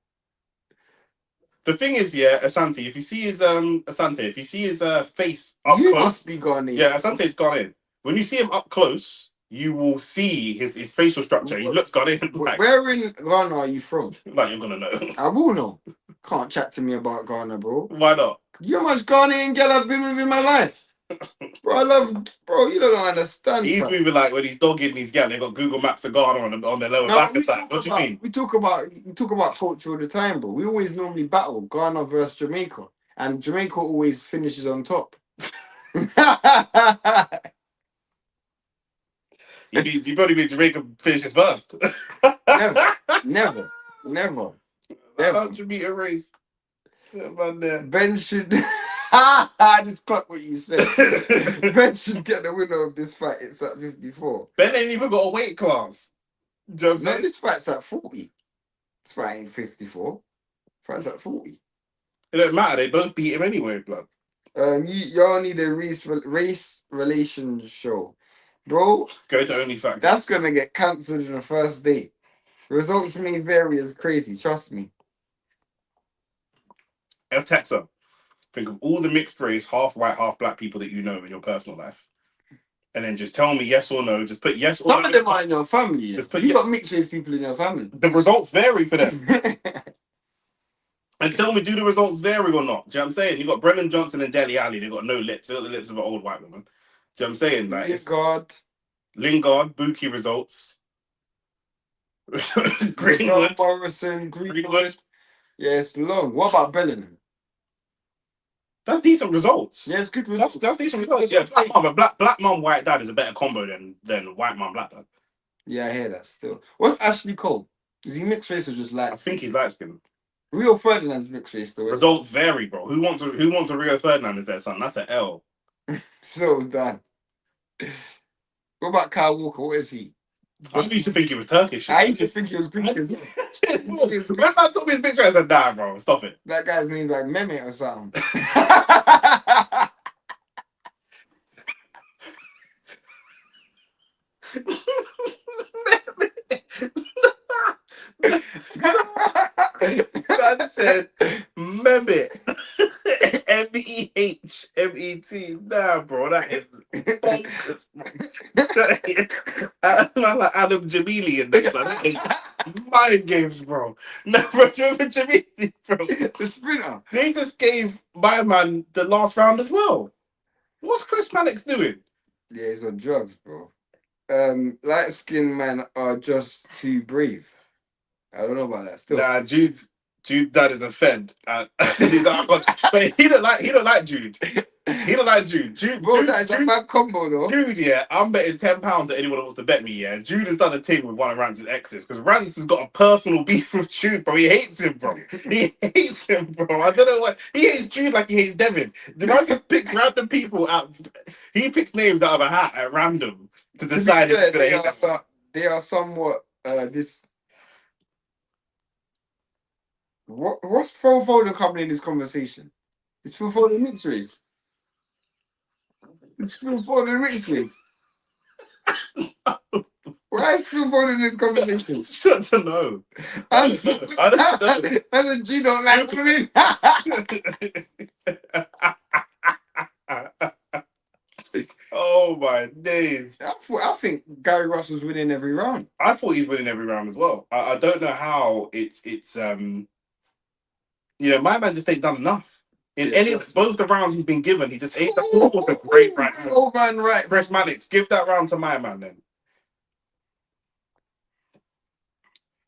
The thing is, yeah, Asante. If you see his Asante, if you see his face up you close, must be Ghanaian. Yeah, Asante's Ghanaian. When you see him up close, you will see his facial structure. He looks Ghanaian. Like, where in Ghana are you from? Like you're gonna know. I will know. Can't chat to me about Ghana, bro. Why not? You know how much Ghanaian girl I've been with in my life. Bro, you don't understand. He's moving like when he's dogging these gal, they got Google Maps of Ghana on their lower back side. What do you mean? We talk about culture all the time, bro. We always normally battle Ghana versus Jamaica. And Jamaica always finishes on top. You probably mean Jamaica finishes first. Never. 100-meter race. Ben should. I just clocked what you said. Ben should get the winner of this fight. It's at 54. Ben ain't even got a weight class. Do you know what I'm saying? This fight's at 40. This fight ain't 54. Fight's at 40. It don't matter. They both beat him anyway, blood. Y'all need a race relations show. Bro, go to OnlyFacts. That's gonna get cancelled in the first day. Results may vary as crazy, trust me. Texas. Think of all the mixed race, half white, half black people that you know in your personal life. And then just tell me yes or no. Just put yes or no. Some of them are in your family. Just put you got mixed race people in your family. The results vary for them. And tell me, do the results vary or not? Do you know what I'm saying? You got Brennan Johnson and Dele Alli, they got no lips. They got the lips of an old white woman. Do you know what I'm saying? Like Lingard, Buki results. Greenwood. Morrison, Greenwood. Yeah, it's long. What about Bellingham? That's decent results. Yeah, it's good results. That's decent results. Yeah, black mum, white dad is a better combo than white mum, black dad. Yeah, I hear that still. What's Ashley Cole? Is he mixed race or just light? I think he's light skinned. Rio Ferdinand's mixed race though. Results vary, bro. Who wants a Rio Ferdinand as their son? That's an L. So done. What about Kyle Walker? What is he? I used to think he was Turkish. I used to think he was Greek as well. When I told me his picture, I said, nah, bro, stop it. That guy's name's like Mehmet or something. Man said Mehmet. Mehmet. Nah, bro, that is bonkers, bro. Man like Adam Jamili in this, man. Mind games, bro. No, bro, remember Jamili, bro? The sprinter. They just gave my man the last round as well. What's Chris Mannix doing? Yeah, he's on drugs, bro. Light-skinned men are just too brave. I don't know about that still. Nah, Jude's Jude's dad is a Fed. He's like, but he don't like Jude. He don't like Jude. Bro, that's a bad combo though. Jude, yeah, I'm betting £10 that anyone who wants to bet me, yeah. Jude has done a thing with one of Rance's exes because Rance has got a personal beef with Jude, bro. He hates him, bro. He hates him, bro. I don't know why. He hates Jude like he hates Devin. The Rance picks random people out. He picks names out of a hat at random to decide if he's going to hate them. They are somewhat this. What's Phil Foden coming in this conversation? It's Phil Foden mixed race. It's Phil Foden mixed race. Why is Phil Foden in this conversation? I don't know. I don't know. That's a G don't like women. Oh my days. I think Gary Russell's winning every round. I thought he's winning every round as well. I don't know how it's my man just ain't done enough. In both the rounds he's been given, he just ain't done a great round. Oh man, right. Chris Mannix, give that round to my man then.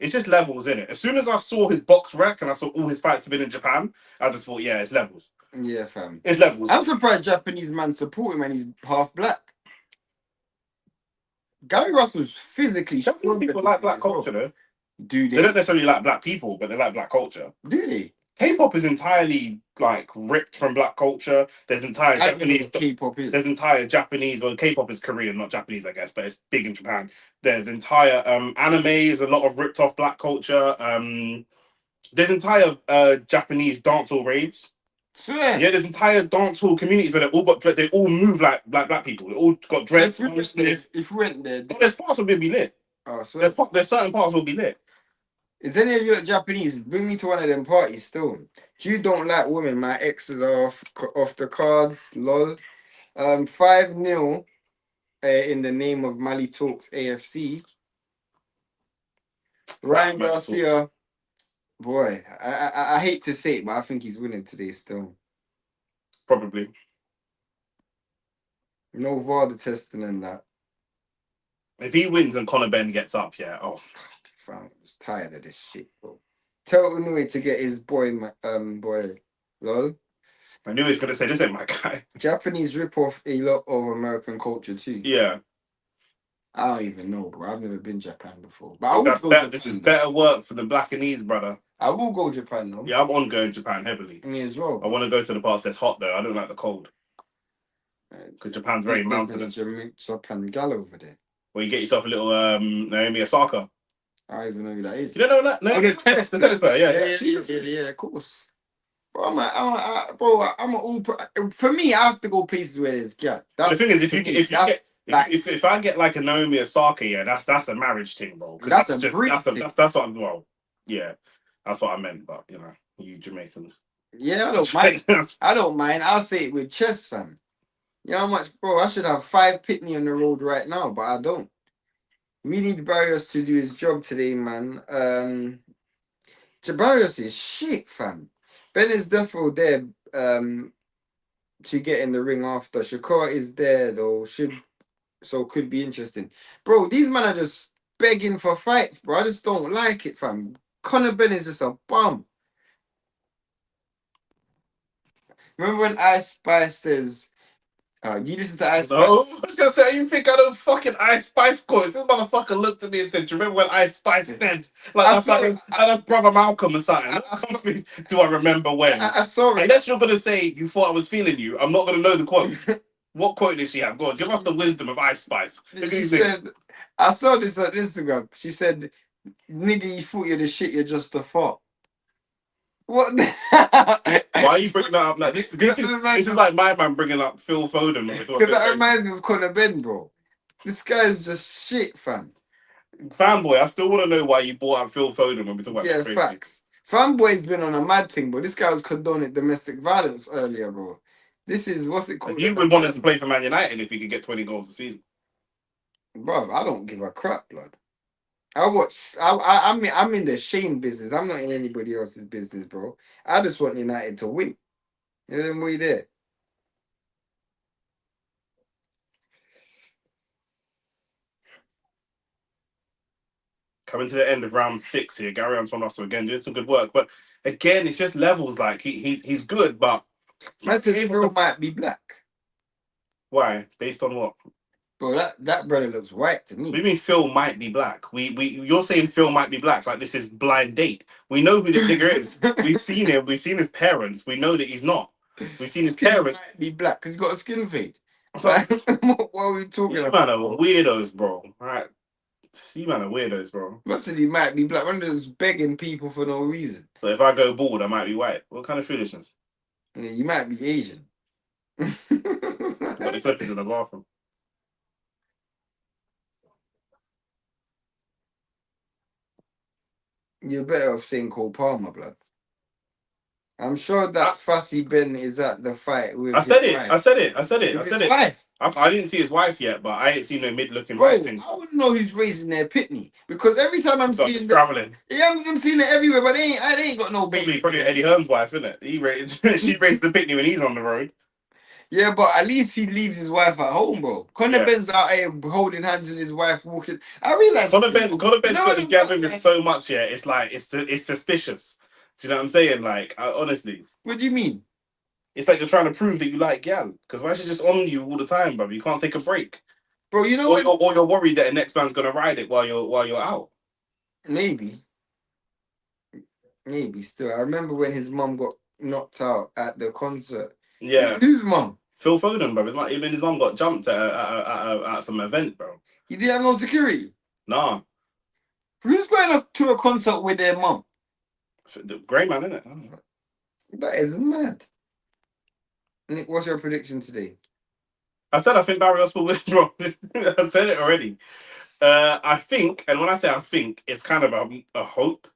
It's just levels, innit? As soon as I saw his box rec and I saw all his fights have been in Japan, I just thought, yeah, it's levels. Yeah, fam. It's levels. I'm surprised Japanese man support him and he's half black. Gary Russell's physically strong. People like black culture, though. Do they? They don't necessarily like black people, but they like black culture. Do they? K-pop is entirely like ripped from black culture. There's entire Japanese. K-pop is. There's entire Japanese. Well, K-pop is Korean, not Japanese, I guess, but it's big in Japan. There's entire anime is a lot of ripped off black culture. There's entire Japanese dancehall raves. Swear. Yeah, there's entire dancehall communities where they all move like black people. They all got dreads. If we went there, there's parts of it be lit. Oh, swear. There's certain parts will be lit. Is any of you Japanese? Bring me to one of them parties still. You don't like women. My exes are off the cards. Lol. 5-0 in the name of Mali Talks AFC. Ryan Garcia. Boy, I hate to say it, but I think he's winning today still. Probably. No VAR testing and that. If he wins and Conor Benn gets up, yeah. Oh. Fam, I'm just tired of this shit, bro. Tell Unui to get his boy, lol. I knew he was gonna say this ain't my guy. Japanese rip off a lot of American culture too. Yeah. I don't even know, bro. I've never been Japan before. But I will go Japan, this is better work for the Blackanese, brother. I will go Japan though. Yeah, I'm on going Japan heavily. Me as well. I want to go to the parts that's hot though. I don't like the cold. Because Japan's very mountainous. Japan gal over there. Well, you get yourself a little Naomi Osaka. I don't even know who that is. You don't know that? No, the tennis player. Yeah, of course. Bro, I'm all. For me, I have to go places where there's gal. The thing is, if I get like a Naomi Osaka, yeah, that's a marriage thing, bro. That's what I'm. Well, yeah, that's what I meant. But you Jamaicans. Yeah, I don't mind. I don't mind. I'll say it with chest, fam. You know how much, bro? I should have 5 Pitney on the road right now, but I don't. We need Barrios to do his job today, man. Barrios is shit, fam. Ben is definitely there to get in the ring after. Shakur is there, though. Could be interesting. Bro, these men are just begging for fights, bro. I just don't like it, fam. Conor Benn is just a bum. Remember when Ice Spice says... you listen to Ice Spice? No, I was gonna say, you think I don't fucking Ice Spice quotes? This motherfucker looked at me and said, "Do you remember when Ice Spice said that's Brother Malcolm or something?" Do I remember when? I saw it. Unless you're gonna say you thought I was feeling you, I'm not gonna know the quote. What quote did she have? Go on, give us the wisdom of Ice Spice. She said, I saw this on Instagram. She said, "Nigga, you thought you're the shit. You're just a fart." What? Why are you bringing that up now? This is like my man bringing up Phil Foden. Because that reminds me of Conor Benn, bro. This guy's just shit, fam. Fanboy, I still want to know why you brought up Phil Foden when we talk about facts. Fanboy's been on a mad thing, but this guy was condoning domestic violence earlier, bro. This is, what's it called? You would want him to play for Man United if he could get 20 goals a season. Bro, I don't give a crap, blood. I'm in the shame business. I'm not in anybody else's business, bro. I just want United to win. You know what there. Coming to the end of round 6 here, Gary Antoine Russell again doing some good work, but again, it's just levels. Like he's good, but Man said Phil might be black. Why? Based on what? Bro, that brother looks white to me. What do you mean Phil might be black? You're saying Phil might be black like this is blind date. We know who this nigga is. We've seen him. We've seen his parents. We know that he's not. We've seen his parents. He might be black because he's got a skin fade. So, what are we talking you about? man are weirdos, bro. Right? You man are weirdos, bro. I said he might be black. One just begging people for no reason. So if I go bald, I might be white. What kind of foolishness? Yeah, you might be Asian. But the clip is in the bathroom. You're better off saying Cole Palmer, blood. I'm sure that Fussy Ben is at the fight with I said his it. wife. I said it. I said it. I With said his it. wife. I didn't see his wife yet, but I ain't seen no mid-looking Bro, white thing. I wouldn't know who's raising their pitney because every time I'm So seeing it's traveling. Yeah, I'm seeing it everywhere, but they ain't got no baby. Probably Eddie Hearn's wife, isn't it? She raised the pitney when he's on the road. Yeah, but at least he leaves his wife at home, bro. Conor Benn's out here holding hands with his wife, walking. I realize Conor Benn's got his gap with him so much. Yeah, it's like it's suspicious. Do you know what I'm saying? Like, honestly, what do you mean? it's like you're trying to prove that you like gal. Because why is she just on you all the time, bro? You can't take a break, bro. You know, or you're worried that the next man's gonna ride it while you're out. Maybe still. I remember when his mum got knocked out at the concert. Yeah, whose mum? Phil Foden, bro. Even his mum got jumped at some event, bro. He didn't have no security. Nah. Who's going up to a concert with their mum? The grey man, isn't it? That is mad. Nick, what's your prediction today? I think Barrios will win, bro. I said it already. I think, and when I say I think, it's kind of a hope,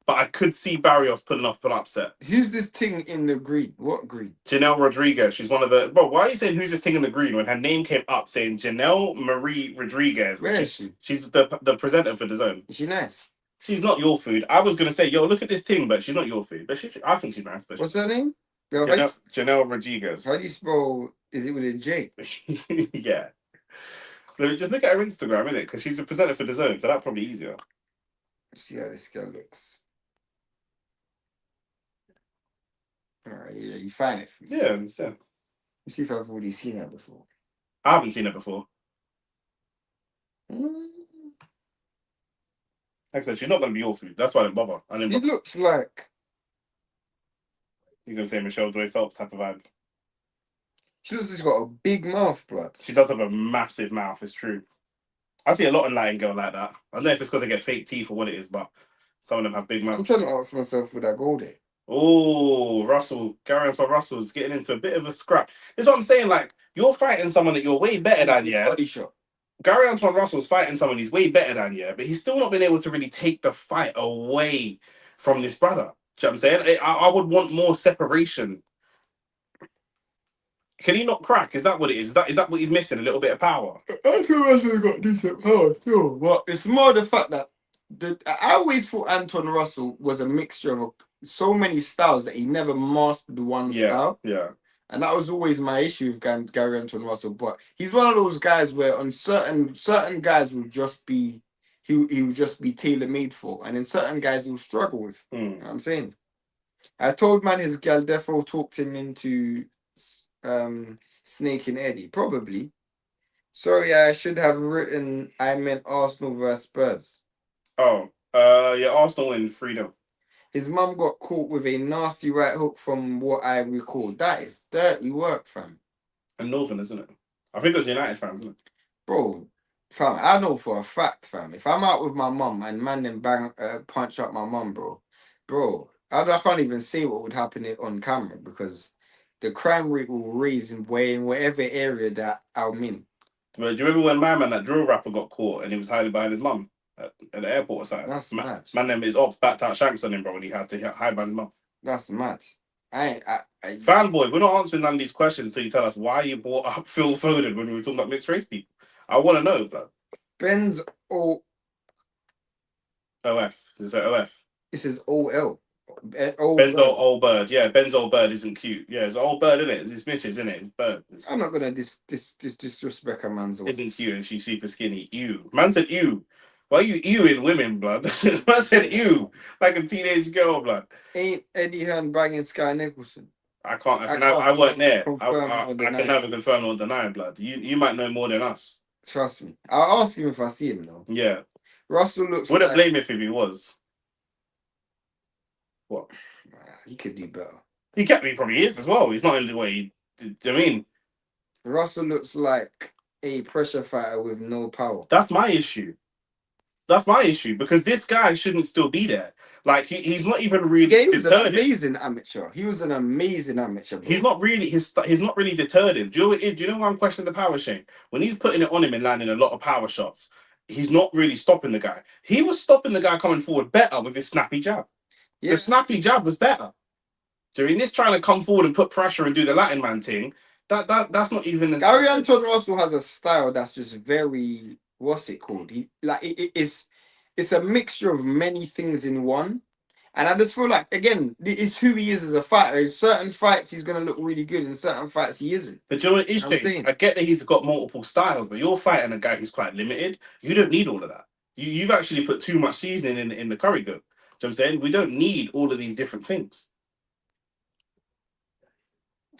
but I could see Barrios pulling off an upset. Who's this thing in the green? What green? Janelle Rodriguez. She's one of the... Bro, why are you saying who's this thing in the green when her name came up saying Janelle Marie Rodriguez? Where is she? She's the presenter for the Zone. Is she nice? She's not your food. I was going to say, yo, look at this thing, but she's not your food. But I think she's nice. But what's her name? Janelle Rodriguez. How do you spell... Is it with a J? Yeah. Just look at her Instagram, innit? Because she's a presenter for the Zone, so that's probably easier. Let's see how this girl looks. Alright, yeah, you find it for me. Yeah. Let's see if I've already seen her before. I haven't seen her before. Mm. Like I said, she's not going to be your food. That's why I didn't bother. It looks like... You're going to say Michelle Joy Phelps type of vibe. She looks like she's got a big mouth, blood. She does have a massive mouth, it's true. I see a lot of Latin girl like that. I don't know if it's because they get fake teeth or what it is, but some of them have big mouths. I'm trying to ask myself with that goal there. Oh, Gary Antoine Russell's getting into a bit of a scrap. This is what I'm saying, like, you're fighting someone that you're way better than, yeah? Body shot. Gary Antoine Russell's fighting someone he's way better than, yeah? But he's still not been able to really take the fight away from this brother. Do you know what I'm saying? I would want more separation. Can he not crack? Is that what it is? Is that what he's missing? A little bit of power? Antoine Russell got decent power still. But it's more the fact that I always thought Antoine Russell was a mixture of so many styles that he never mastered one style. Yeah. And that was always my issue with Gary Antoine Russell. But he's one of those guys where on certain guys will just be he will just be tailor made for, and in certain guys he'll struggle with. You know what I'm saying? I told man his gal defo talked him into snaking Eddie, probably. Sorry, I should have written I meant Arsenal versus Spurs. Oh, yeah, Arsenal in freedom. His mum got caught with a nasty right hook from what I recall. That is dirty work, fam. And Northern, isn't it? I think it was United fans, isn't it? Bro, fam, I know for a fact, fam, if I'm out with my mum and man then punch up my mum, bro, I can't even say what would happen on camera because the crime rate will raise in whatever area that I'm in. Do you remember when my man, that drill rapper, got caught and he was hiding behind his mum at the airport or something? That's mad. Man, them his ops backed out shanks on him, bro, and he had to hide behind his mum. That's mad. Fanboy, we're not answering none of these questions until you tell us why you brought up Phil Foden when we were talking about mixed race people. I want to know, blood. Ben's O. OF. Is it OF? This is OL. Ben's old bird. Yeah, Ben's old bird isn't cute. Yeah, it's an old bird, isn't it? It's his missus, isn't it? It's bird. I'm not gonna disrespect a man's old. Isn't cute and she's super skinny. Ew. Man said ew. Why are you ewing women, blood? I said ew, like a teenage girl, blood. Ain't Eddie Hearn banging Sky Nicholson? I can't. I I can't weren't there. confirm or I can deny. never confirm or deny, blood. You might know more than us. Trust me. I'll ask him if I see him though. Yeah. Russell looks Wouldn't like blame him if he was. What? he could do better. He kept me. Probably is as well. He's not in the way. I mean, Russell looks like a pressure fighter with no power. that's my issue. That's my issue because this guy shouldn't still be there. Like he's not even really Yeah, he was an deterred. amazing amateur. He was an amazing amateur. Bro. He's not really he's not really deterred him. Do you know what it is? Do you know why I'm questioning the power, Shane? When he's putting it on him and landing a lot of power shots, he's not really stopping the guy. He was stopping the guy coming forward better with his snappy jab. Yeah. The snappy jab was better. During this trying to come forward and put pressure and do the Latin man thing, that's not even as Gary Anton Russell has a style that's just very what's it called? He like it's a mixture of many things in one. And I just feel like again, it's who he is as a fighter. In certain fights he's gonna look really good, in certain fights he isn't. But do you know what it is, Shane? I get that he's got multiple styles, but you're fighting a guy who's quite limited. You don't need all of that. You've actually put too much seasoning in the curry goat. Do you know what I'm saying? We don't need all of these different things.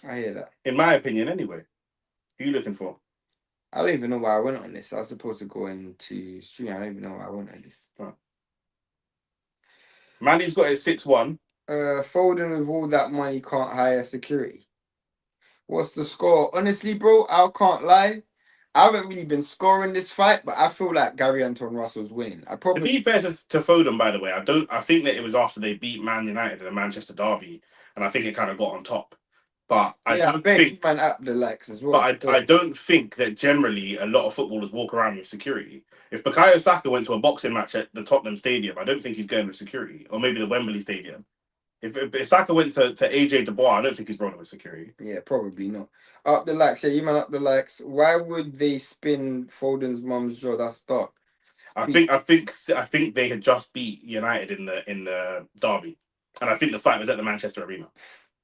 I hear that. In my opinion, anyway. Who are you looking for? I don't even know why I went on this. I was supposed to go into stream. I don't even know why I went on this. Oh. Manny's got it 6-1. Foden with all that money can't hire security. What's the score? Honestly, bro, I can't lie. I haven't really been scoring this fight, but I feel like Gary Anton Russell's winning. To be fair to Foden, by the way, I think that it was after they beat Man United in the Manchester derby, and I think it kind of got on top. But I don't think man up the likes as well. But I don't think that generally a lot of footballers walk around with security. If Bukayo Saka went to a boxing match at the Tottenham Stadium, I don't think he's going with security, or maybe the Wembley Stadium. If Saka went to AJ Dubois, I don't think he's rolling with security. Yeah, probably not. Up the likes, yeah, you man up the likes. Why would they spin Foden's mum's jaw? That's dark. I think they had just beat United in the derby, and I think the fight was at the Manchester Arena.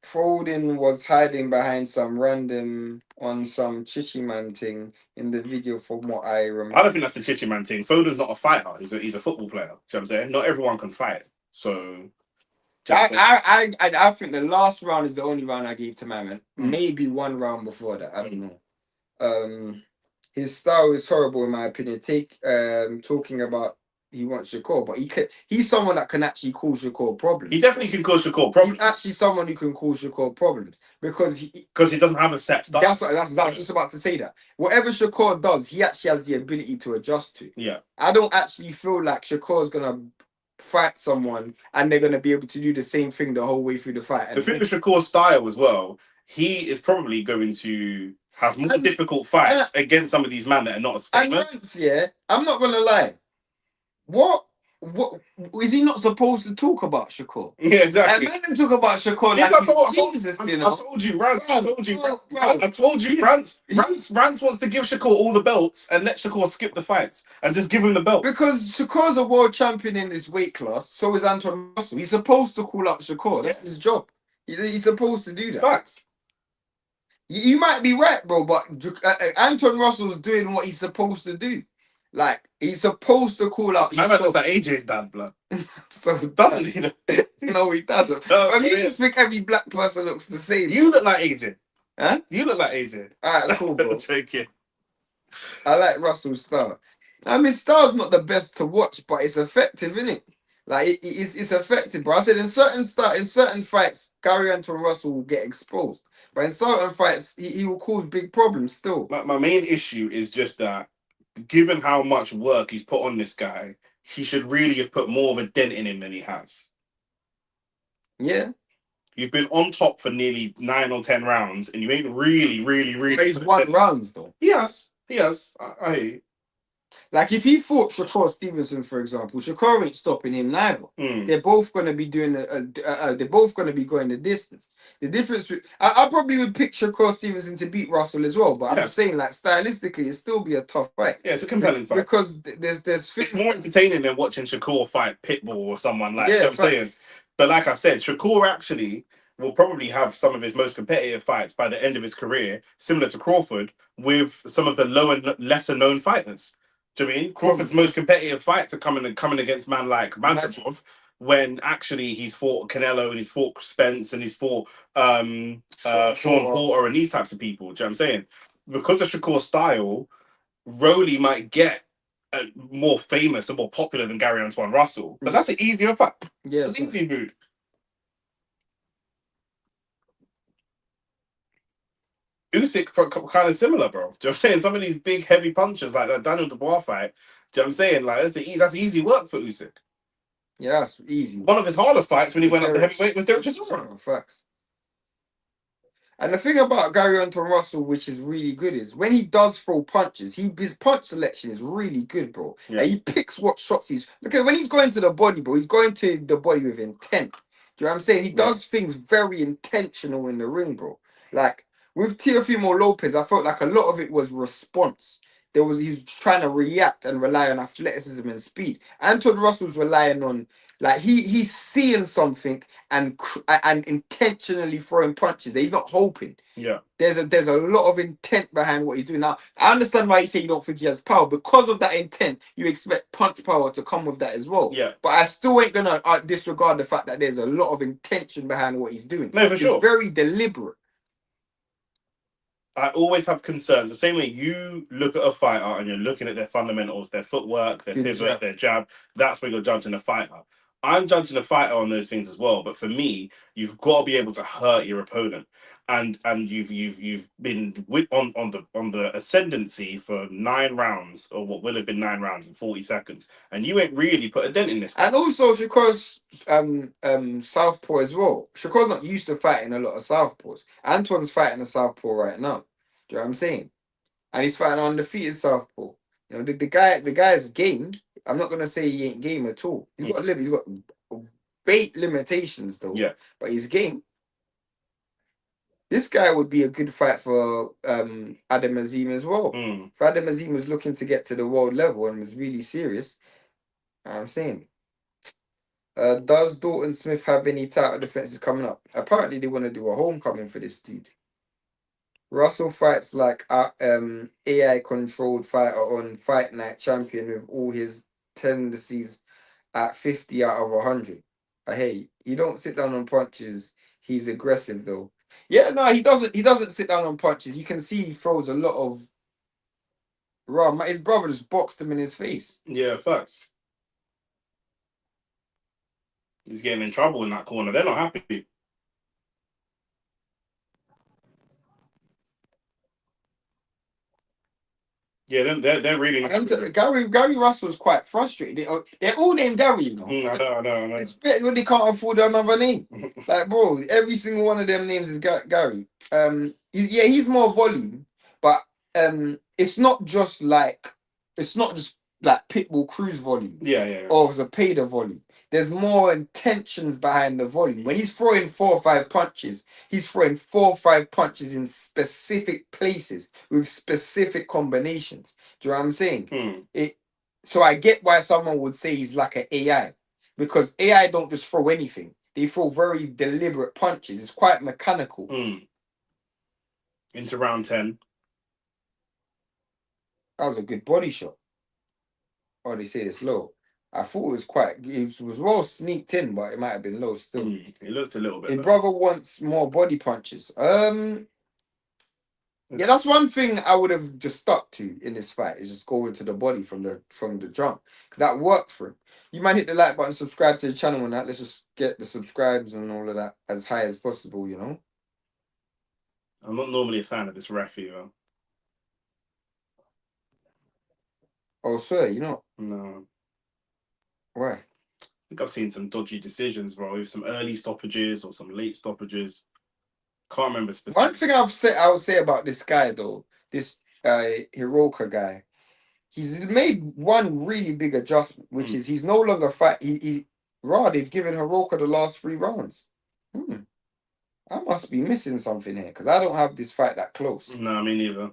Foden was hiding behind some random on some chichi man thing in the video, from what I remember. I don't think that's the chichi man thing. Foden's not a fighter. He's a football player. You know what I'm saying? Not everyone can fight. So I think the last round is the only round I gave to my man. Maybe one round before that. I don't know. His style is horrible in my opinion. Talking about he wants Shakur, but he's someone that can actually cause Shakur problems. He definitely can cause Shakur problems. He's actually someone who can cause Shakur problems because he doesn't have a set style. I was just about to say that. Whatever Shakur does, he actually has the ability to adjust to. Yeah. I don't actually feel like Shakur's gonna fight someone and they're gonna be able to do the same thing the whole way through the fight. The thing with Shakur's style as well, he is probably going to have more difficult fights against some of these men that are not as famous. And yeah, I'm not gonna lie. What is he not supposed to talk about Shakur? Yeah, exactly. And let him talk about Shakur. Yes, like I told you, Rance wants to give Shakur all the belts and let Shakur skip the fights and just give him the belts. Because Shakur's a world champion in this weight class, so is Anton Russell. He's supposed to call out Shakur. That's his job. He's supposed to do that. Facts. You might be right, bro, but Anton Russell's doing what he's supposed to do. Like, he's supposed to call out. I know that's like AJ's dad, blood. So doesn't he? No, he doesn't. I mean, you just think every black person looks the same. You look like AJ. Huh? You look like AJ. Alright, cool, bro. Joking. I like Russell's style. I mean, style's not the best to watch, but it's effective, isn't it? Like, it's effective, bro. I said in certain fights, Gary Anton Russell will get exposed. But in certain fights, he will cause big problems still. My main issue is just that given how much work he's put on this guy, he should really have put more of a dent in him than he has. Yeah. You've been on top for nearly 9 or 10 rounds, and you ain't really. But he's won rounds, though. He has. I hear you. Like, if he fought Shakur Stevenson, for example, Shakur ain't stopping him neither. They're both going to be doing they're both going to be going the distance. The difference with I probably would pick Shakur Stevenson to beat Russell as well, but I'm just saying, like, stylistically, it'd still be a tough fight. Yeah, it's a compelling fight because there's it's more entertaining than watching Shakur fight Pitbull or someone like. You know what I'm saying? But like I said, Shakur actually will probably have some of his most competitive fights by the end of his career, similar to Crawford, with some of the lower, lesser known fighters. Do you know what I mean Crawford's Probably. most competitive fights are coming against man like Madrimov, when actually he's fought Canelo and he's fought Spence and he's fought Sean Porter and these types of people. Do you know what I'm saying? Because of Shakur's style, Rowley might get more famous and more popular than Gary Antoine Russell, but that's an easier fight. Yes, That's easy food. Usyk kind of similar, bro. Do you know what I'm saying? Some of these big heavy punches like that Daniel Dubois fight. Do you know what I'm saying? Like that's easy work for Usyk. Yeah, that's easy. One of his harder fights when he went up to heavyweight was Derek Chisora. Facts. And the thing about Gary Anton Russell, which is really good, is when he does throw punches, his punch selection is really good, bro. Yeah. Like, he picks what shots he's. Look at when he's going to the body, bro. He's going to the body with intent. Do you know what I'm saying? He does things very intentional in the ring, bro. Like with Teofimo Lopez, I felt like a lot of it was response. He was trying to react and rely on athleticism and speed. Anton Russell's relying on like he's seeing something and intentionally throwing punches. He's not hoping. Yeah. There's a lot of intent behind what he's doing. Now, I understand why you say you don't think he has power. Because of that intent, you expect punch power to come with that as well. Yeah. But I still ain't gonna disregard the fact that there's a lot of intention behind what he's doing. No, for sure. It's very deliberate. I always have concerns. The same way you look at a fighter and you're looking at their fundamentals, their footwork, their pivot, their jab. That's when you're judging a fighter. I'm judging a fighter on those things as well. But for me, you've got to be able to hurt your opponent, and you've been on the ascendancy for 9 rounds, or what will have been 9 rounds in 40 seconds, and you ain't really put a dent in this. And also Shakur's southpaw as well. Shakur's not used to fighting a lot of southpaws. Antoine's fighting a southpaw right now. Do you know what I'm saying? And he's fighting an undefeated southpaw. You know, the guy's game. I'm not gonna say he ain't game at all. He's got bait limitations though. Yeah. But he's game. This guy would be a good fight for Adam Azim as well. If Adam Azim was looking to get to the world level and was really serious, I'm saying. Does Dalton Smith have any title defenses coming up? Apparently, they want to do a homecoming for this dude. Russell fights like AI controlled fighter on Fight Night champion with all his tendencies at 50 out of 100. Hey, he don't sit down on punches. He's aggressive though. Yeah, no, he doesn't. He doesn't sit down on punches. You can see he throws a lot of. His brother just boxed him in his face. Yeah, facts. He's getting in trouble in that corner. They're not happy. Yeah, they're really not. Gary Russell's quite frustrated. They're all named Gary, you know. I know. It's better when they can't afford another name. Like, bro, every single one of them names is Gary. He's more volume, but it's not just like Pitbull Cruise volume. Yeah. Or Zapata volume. There's more intentions behind the volume. When he's throwing 4 or 5 punches, he's throwing 4 or 5 punches in specific places with specific combinations. Do you know what I'm saying? So I get why someone would say he's like an AI, because AI don't just throw anything. They throw very deliberate punches. It's quite mechanical. Into round 10. That was a good body shot. Oh, they say it's low. I thought it was well sneaked in, but it might have been low still. It looked a little bit. His brother wants more body punches. Yeah, that's one thing I would have just stuck to in this fight, is just go into the body from the jump, because that worked for him. You might hit the like button, subscribe to the channel, and that. Let's just get the subscribes and all of that as high as possible, you know. I'm not normally a fan of this ref either. Oh, sir, you know? No. Why? I think I've seen some dodgy decisions, bro, with some early stoppages or some late stoppages. Can't remember specifically. One thing I would say about this guy though, this Hiroka guy, he's made one really big adjustment, which is he's no longer they've given Hiroka the last 3 rounds. I must be missing something here, because I don't have this fight that close. No, me neither.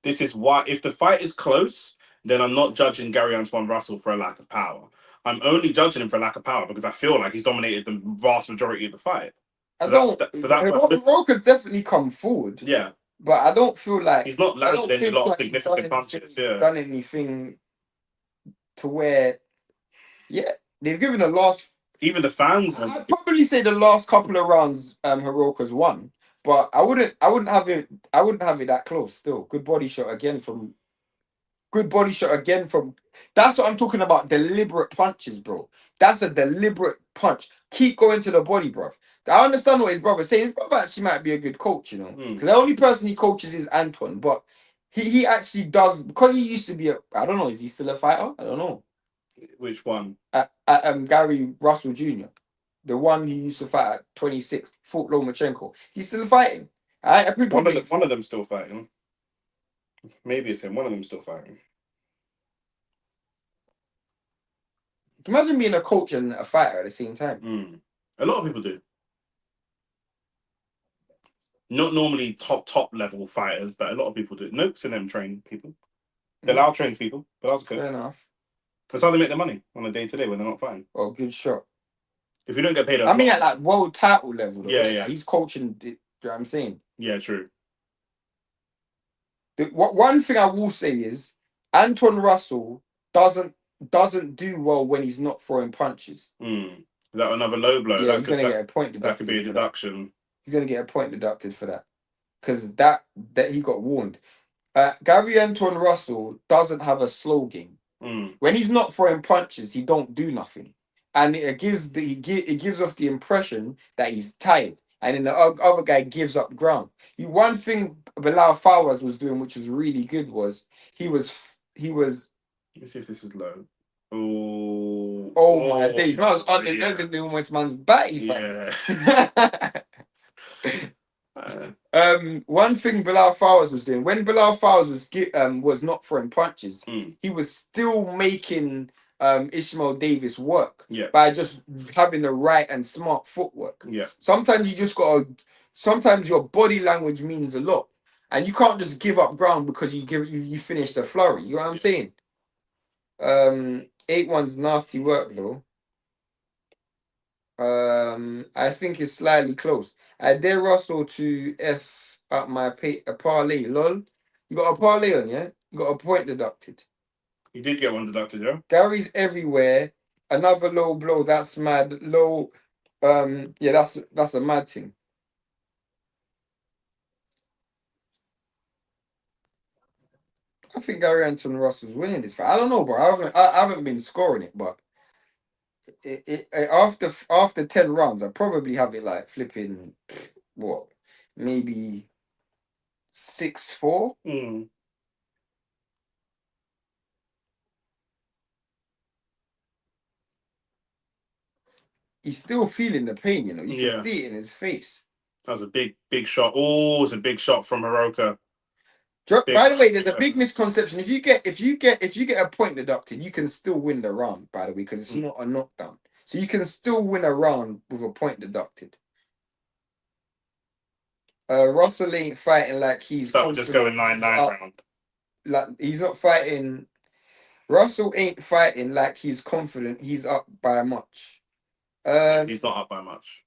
This is why, if the fight is close, then I'm not judging Gary Antoine Russell for a lack of power. I'm only judging him for a lack of power because I feel like he's dominated the vast majority of the fight. Hiroka's definitely come forward. Yeah. but I don't feel like He's not I landed don't any think lot of like he's significant punches. Yeah, done anything to where, yeah, they've given the last. even the fans. I'd probably say the last couple of rounds, Hiroka's won, but I wouldn't have it. I wouldn't have it that close. Still, good body shot again from. Good body shot again from. That's what I'm talking about. Deliberate punches, bro. That's a deliberate punch. Keep going to the body, bro. I understand what his brother's saying. His brother actually might be a good coach, you know, because the only person he coaches is Antoine, but he actually does because he used to be a. I don't know. Is he still a fighter? I don't know. Which one? Gary Russell Jr., the one he used to fight at 26, fought Lomachenko. He's still fighting. One of them still fighting. Maybe it's him. One of them still fighting. Imagine being a coach and a fighter at the same time. A lot of people do. Not normally top level fighters, but a lot of people do. Noakes and them train people. Bilal trains people. Bilal's a coach. Fair enough. That's how they make their money on a day to day when they're not fighting. Oh, good shot. If you don't get paid, I mean, at like world title level, though, yeah. Like, he's coaching. You know what I'm saying? Yeah, true. One thing I will say is Anton Russell doesn't do well when he's not throwing punches. Is that another low blow? Yeah, he's gonna get a point deducted. That could be a deduction. He's gonna get a point deducted for that because that he got warned. Gary Anton Russell doesn't have a slow game. When he's not throwing punches, he don't do nothing, and it gives off the impression that he's tired, and then the other guy gives up ground. One thing Bilal Fawaz was doing, which was really good, was he was. Let me see if this is low. Oh my days! Man was on it. That's almost man's batty. Yeah. One thing Bilal Fawaz was doing when Bilal Fawaz was not throwing punches, he was still making Ishmael Davis work by just having the right and smart footwork. Yeah. Sometimes you just gotta. Sometimes your body language means a lot, and you can't just give up ground because you finished a flurry. You know what I'm saying? 8-1's nasty work though. I think it's slightly close. I dare Russell to F up my a parlay. Lol. You got a parlay on, yeah? You got a point deducted. You did get one deducted, yeah? Gary's everywhere. Another low blow. That's mad. Low. Yeah, that's a mad thing. I think Gary Anton Russell's winning this fight. I don't know, bro. I haven't been scoring it, but after 10 rounds, I probably have it like flipping what, maybe 6-4. He's still feeling the pain, you know. You can see it in his face. That was a big shot. Oh, it's a big shot from Hiroka. By the way, there's a big misconception. If you get a point deducted, you can still win the round. By the way, because it's not a knockdown, so you can still win a round with a point deducted. Russell ain't fighting like he's just going 9-9 round. Like he's not fighting. Russell ain't fighting like he's confident. He's up by much. He's not up by much.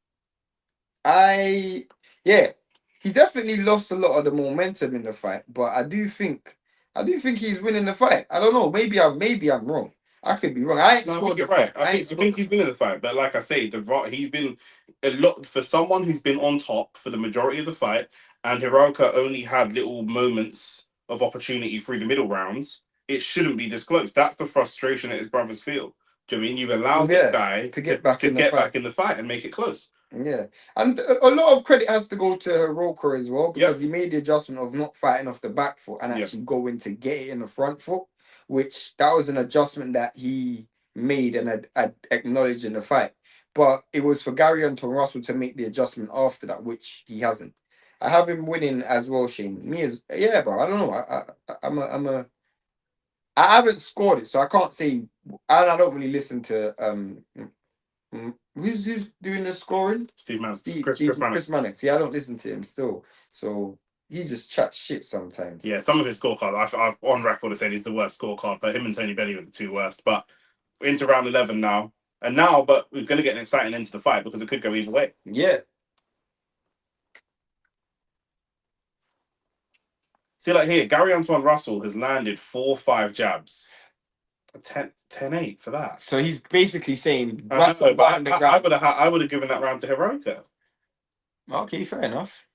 He definitely lost a lot of the momentum in the fight, but I do think he's winning the fight. I don't know. Maybe I'm wrong. I could be wrong. I ain't scored the fight. I think he's winning the fight, but like I say, he's been a lot for someone who's been on top for the majority of the fight, and Hiroka only had little moments of opportunity through the middle rounds. It shouldn't be this close. That's the frustration that his brothers feel. Do you know what I mean? You've allowed this guy to get back in the fight and make it close. Yeah, and a lot of credit has to go to Hiroka as well because he made the adjustment of not fighting off the back foot and actually going to get it in the front foot, which that was an adjustment that he made and had acknowledged in the fight. But it was for Gary Anton Russell to make the adjustment after that, which he hasn't. I have him winning as well, Shane. Bro. I don't know. I haven't scored it, so I can't say. And I don't really listen to Who's doing the scoring? Steve Mannix. Chris Mannix. Yeah, I don't listen to him still. So he just chats shit sometimes. Yeah, some of his scorecards, I've on record said he's the worst scorecard, but him and Tony Bellew are the two worst. But we're into round 11 now. But we're going to get an exciting end to the fight because it could go either way. Yeah. See, like here, Gary Antoine Russell has landed 4-5 jabs. 10-8 for that. So he's basically saying I Russell know, but won the round. I would have given that round to Hiroka. Okay, fair enough.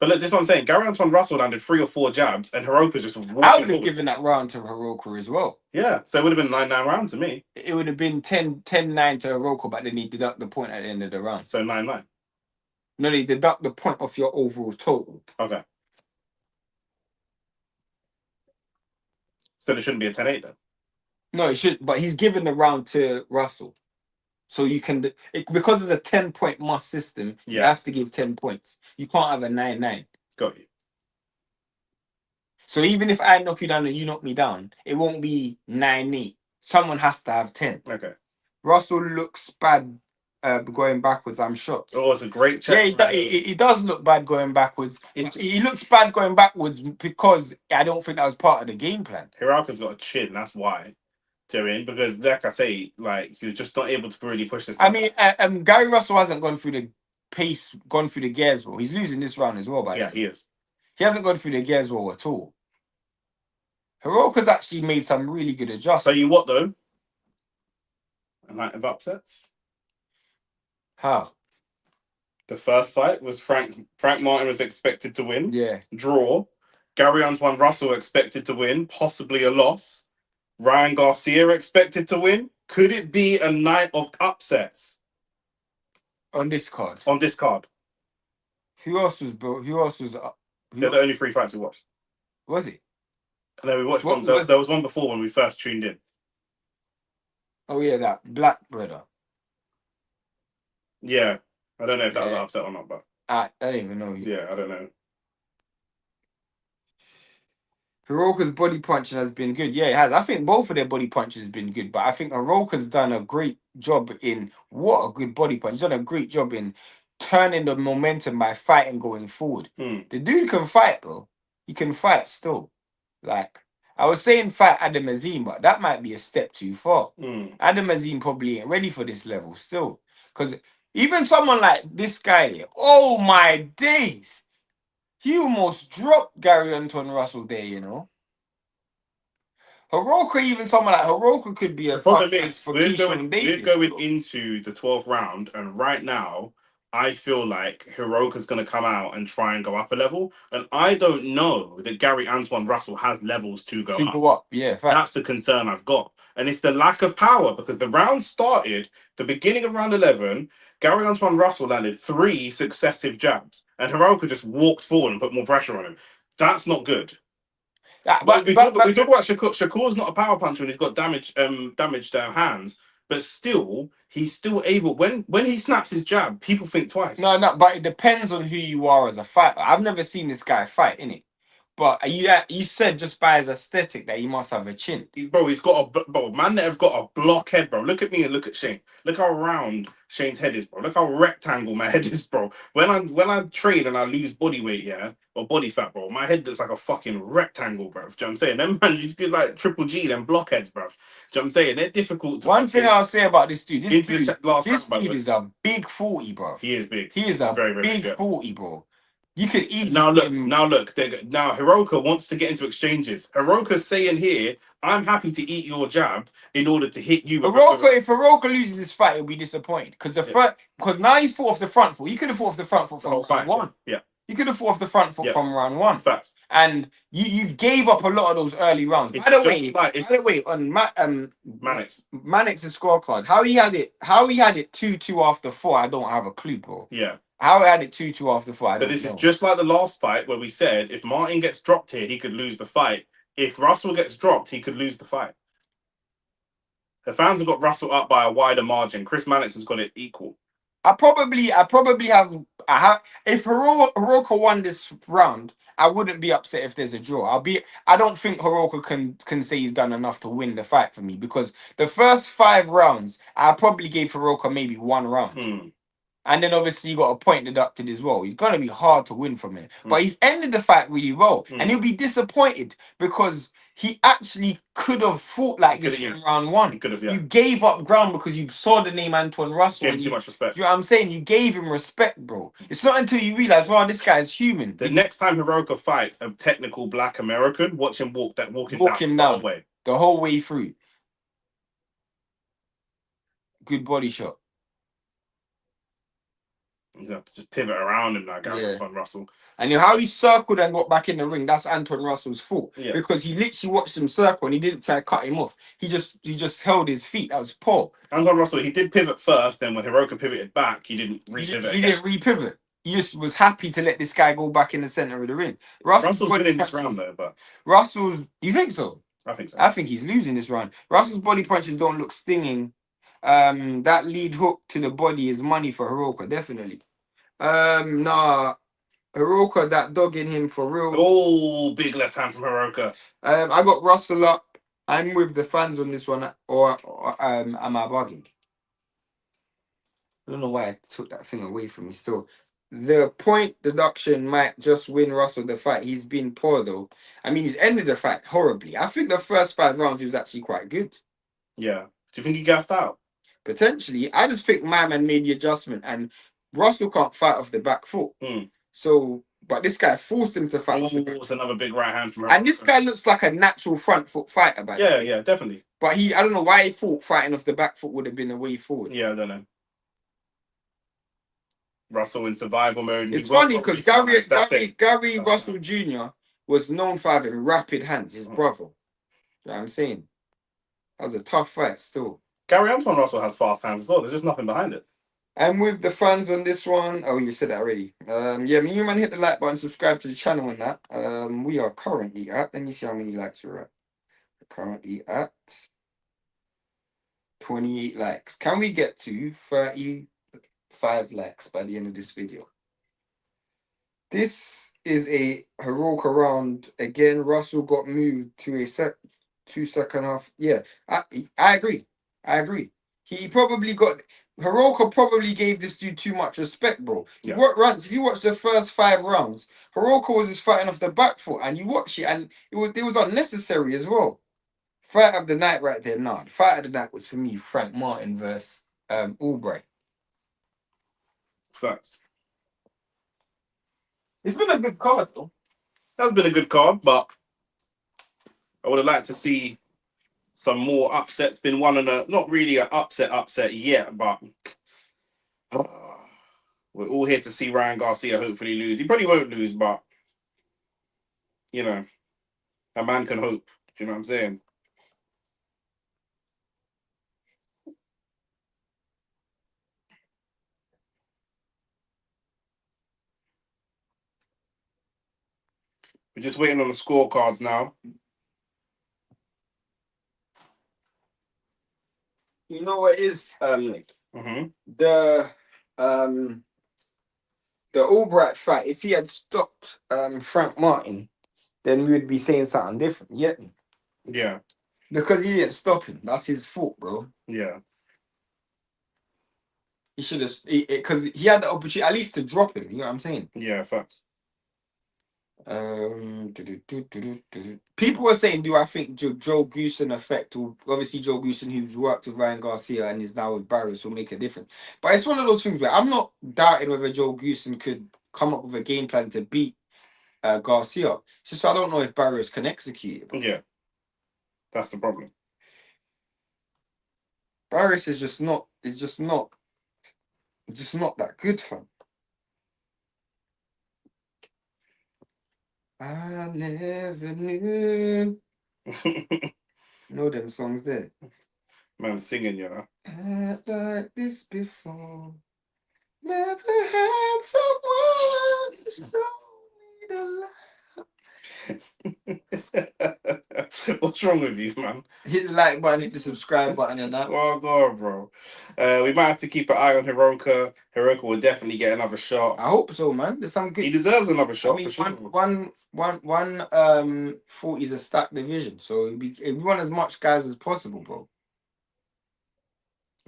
But look, this is what I'm saying. Gary Antoine Russell landed 3 or 4 jabs, and Hiroka's just walking I would have forwards. given that round to Hiroka as well. Yeah, so it would have been 9-9 round to me. It would have been 10-9 to Hiroka, but then he deduct the point at the end of the round. So 9-9. No, they deduct the point off your overall total. Okay. So there shouldn't be a 10-8 then. No, it should, but he's given the round to Russell. So you can, because it's a 10-point must system, you have to give 10 points. You can't have a 9-9. Got you. So even if I knock you down and you knock me down, it won't be 9-8. Someone has to have 10. Okay. Russell looks bad going backwards, I'm shocked. Oh, it's a great check. Yeah, he does look bad going backwards. He looks bad going backwards because I don't think that was part of the game plan. Hiraka's got a chin, that's why. Do you know what I mean? Because, like I say, like he was just not able to really push this. I mean, Gary Russell hasn't gone through the pace, gone through the gears well. He's losing this round as well, by he is. He hasn't gone through the gears well at all. Hiroka's actually made some really good adjustments. So you what though? A night of upsets. How? The first fight was Frank Martin was expected to win. Yeah. Draw. Gary Antoine Russell expected to win, possibly a loss. Ryan Garcia expected to win. Could it be a night of upsets? On this card. On this card. Who else was bro? Who else was They're the only 3 fights we watched. Was it? And then we watched one. There was one before when we first tuned in. Oh yeah, that black brother. Yeah. I don't know if that was an upset or not, but I don't even know. Yeah, I don't know. Hiroka's body punching has been good. Yeah, it has. I think both of their body punches have been good, but I think Hiroka's done a great job in what a good body punch. He's done a great job in turning the momentum by fighting going forward. The dude can fight, bro. He can fight still. Like I was saying, fight Adam Azim, but that might be a step too far. Adam Azim probably ain't ready for this level still, because even someone like this guy, oh my days. He almost dropped Gary Antoine Russell there, you know. Hiroka, even someone like Hiroka could be a problem is for we're Keyshawn Davis, going into the 12th round, and right now I feel like Hiroka's going to come out and try and go up a level, and I don't know that Gary Antoine Russell has levels to go up. Yeah, that's the concern I've got, and it's the lack of power, because the round started the beginning of round 11. Gary Antoine Russell landed 3 successive jabs, and Hiroka just walked forward and put more pressure on him. That's not good. But we talk about Shakur. Shakur's not a power puncher and he's got damaged hands, but still, he's still able. When he snaps his jab, people think twice. No, but it depends on who you are as a fighter. I've never seen this guy fight, innit? But you said just by his aesthetic that he must have a chin. Bro, he's got a man that have got a block head, bro. Look at me and look at Shane. Look how round Shane's head is, bro. Look how rectangle my head is, bro. When I train and I lose body weight, yeah, or body fat, bro, my head looks like a fucking rectangle, bro. Do you know what I'm saying? Them man, you be like Triple G, them blockheads, bro. Do you know what I'm saying? They're difficult to. One thing I'll say about this dude, this dude is a big 40, bro. He is big. He is a very, very big 40, bro. You could easily now look. Now Hiroka wants to get into exchanges. Hiroka's saying here, "I'm happy to eat your jab in order to hit you." If Hiroka loses this fight, he'll be disappointed because because now he's fought off the front foot. He could have fought off the front foot from round 1. Yeah, you could have fought off the front foot from round 1. Facts. And you gave up a lot of those early rounds. By the way, on Mannix's scorecard, how he had it 2-2 after 4, I don't have a clue, bro. Yeah. How he had it 2-2 after 4, I don't know. But this is just like the last fight where we said if Martin gets dropped here, he could lose the fight. If Russell gets dropped, he could lose the fight. The fans have got Russell up by a wider margin. Chris Mannix has got it equal. I probably have. If Hiroka won this round, I wouldn't be upset if there's a draw. I don't think Hiroka can say he's done enough to win the fight for me, because the first 5 rounds, I probably gave Hiroka maybe 1 round. And then obviously you got a point deducted as well. It's gonna be hard to win from it. But he's ended the fight really well. And he'll be disappointed because he actually could have fought like this in round one. He could have, yeah. You gave up ground because you saw the name Antoine Russell. Gave him too much respect. You know what I'm saying? You gave him respect, bro. It's not until you realize, wow, this guy is human. The next time Hiroka fights a technical black American, watch him walk him down the whole way through. Good body shot. You have to just pivot around him now, Antoine Russell. And how he circled and got back in the ring, that's Antoine Russell's fault. Yeah. Because he literally watched him circle and he didn't try to cut him off. He just held his feet. That was poor. Antoine Russell, he did pivot first, then when Hiroka pivoted back, he didn't re-pivot. He didn't re-pivot. He just was happy to let this guy go back in the center of the ring. Russell's been in this round though, but you think so? I think so. I think he's losing this round. Russell's body punches don't look stinging. That lead hook to the body is money for Hiroka, definitely. Nah, Hiroka, that dogging him for real. Oh, big left hand from Hiroka. I got Russell up. I'm with the fans on this one, or am I bugging? I don't know why I took that thing away from me still. The point deduction might just win Russell the fight. He's been poor though. I mean, he's ended the fight horribly. I think the first 5 rounds he was actually quite good. Yeah. Do you think he gassed out? Potentially. I just think my man made the adjustment and Russell can't fight off the back foot. So, but this guy forced him to fight. It's another big right hand from Hiroka. And this guy looks like a natural front foot fighter. Yeah, definitely. But I don't know why he thought fighting off the back foot would have been a way forward. Yeah, I don't know. Russell in survival mode. It's funny because Gary Russell Jr. was known for having rapid hands. His brother. You know what I'm saying? That was a tough fight still. Gary Antoine Russell has fast hands as well. There's just nothing behind it. I'm with the fans on this one. Oh, you said that already. Yeah, you man, hit the like button, subscribe to the channel and that. We are currently at, let me see how many likes we're at. We're currently at 28 likes. Can we get to 35 likes by the end of this video? This is a Hiroka round. Again, Russell got moved to a 2-second half. Yeah, I agree. He probably got... Hiroka probably gave this dude too much respect, bro. Yeah. If you watch the first 5 rounds, Hiroka was just fighting off the back foot, and you watch it, and it was unnecessary as well. Fight of the night right there. Nah, the fight of the night was for me Frank Martin versus Albright. Facts. It's been a good card though. That's been a good card, but I would have liked to see some more upsets. Been one on not really an upset yet, but we're all here to see Ryan Garcia hopefully lose. He probably won't lose, but you know, a man can hope. Do you know what I'm saying? We're just waiting on the scorecards now. You know what it is, the Albright fight, if he had stopped Frank Martin, then we would be saying something different, yeah. Because he didn't stop him. That's his fault, bro. Yeah. He should have, because he had the opportunity at least to drop him, you know what I'm saying? Yeah, facts. People were saying, do I think Joe Goosen effect, or obviously Joe Goosen, who's worked with Ryan Garcia and is now with Barrios, will make a difference. But it's one of those things where I'm not doubting whether Joe Goosen could come up with a game plan to beat Garcia. It's just I don't know if Barrios can execute it. Yeah, that's the problem. Barrios is just not. It's just not that good, fam. I never knew. Know them songs there. Man singing, you know. Had like this before. Never had someone to show me the light. What's wrong with you, man? Hit the like button, hit the subscribe button and that. Oh god, bro. We might have to keep an eye on Hiroka. Hiroka will definitely get another shot. I hope so, man. There's some good. He deserves another shot, I mean, for sure. 140 is a stacked division, so we want as much guys as possible, bro.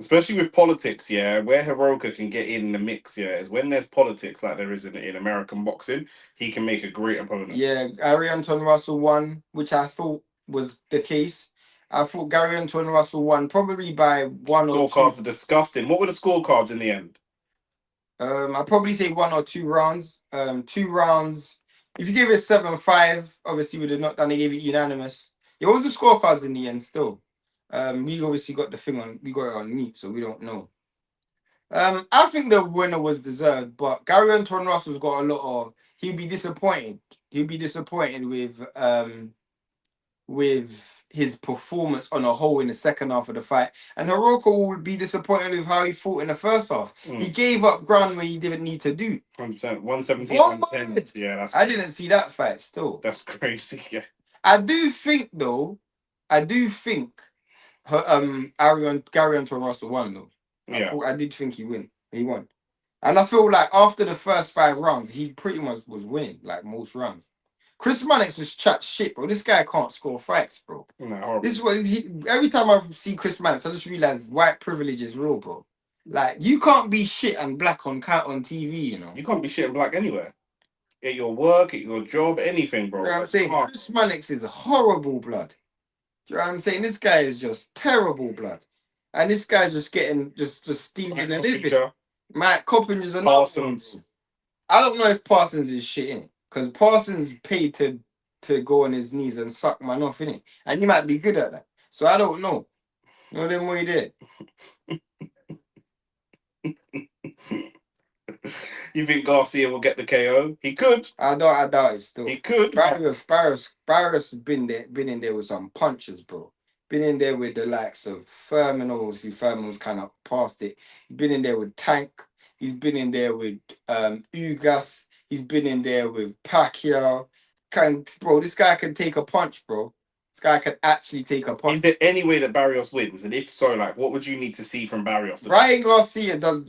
Especially with politics, yeah, where Hiroka can get in the mix, yeah, is when there's politics like there is in American boxing, he can make a great opponent. Yeah, Gary Anton Russell won, which I thought was the case. I thought Gary Anton Russell won probably by one or two. Scorecards are disgusting. What were the scorecards in the end? I'd probably say 1 or 2 rounds. 2 rounds. If you gave it 7-5, obviously would have not done. They gave it unanimous. It was the scorecards in the end still. We obviously got the thing on. We got it on mute, so we don't know. I think the winner was deserved, but Gary Anton Russell's got a lot of. He'd be disappointed. He'd be disappointed with his performance on a whole in the second half of the fight. And Hiroko will be disappointed with how he fought in the first half. He gave up ground when he didn't need to do. 100%. 117, 110. Yeah, that's I didn't see that fight still. That's crazy. Yeah. I do think Gary Anton Russell won though. Yeah. I did think he won. And I feel like after the first 5 rounds, he pretty much was winning, like most rounds. Chris Mannix just chat shit, bro. This guy can't score fights, bro. No, this is what every time I see Chris Mannix, I just realize white privilege is real, bro. Like you can't be shit and black on TV, you know. You can't be shit and black anywhere. At your work, at your job, anything, bro. You know what I'm saying? Chris Mannix is horrible blood. Do you know what I'm saying? This guy is just terrible blood. And this guy's just getting just stealing and living. Mike Coppinger's another Parsons. one. I don't know if Parsons is shit in it. Because Parsons paid to go on his knees and suck man off, innit? And he might be good at that. So I don't know. You know them what he did. You think Garcia will get the KO? He could. I doubt it still. He could. Barrios has been in there with some punches, bro. Been in there with the likes of Furman. Obviously, Furman was kind of past it. He's been in there with Tank. He's been in there with Ugas. He's been in there with Pacquiao. This guy can take a punch, bro. This guy can actually take a punch. Is there any way that Barrios wins? And if so, like, what would you need to see from Barrios? Ryan Garcia does.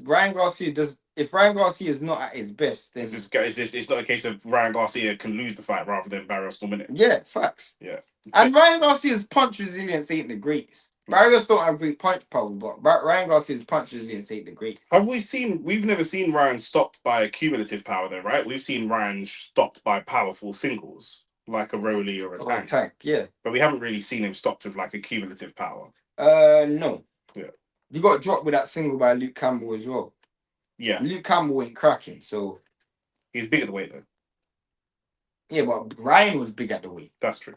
If Ryan Garcia is not at his best, then it's not a case of Ryan Garcia can lose the fight rather than Barrios will win it. Yeah, facts. Yeah. And Ryan Garcia's punch resilience ain't the greatest. Barrios don't have great punch power, but Ryan Garcia's punch resilience ain't the greatest. We've never seen Ryan stopped by cumulative power though, right? We've seen Ryan stopped by powerful singles, like a Rolly or a Tank. Yeah. But we haven't really seen him stopped with like a cumulative power. No. Yeah. You got dropped with that single by Luke Campbell as well. Yeah. Luke Campbell ain't cracking, so he's big at the weight though. Yeah, but Ryan was big at the weight. That's true.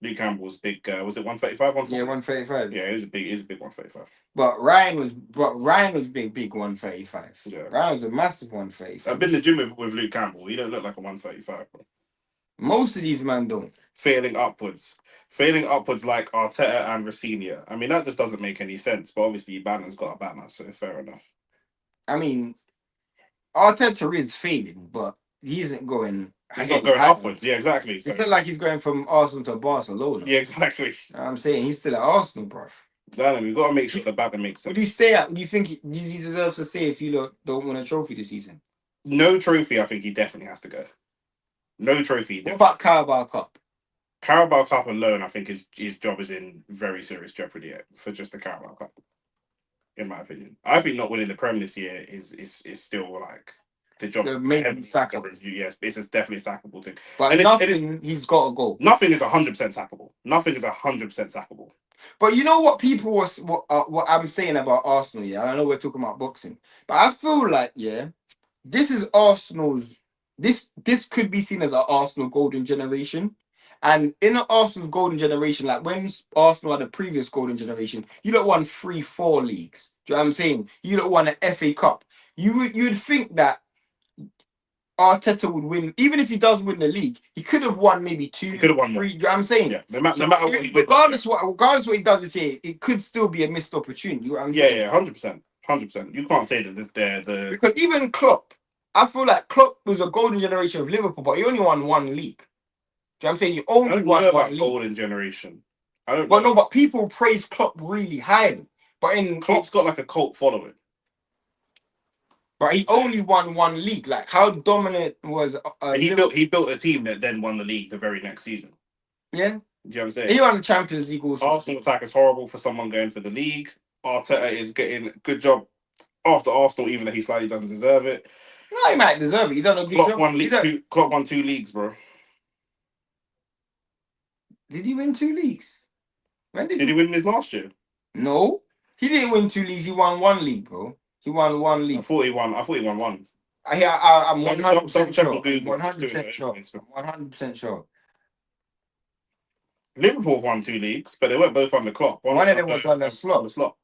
Luke Campbell was big. Was it 135? 140? Yeah, 135. Yeah, he was a big 135. But Ryan was big 135. Yeah. Ryan was a massive 135. I've been in the gym with Luke Campbell. He don't look like a 135, bro. Most of these men don't. Failing upwards like Arteta and Racina. I mean, that just doesn't make any sense. But obviously, Banner's got a banner, so fair enough. I mean, Arteta is fading, but he isn't going. He's not going upwards. Yeah, exactly. So. It's not like he's going from Arsenal to Barcelona. Yeah, exactly. You know what I'm saying he's still at Arsenal, bro. Darling, we've got to make sure the banner makes sense. Would he stay at? Do you think he deserves to stay if you don't win a trophy this season? No trophy. I think he definitely has to go. No trophy. What about Carabao Cup? Carabao Cup alone, I think his job is in very serious jeopardy for just the Carabao Cup. In my opinion, I think not winning the Prem this year is still like the job. Maybe sackable. Yes, it's definitely a sackable thing. But he's got to go. Nothing is 100% sackable. Nothing is 100% sackable. But you know what people what I'm saying about Arsenal? Yeah, I know we're talking about boxing, but I feel like this is Arsenal's. This could be seen as an Arsenal golden generation. And in the Arsenal's golden generation, like when Arsenal had the previous golden generation, you don't won 3-4 leagues. Do you know what I'm saying? You don't won an FA Cup. You'd think that Arteta would win, even if he does win the league, he could have won maybe 2. He could have won 3. Do you know what I'm saying? Yeah. No matter what he wins, regardless what he does this year, it could still be a missed opportunity. You know what I'm saying? Yeah, 100%. You can't say that the because even Klopp, I feel like Klopp was a golden generation of Liverpool, but he only won 1 league. Do you know what I'm saying? You only won 1 league. Golden generation. I don't. But no, but people praise Klopp really highly. But Klopp's got like a cult following. But he only won 1 league. Like how dominant was he built a team that then won the league the very next season. Yeah. Do you know what I'm saying? He won the Champions League also. Arsenal attack is horrible for someone going for the league. Arteta is getting a good job after Arsenal, even though he slightly doesn't deserve it. No, he might deserve it. He done a good Klopp job. won, Klopp won 2 leagues, bro. Did he win 2 leagues? When did Did he win this last year? No, he didn't win 2 leagues. He won 1 league, bro. He won 1 league. I thought he won one. I'm 100% Double check sure. on Google. I'm 100% sure. I'm 100% sure. Liverpool have won 2 leagues, but they weren't both on the clock. One of them was on the slot.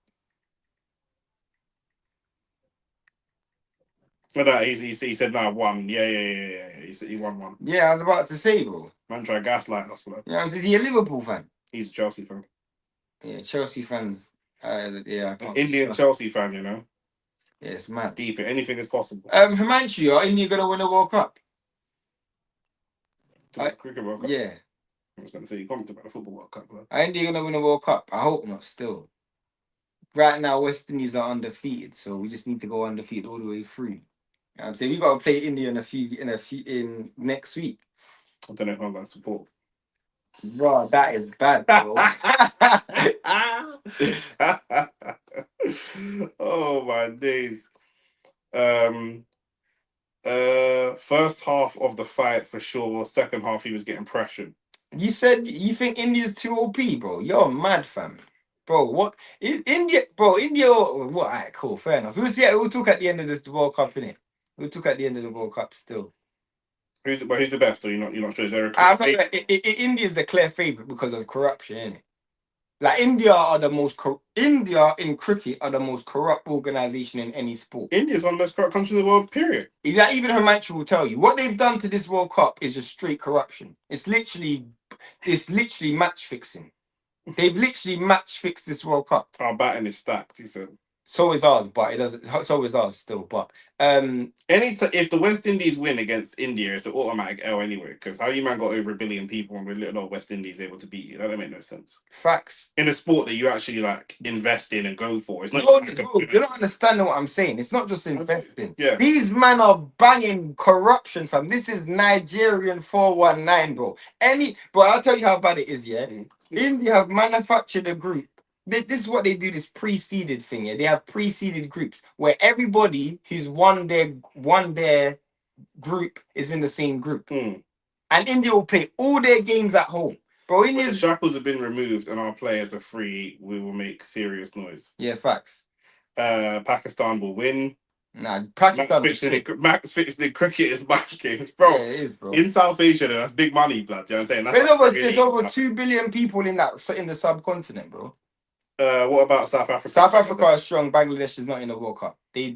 No, he said no, one. Yeah. He said he won one. Yeah, I was about to say, bro. Man, try gaslight us, bro. Yeah, is he a Liverpool fan? He's a Chelsea fan. Yeah, Chelsea fans. Yeah, An Indian Chelsea fan, you know. Yeah, it's mad. Deep it. Anything is possible. Himanshu, are India gonna win the World Cup? Cricket World Cup. Yeah. I was going to say you commented about the football World Cup, bro. Are India gonna win the World Cup? I hope not. Still, right now West Indies are undefeated, so we just need to go undefeated all the way through. You know what I'm saying we got to play India in next week. I don't know if I'm going to support. Bro, that is bad, bro. Oh my days. First half of the fight for sure. Second half he was getting pressured. You said you think India's too OP, bro. You're mad, fam. Bro, what? India, bro, India, what? Alright, cool, fair enough. We'll talk at the end of this World Cup, innit? We'll talk at the end of the World Cup still. Who's the best? Or you're not sure? Is there India's the clear favourite because of corruption, innit? Like India in cricket are the most corrupt organisation in any sport. India's one of the most corrupt countries in the world, period. Like, even Himanshu will tell you what they've done to this World Cup is just straight corruption. It's literally match fixing. They've literally match fixed this World Cup. Our batting is stacked, he said. So is ours, but it doesn't. So is ours still, but if the West Indies win against India, it's an automatic L anyway. Because how you man got over 1 billion people and with little old West Indies able to beat you? That don't make no sense. Facts. In a sport that you actually like invest in and go for, it's not. You're not understanding what I'm saying. It's not just investing. Yeah. These men are banging corruption, fam. This is Nigerian 419, bro. I'll tell you how bad it is. Yeah, India have manufactured a group. This is what they do, this pre-seeded thing. Yeah, they have pre-seeded groups where everybody who's won their group is in the same group, and India will play all their games at home, bro. When the shackles have been removed and our players are free, we will make serious noise. Yeah, facts. Pakistan will win. Nah, Pakistan. Max fixed the cricket is match games, bro. Yeah, it is, bro. In South Asia, that's big money, blood. You know what I'm saying? There's over 2 billion people in the subcontinent, bro. What about South Africa? South Africa is strong. Bangladesh is not in the World Cup. They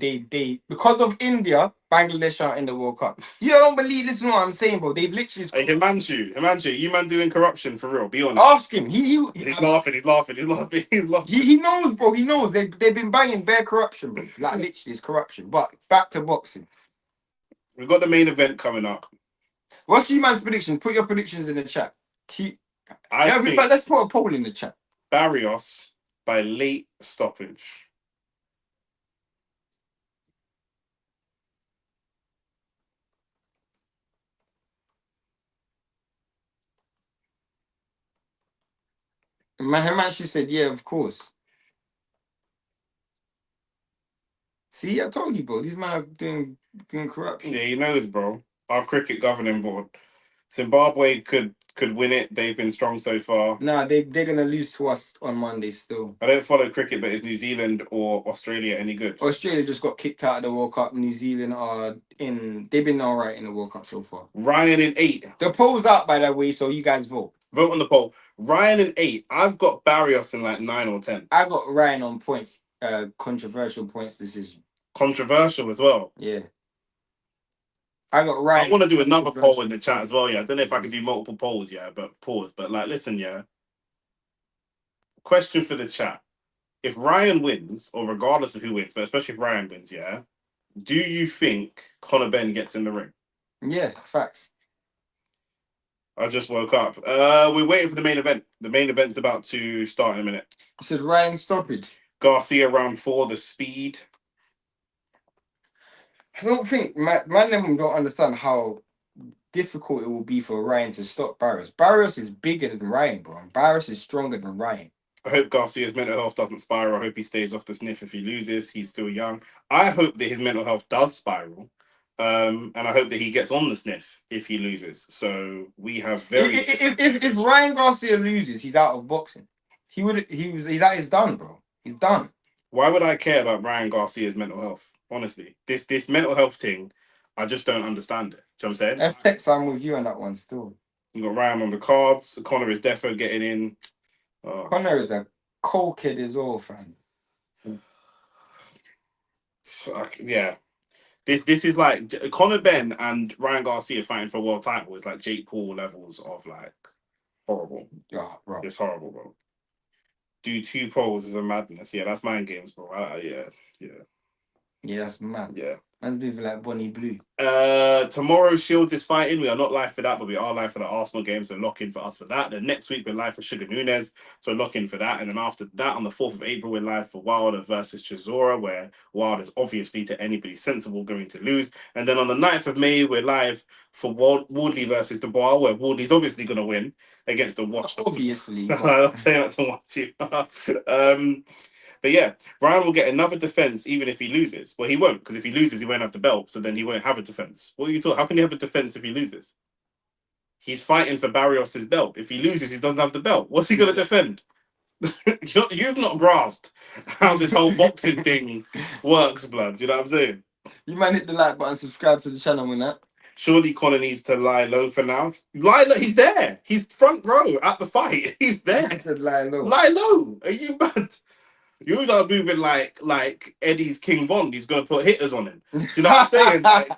because of India, Bangladesh are in the World Cup. You don't believe this is what I'm saying, bro. They've literally. Hey, Himanshu, you man doing corruption for real? Be honest. Ask him. He's laughing. He's laughing. He knows, bro. He knows. They've been banging bare corruption, bro. Like literally, it's corruption. But back to boxing. We've got the main event coming up. What's you man's predictions? Put your predictions in the chat. Let's put a poll in the chat. Barrios by late stoppage. Himanshu said, yeah, of course. See, I told you, bro. These men are doing corruption. Yeah, he knows, bro. Our cricket governing board. Zimbabwe could win it. They've been strong so far. Nah, they're gonna lose to us on Monday still. I don't follow cricket, but is New Zealand or Australia any good? Australia just got kicked out of the World Cup. New Zealand they've been alright in the World Cup so far. Ryan in 8. The poll's out, by the way, so you guys vote. Vote on the poll. Ryan in 8. I've got Barrios in like 9 or 10. I got Ryan on points. Controversial points decision. Controversial as well. Yeah. I got Ryan. I want to do another poll in the chat as well. Yeah, I don't know if I can do multiple polls. Yeah, but pause. But like, listen. Yeah. Question for the chat: if Ryan wins, or regardless of who wins, but especially if Ryan wins, yeah, do you think Conor Benn gets in the ring? Yeah, facts. I just woke up. We're waiting for the main event. The main event's about to start in a minute. You said Ryan stoppage. Garcia round 4. The speed. I don't think man them don't understand how difficult it will be for Ryan to stop Barrios. Barrios is bigger than Ryan, bro. And Barrios is stronger than Ryan. I hope Garcia's mental health doesn't spiral. I hope he stays off the sniff if he loses. He's still young. I hope that his mental health does spiral. And I hope that he gets on the sniff if he loses. So we have very. If Ryan Garcia loses, he's out of boxing. He's done, bro. He's done. Why would I care about Ryan Garcia's mental health? Honestly, this mental health thing, I just don't understand it. Do you know what I'm saying? F-Tex, I'm with you on that one still. You got Ryan on the cards. Conor is defo getting in. Conor is a cold kid as well, fam. Yeah. This is like Conor Benn and Ryan Garcia fighting for a world title is like Jake Paul levels of like horrible. Yeah, bro. It's horrible, bro. Do 2 polls is a madness. Yeah, that's mind games, bro. Yeah, that's mad. Yeah. Man's moving like Bonnie Blue. Tomorrow Shields is fighting. We are not live for that, but we are live for the Arsenal game, so lock in for us for that. Then next week we're live for Sugar Nunes, so lock in for that. And then after that, on the 4th of April, we're live for Wilder versus Chisora, where Wilder is obviously to anybody sensible going to lose. And then on the 9th of May, we're live for Wardley versus Dubois, where Wardley's obviously going to win against the Watchalong. Obviously. I'm saying that to watch you. But yeah, Ryan will get another defense even if he loses. Well, he won't, because if he loses, he won't have the belt. So then he won't have a defense. What are you talking? How can you have a defense if he loses? He's fighting for Barrios' belt. If he loses, he doesn't have the belt. What's he going to defend? You've not grasped how this whole boxing thing works, blood. Do you know what I'm saying? You might hit the like button, subscribe to the channel and that. Surely Conor needs to lie low for now. Lie low. He's there. He's front row at the fight. He's there. I said lie low. Lie low. Are you mad? You are moving like Eddie's King Von. He's gonna put hitters on him. Do you know what I'm saying? Like,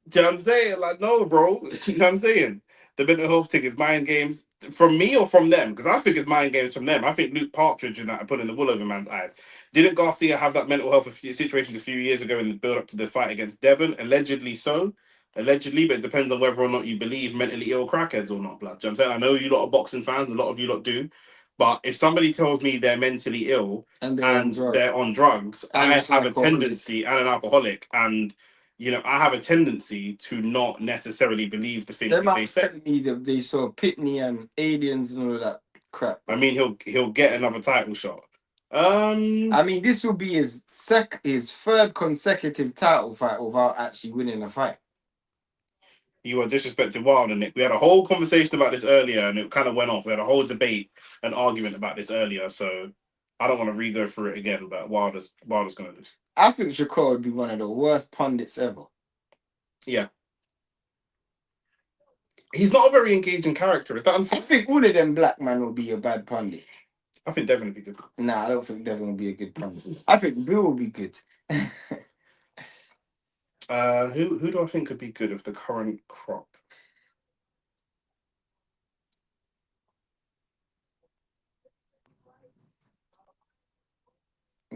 do you know what I'm saying? Like, no, bro. Do you know what I'm saying? The mental health thing is mind games from me or from them? Because I think it's mind games from them. I think Luke Partridge and that are putting the wool over man's eyes. Didn't Garcia have that mental health situations a few years ago in the build up to the fight against Devon? Allegedly so. Allegedly, but it depends on whether or not you believe mentally ill crackheads or not, blood. Do you know what I'm saying? I know you lot are boxing fans, a lot of you lot do. But if somebody tells me they're mentally ill and they're on drugs, I have a tendency, and an alcoholic, and I have a tendency to not necessarily believe the things that they say. They saw Pitney and aliens and all that crap. I mean, he'll get another title shot. I mean, this will be his 3rd consecutive title fight without actually winning a fight. You are disrespecting Wilder, Nick. We had a whole conversation about this earlier, and it kind of went off. We had a whole debate, an argument about this earlier, so I don't want to re-go through it again, but Wilder's going to lose. I think Shakur would be one of the worst pundits ever. Yeah. He's not a very engaging character. Is that unfair? I think all of them black men will be a bad pundit. I think Devin will be good. Nah, I don't think Devin will be a good pundit. I think Bill will be good. Who do I think could be good of the current crop?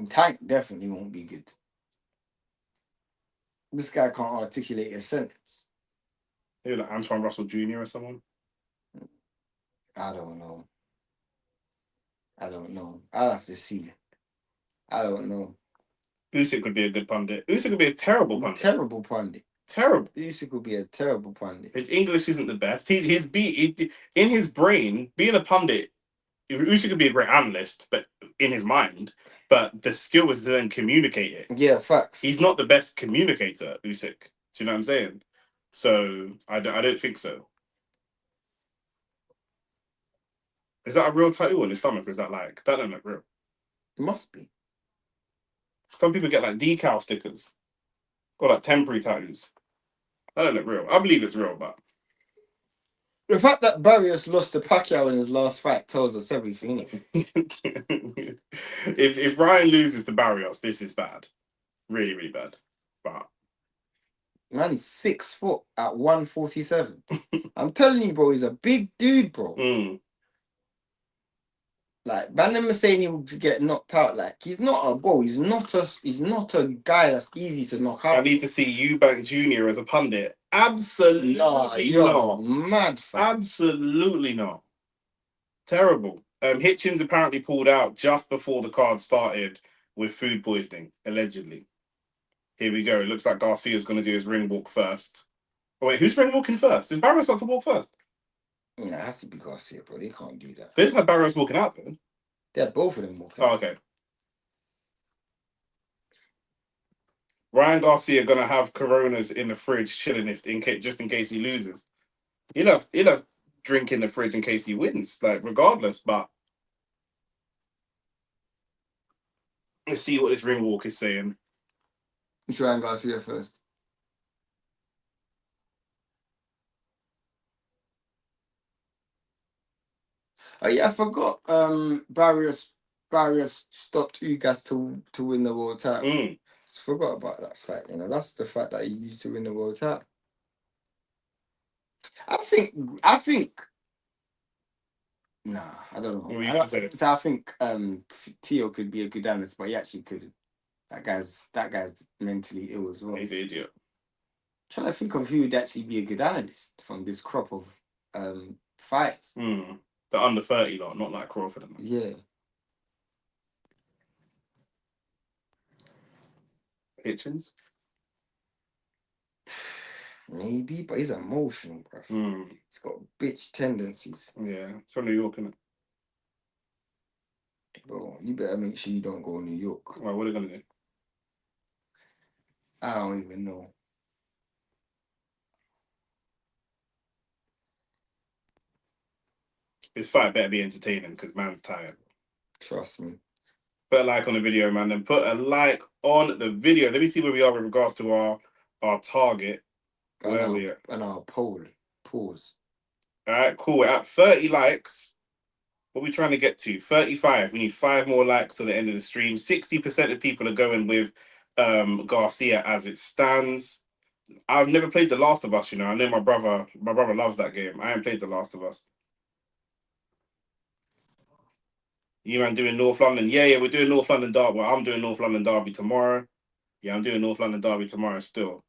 Tank definitely won't be good. This guy can't articulate a sentence. Maybe like Antoine Russell Jr. or someone? I don't know. I'll have to see. I don't know. Usyk would be a good pundit. Usyk would be a terrible pundit. Terrible pundit. Terrible. Usyk would be a terrible pundit. His English isn't the best. In his brain, being a pundit, Usyk could be a great analyst, but in his mind, but the skill is to then communicate it. Yeah, facts. He's not the best communicator, Usyk. Do you know what I'm saying? So I don't think so. Is that a real tattoo on his stomach? Or is that like that don't look real? It must be. Some people get like decal stickers, or like temporary tattoos. That don't look real. I believe it's real, but the fact that Barrios lost to Pacquiao in his last fight tells us everything. if Ryan loses to Barrios, this is bad, really, really bad. But man's 6 foot at 147. I'm telling you, bro, he's a big dude, bro. Like, man, them are saying he would get knocked out. Like, he's not a guy that's easy to knock out. I need to see Eubank Jr. as a pundit. Absolutely not. Mad fam. Absolutely not. Terrible. Hitchens apparently pulled out just before the card started with food poisoning, allegedly. Here we go. It looks like Garcia's going to do his ring walk first. Oh, wait, who's ring walking first? Is Barrios about to walk first? Yeah, it has to be Garcia, bro. They can't do that. But it's like Barrios walking out, though. They had both of them walking. Oh, okay. Ryan Garcia gonna have Coronas in the fridge chilling just in case he loses. He'll have drink in the fridge in case he wins, like regardless. But let's see what this ring walk is saying. Let's try and Garcia first. Oh yeah, I forgot. Barrios stopped Ugas to win the world title. Mm. Just forgot about that fact. You know, that's the fact that he used to win the world title. I think. Nah, I don't know. I think Tio could be a good analyst, but he actually couldn't. That guy's mentally ill as well. He's an idiot. Trying to think of who would actually be a good analyst from this crop of fights. The under 30 lot, not like Crawford. Yeah. Hitchens? Maybe, but he's emotional, bro. He's got bitch tendencies. Yeah, it's from New York, isn't it? Bro, you better make sure you don't go to New York. Well, what are they going to do? I don't even know. This fight better be entertaining because man's tired. Trust me. Put a like on the video, man. Then put a like on the video. Let me see where we are with regards to our target. Where are we at? And our poll. Pause. All right, cool. We're at 30 likes. What are we trying to get to? 35. We need 5 more likes to the end of the stream. 60% of people are going with Garcia as it stands. I've never played The Last of Us, you know. I know my brother loves that game. I haven't played The Last of Us. You man doing North London? Yeah, we're doing North London Derby. Well, I'm doing North London Derby tomorrow. Yeah, I'm doing North London Derby tomorrow still.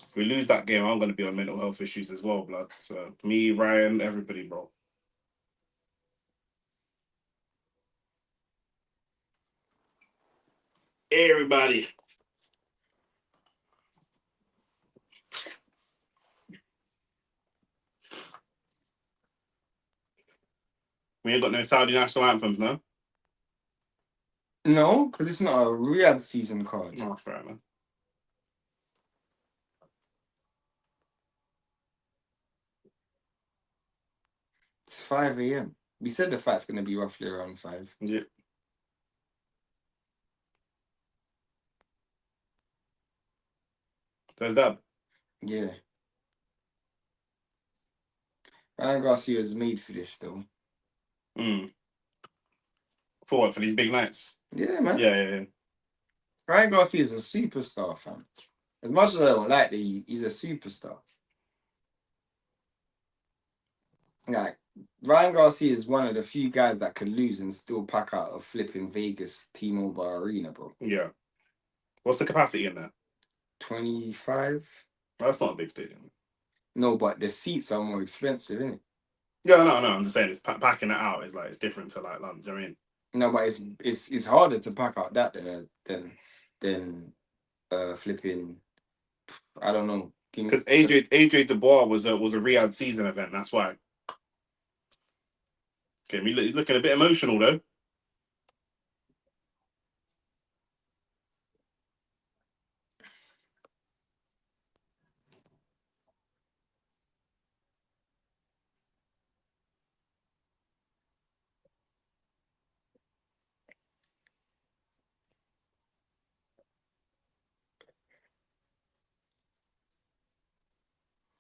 If we lose that game, I'm going to be on mental health issues as well, blood. So me, Ryan, everybody, bro. Everybody. We ain't got no Saudi national anthems, no? No, because it's not a Riyadh season card. Oh, fair enough. It's 5 a.m. We said the fight's going to be roughly around 5. Yeah. There's that. Yeah. Ryan Garcia is made for this, though. For what? For these big nights? Yeah, man. Yeah. Ryan Garcia is a superstar, fam. As much as I don't like that, he's a superstar. Like, Ryan Garcia is one of the few guys that can lose and still pack out a flipping Vegas T-Mobile Arena, bro. Yeah. What's the capacity in there? 25. That's not a big stadium. No, but the seats are more expensive, isn't it? Yeah, no. I'm just saying, it's packing it out is like it's different to like London. Do you know what I mean? No, but it's harder to pack out that than flipping. I don't know. Because AJ Dubois was a Riyadh season event. That's why. Okay, he's looking a bit emotional though.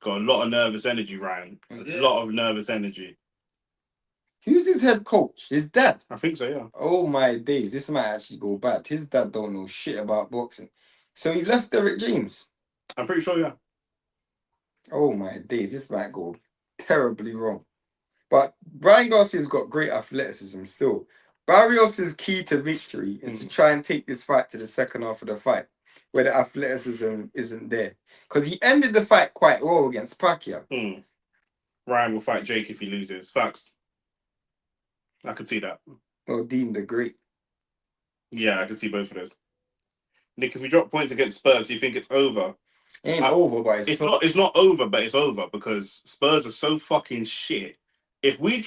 Got a lot of nervous energy, Ryan. A lot of nervous energy. Who's his head coach? His dad? I think so, yeah. Oh my days, this might actually go bad. His dad don't know shit about boxing. So he left Derek James. I'm pretty sure, yeah. Oh my days, this might go terribly wrong. But Ryan Garcia's got great athleticism still. Barrios' key to victory is to try and take this fight to the second half of the fight, where the athleticism isn't there. Because he ended the fight quite well against Pacquiao. Ryan will fight Jake if he loses. Facts. I could see that. Or Dean the Great. Yeah, I could see both of those. Nick, if we drop points against Spurs, do you think it's over? It ain't over, but it's not over, but it's over because Spurs are so fucking shit. If we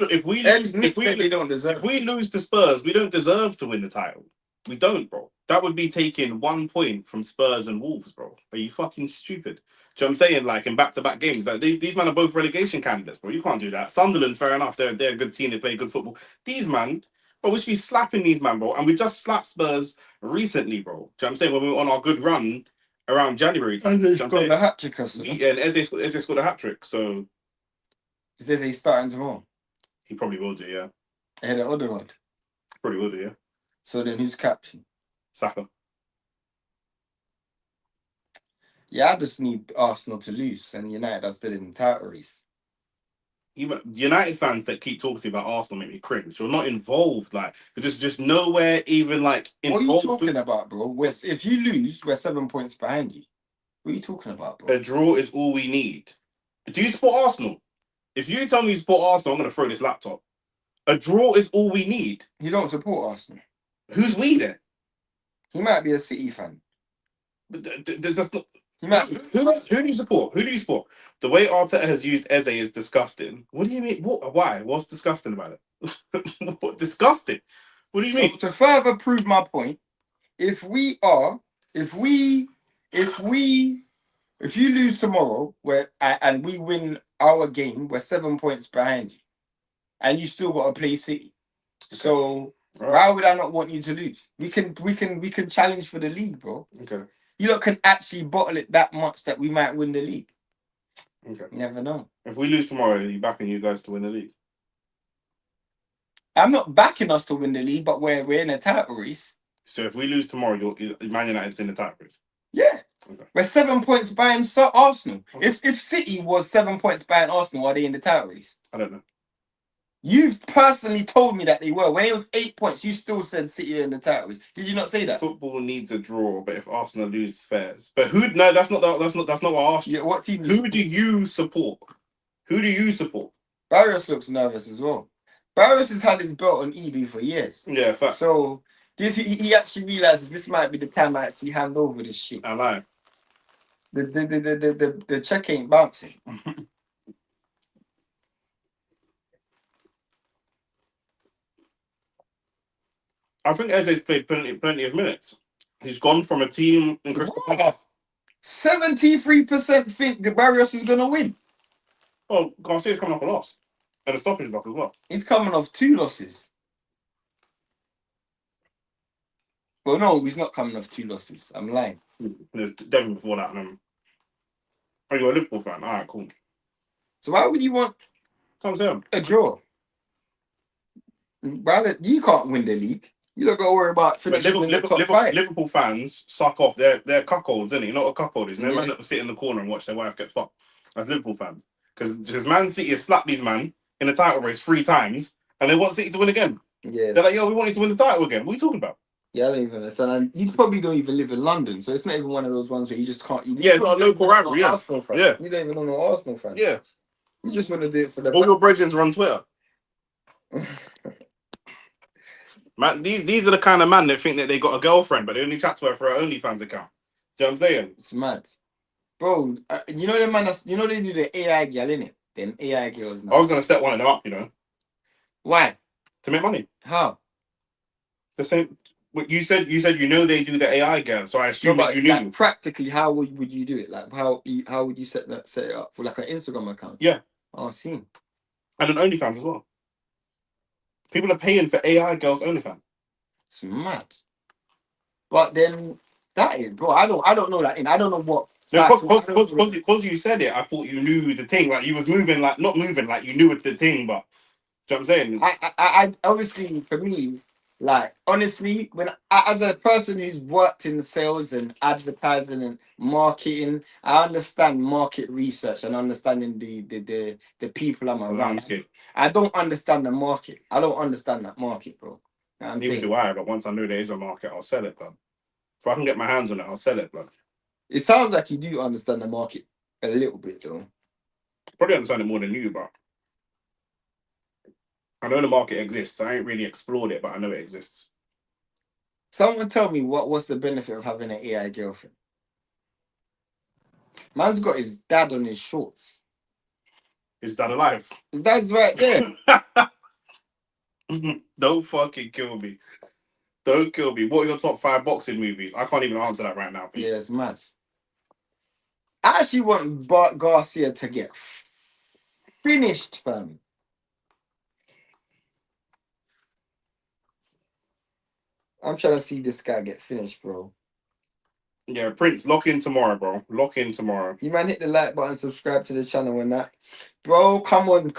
they don't deserve. if we lose to Spurs, we don't deserve to win the title. We don't, bro. That would be taking 1 point from Spurs and Wolves, bro. Are you fucking stupid? Do you know what I'm saying? Like in back-to-back games, like these men are both relegation candidates, bro. You can't do that. Sunderland, fair enough, they're a good team. They play good football. These man, bro, we should be slapping these man, bro. And we just slapped Spurs recently, bro. Do you know what I'm saying? When we were on our good run around January time. And they scored a hat trick, and Eze scored a hat trick, so he says he's starting tomorrow. he probably will do, yeah. Ahead of Odegaard. Probably will do, yeah. So then who's captain? Saka. Yeah, I just need Arsenal to lose and United are still in the title race. Even United fans that keep talking about Arsenal make me cringe. You're not involved, like you're just nowhere even like involved. What are you talking about, bro? If you lose, we're 7 points behind you. What are you talking about, bro? A draw is all we need. Do you support Arsenal? If you tell me you support Arsenal, I'm gonna throw this laptop. A draw is all we need. You don't support Arsenal. Who's we then? He might be a City fan. But that's not. He might. Who do you support? Who do you support? The way Arteta has used Eze is disgusting. What do you mean? What? Why? What's disgusting about it? What disgusting? What do you mean? To further prove my point, if you lose tomorrow, and we win our game, we're 7 points behind you, and you still got to play City. Okay. So why would I not want you to lose? We can challenge for the league, bro. Okay. You lot can actually bottle it that much that we might win the league. Okay. You never know. If we lose tomorrow, are you backing you guys to win the league? I'm not backing us to win the league, but we're in a title race. So if we lose tomorrow, Man United's in the title race. Yeah. Okay. We're 7 points behind Arsenal. Okay. If City was 7 points behind Arsenal, are they in the title race? I don't know. You've personally told me that they were. When it was 8 points, you still said City in the title race. Did you not say that? Football needs a draw, but if Arsenal lose, fairs. But who? No, that's not what I asked you. Yeah, what team? Who do you support? Who do you support? Barrios looks nervous as well. Barrios has had his belt on EB for years. Yeah, fact. So he actually realizes this might be the time I actually hand over this shit. I know. The check ain't bouncing. I think Eze's played plenty of minutes. He's gone from a team in Crystal Palace. 73% think the Barrios is gonna win. Oh, Garcia's coming off a loss. And a stoppage block as well. He's coming off 2 losses. Well, no, he's not coming off 2 losses. I'm lying. There's definitely before that. Oh, you're a Liverpool fan? All right, cool. So why would you want a draw? You can't win the league. You don't got to worry about finishing in the top 5. Liverpool fans suck off. They're cuckolds, isn't it? You're not a cuckold. There's no man that will sit in the corner and watch their wife get fucked. That's Liverpool fans. Because Man City has slapped these man in the title race 3 times, and they want City to win again. Yeah. They're like, yo, we want you to win the title again. What are you talking about? Yeah, I don't even understand. And you probably don't even live in London, so it's not even one of those ones where you just can't. It's not a local rivalry. Yeah. Arsenal fan. Yeah. You don't even know Arsenal fan. Yeah. You just want to do it for the. All your brethren run Twitter. Man, these are the kind of man that think that they got a girlfriend, but they only chat to her for her OnlyFans account. Do you know what I'm saying? It's mad, bro. You know the man. They do the AI girl, innit? Them AI girls. Now. I was gonna set one of them up. You know. Why? To make money. How? The same. You said they do the AI girl, so I assume that you knew. Like, practically, how would you do it? Like how would you set it up for like an Instagram account? Yeah. Oh, I've seen. And an OnlyFans as well. People are paying for AI girls OnlyFans. It's mad. But then that is, bro. I don't know that. I don't know what. Because you said it, I thought you knew the thing. Like you was moving, like not moving, like you knew the thing. But do you know what I'm saying? I obviously for me. Like, honestly, as a person who's worked in sales and advertising and marketing, I understand market research and understanding the people I'm around. Landscape. I don't understand the market. I don't understand that market, bro. Neither do I, but once I know there is a market, I'll sell it, bro. If I can get my hands on it, I'll sell it, bro. It sounds like you do understand the market a little bit, though. Probably understand it more than you, bro. I know the market exists. I ain't really explored it, but I know it exists. Someone tell me what's the benefit of having an AI girlfriend? Man's got his dad on his shorts. Is that alive? His dad's right there. Don't fucking kill me. Don't kill me. What are your top 5 boxing movies? I can't even answer that right now. Yeah, it's mad. I actually want Garcia to get finished, fam. I'm trying to see this guy get finished, bro. Yeah, Prince, lock in tomorrow, bro. Lock in tomorrow. You man, hit the like button, subscribe to the channel and that. Bro, come on.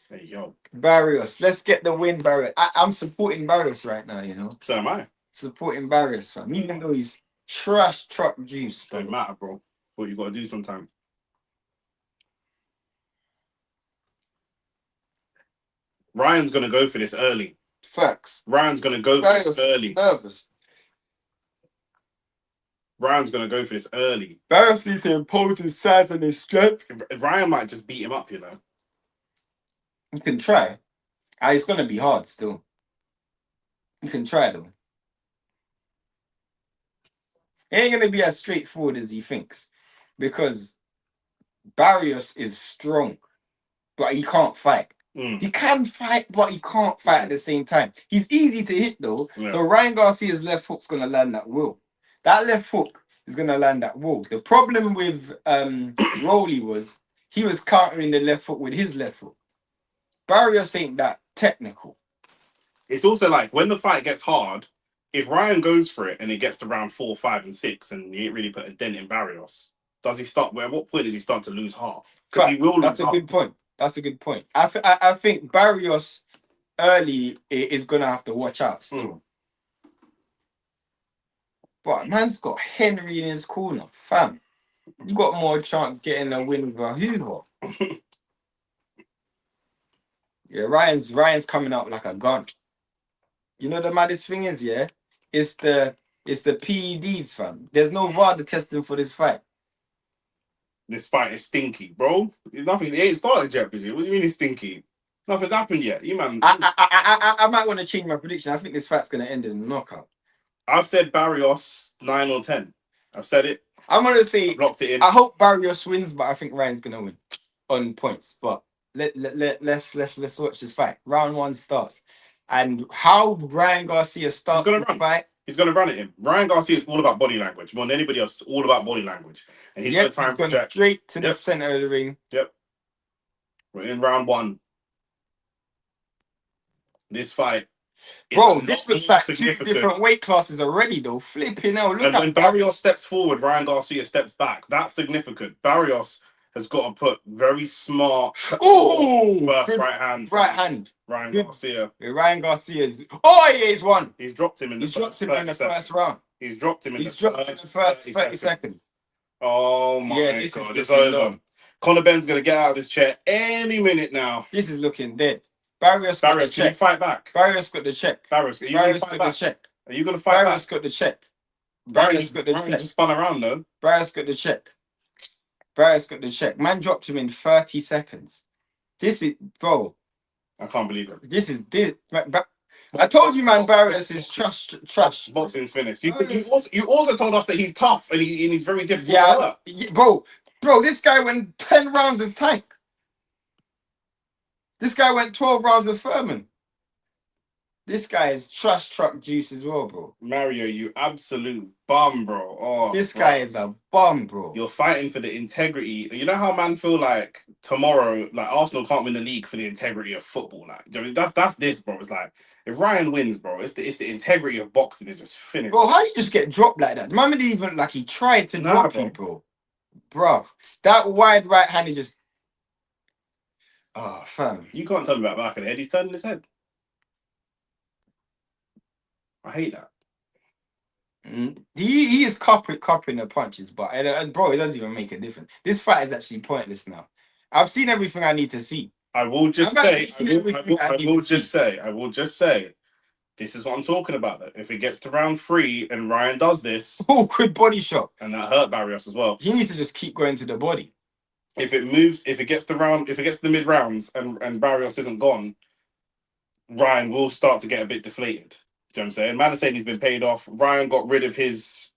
Hey, yo. Barrios, let's get the win, Barrios. I'm supporting Barrios right now, you know. So am I. Supporting Barrios, fam. Even though he's trash truck juice, bro. Don't matter, bro. What you got to do sometime. Ryan's going to go for this early. Facts. Ryan's going to go for this early. Nervous. Ryan's going to go for this early. Barrios needs to impose his size and his strength. Ryan might just beat him up, you know. You can try. It's going to be hard still. You can try, though. It ain't going to be as straightforward as he thinks. Because Barrios is strong, but he can't fight. He can fight, but he can't fight at the same time. He's easy to hit, though. Yeah. So Ryan Garcia's left hook's going to land that will. That left hook is going to land that will. The problem with Rolly was he was countering the left hook with his left hook. Barrios ain't that technical. It's also like when the fight gets hard, if Ryan goes for it and it gets to round 4, 5, and 6, and he ain't really put a dent in Barrios, does he start? At what point does he start to lose heart? Because he will. That's a good point. That's a good point. I think Barrios early is gonna have to watch out still. But man's got Henry in his corner, fam. You got more chance getting a win with a Hoover. Yeah, Ryan's coming out like a gun. You know the maddest thing is, yeah, it's the PEDs, fam. There's no VAR testing for this fight. This fight is stinky, bro. It's nothing. It ain't started yet, Bridget. What do you mean it's stinky? Nothing's happened yet. You man. I might want to change my prediction. I think this fight's gonna end in a knockout. I've said Barrios 9 or 10. I've said it. I'm gonna say I've locked it in. I hope Barrios wins, but I think Ryan's gonna win on points. But let's watch this fight. Round 1 starts, and how Ryan Garcia starts this fight. He's going to run at him. Ryan Garcia is all about body language. More than anybody else, all about body language. And he's going to go straight to the center of the ring. Yep. We're in round 1. This fight. Bro, this looks like 2 different weight classes already, though. Flipping hell. Look, and when Barrios steps forward, Ryan Garcia steps back. That's significant. Barrios has got to put very smart first right hand. Right hand. Ryan Garcia. Ryan Garcia's. Oh, yeah, he's won. He's dropped him in the first round. He's dropped him in the first 30 seconds. Oh, my God. It's over. Conor Benn's going to get out of his chair any minute now. This is looking dead. Barrios, can you fight back? Barrios got the check. Barrios, are you going to fight back? Are you going to fight Barrios back? got the check. Barrios got the check. Just spun around, though. Barrios got the check. Barrios got the check. Man dropped him in 30 seconds. This is, bro. I can't believe it. This is this. I told you, man. Barrios is trash. Boxing's finished. You also told us that he's tough and he's very difficult. Yeah, bro. This guy went 10 rounds with Tank. This guy went 12 rounds with Furman. This guy is trash truck juice as well, bro. Mario, you absolute bum, bro. Oh, this guy is a bum, bro. You're fighting for the integrity. You know how man feel like tomorrow, like Arsenal can't win the league for the integrity of football. Like, I mean, that's this, bro. It's like if Ryan wins, bro, it's the integrity of boxing is just finished. Bro, how do you just get dropped like that? The man didn't even like he tried to drop you, bro. Bro, that wide right hand is just. Oh, fam. You can't tell me about back of the head. He's turning his head. I hate that. He is copping the punches, but bro, it doesn't even make a difference. This fight is actually pointless now. I've seen everything I need to see. I will just say, this is what I'm talking about. Though. If it gets to round 3 and Ryan does this, quick body shot, and that hurt Barrios as well. He needs to just keep going to the body. If it gets to the mid rounds and Barrios isn't gone, Ryan will start to get a bit deflated. Do you know what I'm saying? Man is saying he's been paid off. Ryan got rid of his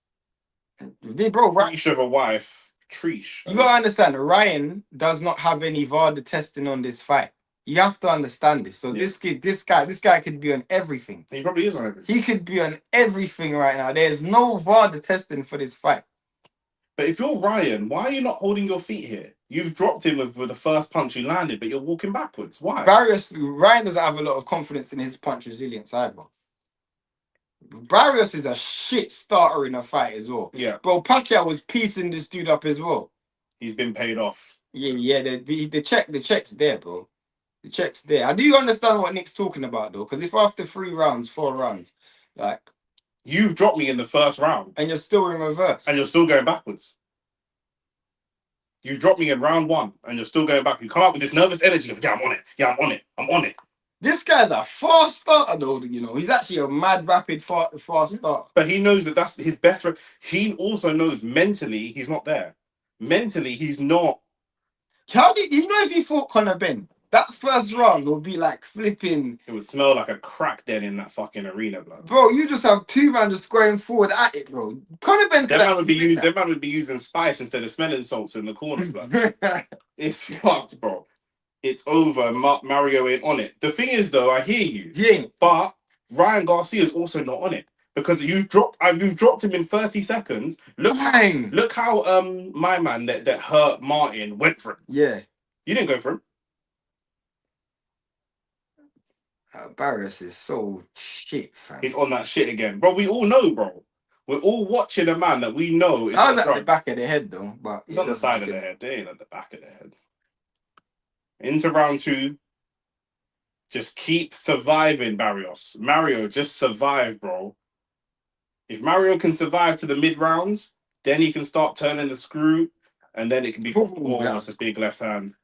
bro, creature of a wife Treesh. You gotta understand, Ryan does not have any VAR testing on this fight. You have to understand this. So Yeah. this guy could be on everything. He probably is on everything. He could be on everything right now. There's no VAR testing for this fight. But if you're Ryan, why are you not holding your feet here? You've dropped him with the first punch you landed, but you're walking backwards. Why? Ryan doesn't have a lot of confidence in his punch resilience either. Barrios is a shit starter in a fight as well. Yeah. Bro, Pacquiao was piecing this dude up as well. He's been paid off. Yeah. The check's there, bro. The check's there. I do understand what Nick's talking about though, because if after 4 rounds, like you've dropped me in the first round, and you're still in reverse, and you're still going backwards. You dropped me in round 1, and you're still going back. You come out with this nervous energy of, yeah, I'm on it. Yeah, I'm on it. I'm on it. This guy's a fast starter though, you know. He's actually a mad, rapid, fast starter. But he knows that that's his best. He also knows mentally he's not there. Mentally, he's not. How did you know if he fought Conor Benn? That first round would be like flipping. It would smell like a crack den in that fucking arena, blood. Bro, you just have 2 men just going forward at it, bro. Conor Benn. That man would be using spice instead of smelling salts in the corner, blood. It's fucked, bro. It's over. Mario ain't on it. The thing is, though, I hear you. Yeah. But Ryan Garcia is also not on it because you've dropped him in 30 seconds. Look how my man that hurt Martin went for him. Yeah. You didn't go for him. Barrios is so shit, fam. He's on that shit again, bro. We all know, bro. We're all watching a man that we know is at the back of the head, though. But he's on the side of the head. They ain't at the back of the head. Into round 2. Just keep surviving, Barrios. Mario, just survive, bro. If Mario can survive to the mid rounds, then he can start turning the screw, and then it can be almost a big left hand.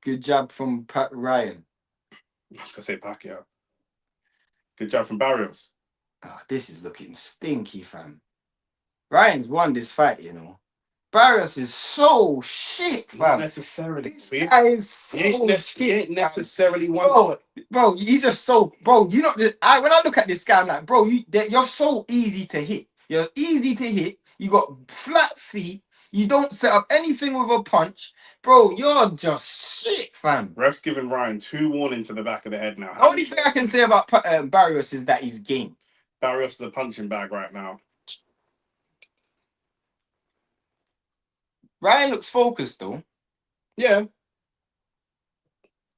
Good job from Ryan. I was gonna say Pacquiao. Good job from Barrios. Oh, this is looking stinky, fam. Ryan's won this fight, you know. Barrios is so shit, fam. Not necessarily. This guy is so he ain't necessarily one. Bro, he's just so. Bro, you know, when I look at this guy, I'm like, bro, you're so easy to hit. You're easy to hit. You got flat feet. You don't set up anything with a punch. Bro, you're just shit, fam. Ref's giving Ryan 2 warnings to the back of the head now. The only thing I can say about Barrios is that he's game. Barrios is a punching bag right now. Ryan looks focused, though. Yeah.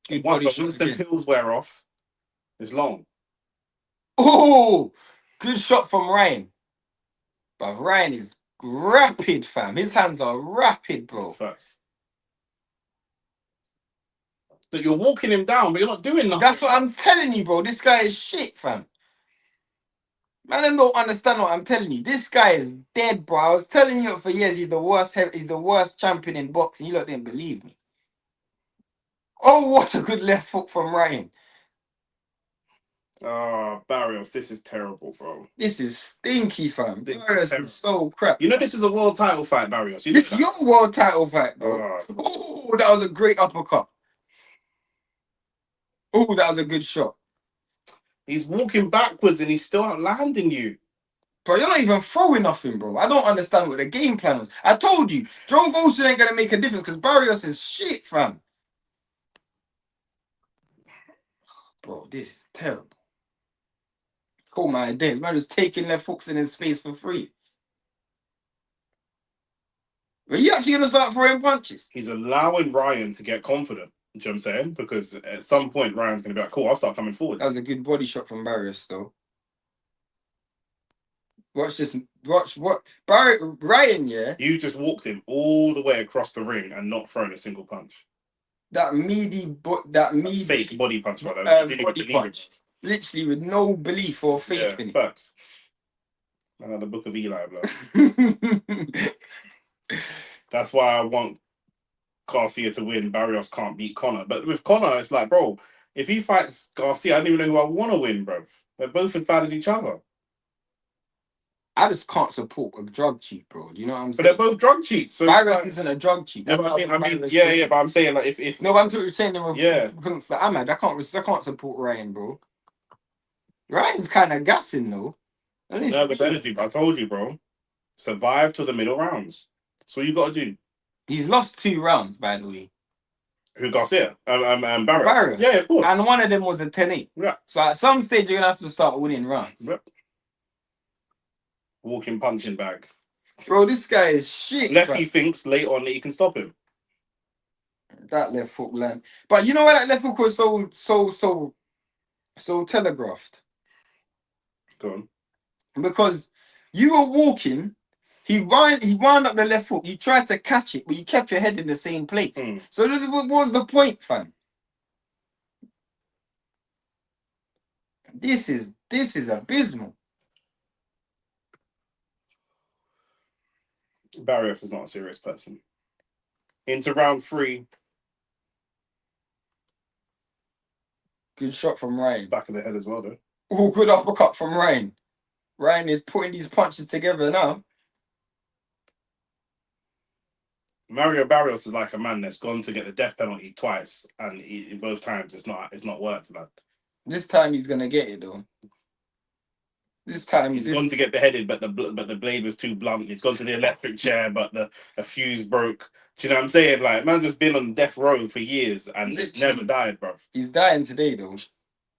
Good Once body shot the again. pills wear off, it's long. Oh, good shot from Ryan. But Ryan is rapid, fam. His hands are rapid, bro. Facts. But you're walking him down, but you're not doing nothing. That's what I'm telling you, bro. This guy is shit, fam. Man, I don't understand what I'm telling you. This guy is dead, bro. I was telling you for years he's the worst champion in boxing. You lot didn't believe me. Oh, what a good left foot from Ryan. Oh, Barrios, this is terrible, bro. This is stinky, fam. Barrios is so crap. You know this is a world title fight, Barrios. This is your world title fight, bro. Oh, that was a great uppercut. Oh, that was a good shot. He's walking backwards and he's still out landing you. Bro, you're not even throwing nothing, bro. I don't understand what the game plan was. I told you, Joe Wilson ain't going to make a difference because Barrios is shit, fam. Bro, this is terrible. Oh my days, man, just taking left hooks in his face for free. Are you actually going to start throwing punches? He's allowing Ryan to get confident. You know what I'm saying? Because at some point, Ryan's going to be like, cool, I'll start coming forward. That was a good body shot from Barrios, though. Watch this. Watch what Ryan, yeah. You just walked him all the way across the ring and not thrown a single punch. That fake body punch, brother. Body punch. Literally with no belief or faith in it. Facts. Man, the Book of Eli, blood. That's why I want Garcia to win. Barrios can't beat Conor. But with Conor, it's like, bro, if he fights Garcia, I don't even know who I want to win, bro. They're both as bad as each other. I just can't support a drug cheat, bro. Do you know what I'm saying? But they're both drug cheats. So Barrios isn't a drug cheat. No, but I'm saying like if no, I'm saying yeah. I'm mad. I can't support Ryan, bro. Ryan's kind of gassing though. Nervous energy, but I told you, bro. Survive to the middle rounds. That's what you got to do. He's lost 2 rounds, by the way. Who, Garcia? Barrios. Barrios. Yeah, of course. And one of them was a 10-8. Yeah. So at some stage, you're going to have to start winning rounds. Yep. Walking punching bag. Bro, this guy is shit. Unless he thinks late on that he can stop him. That left hook land. But you know why that left hook was so telegraphed? Go on. Because you were walking, he wound up the left hook, you tried to catch it, but you kept your head in the same place. So what was the point, fam? This is abysmal. Barrios is not a serious person. Into round 3. Good shot from Ryan. Back of the head as well, though. Oh, good uppercut from Ryan. Ryan is putting these punches together now. Mario Barrios is like a man that's gone to get the death penalty twice, and both times it's not worked, man. This time he's gonna get it though. This time he's gone to get beheaded, but the blade was too blunt. He's gone to the electric chair, but the fuse broke. Do you know what I'm saying? Like, man's just been on death row for years and it's never died, bro. He's dying today though.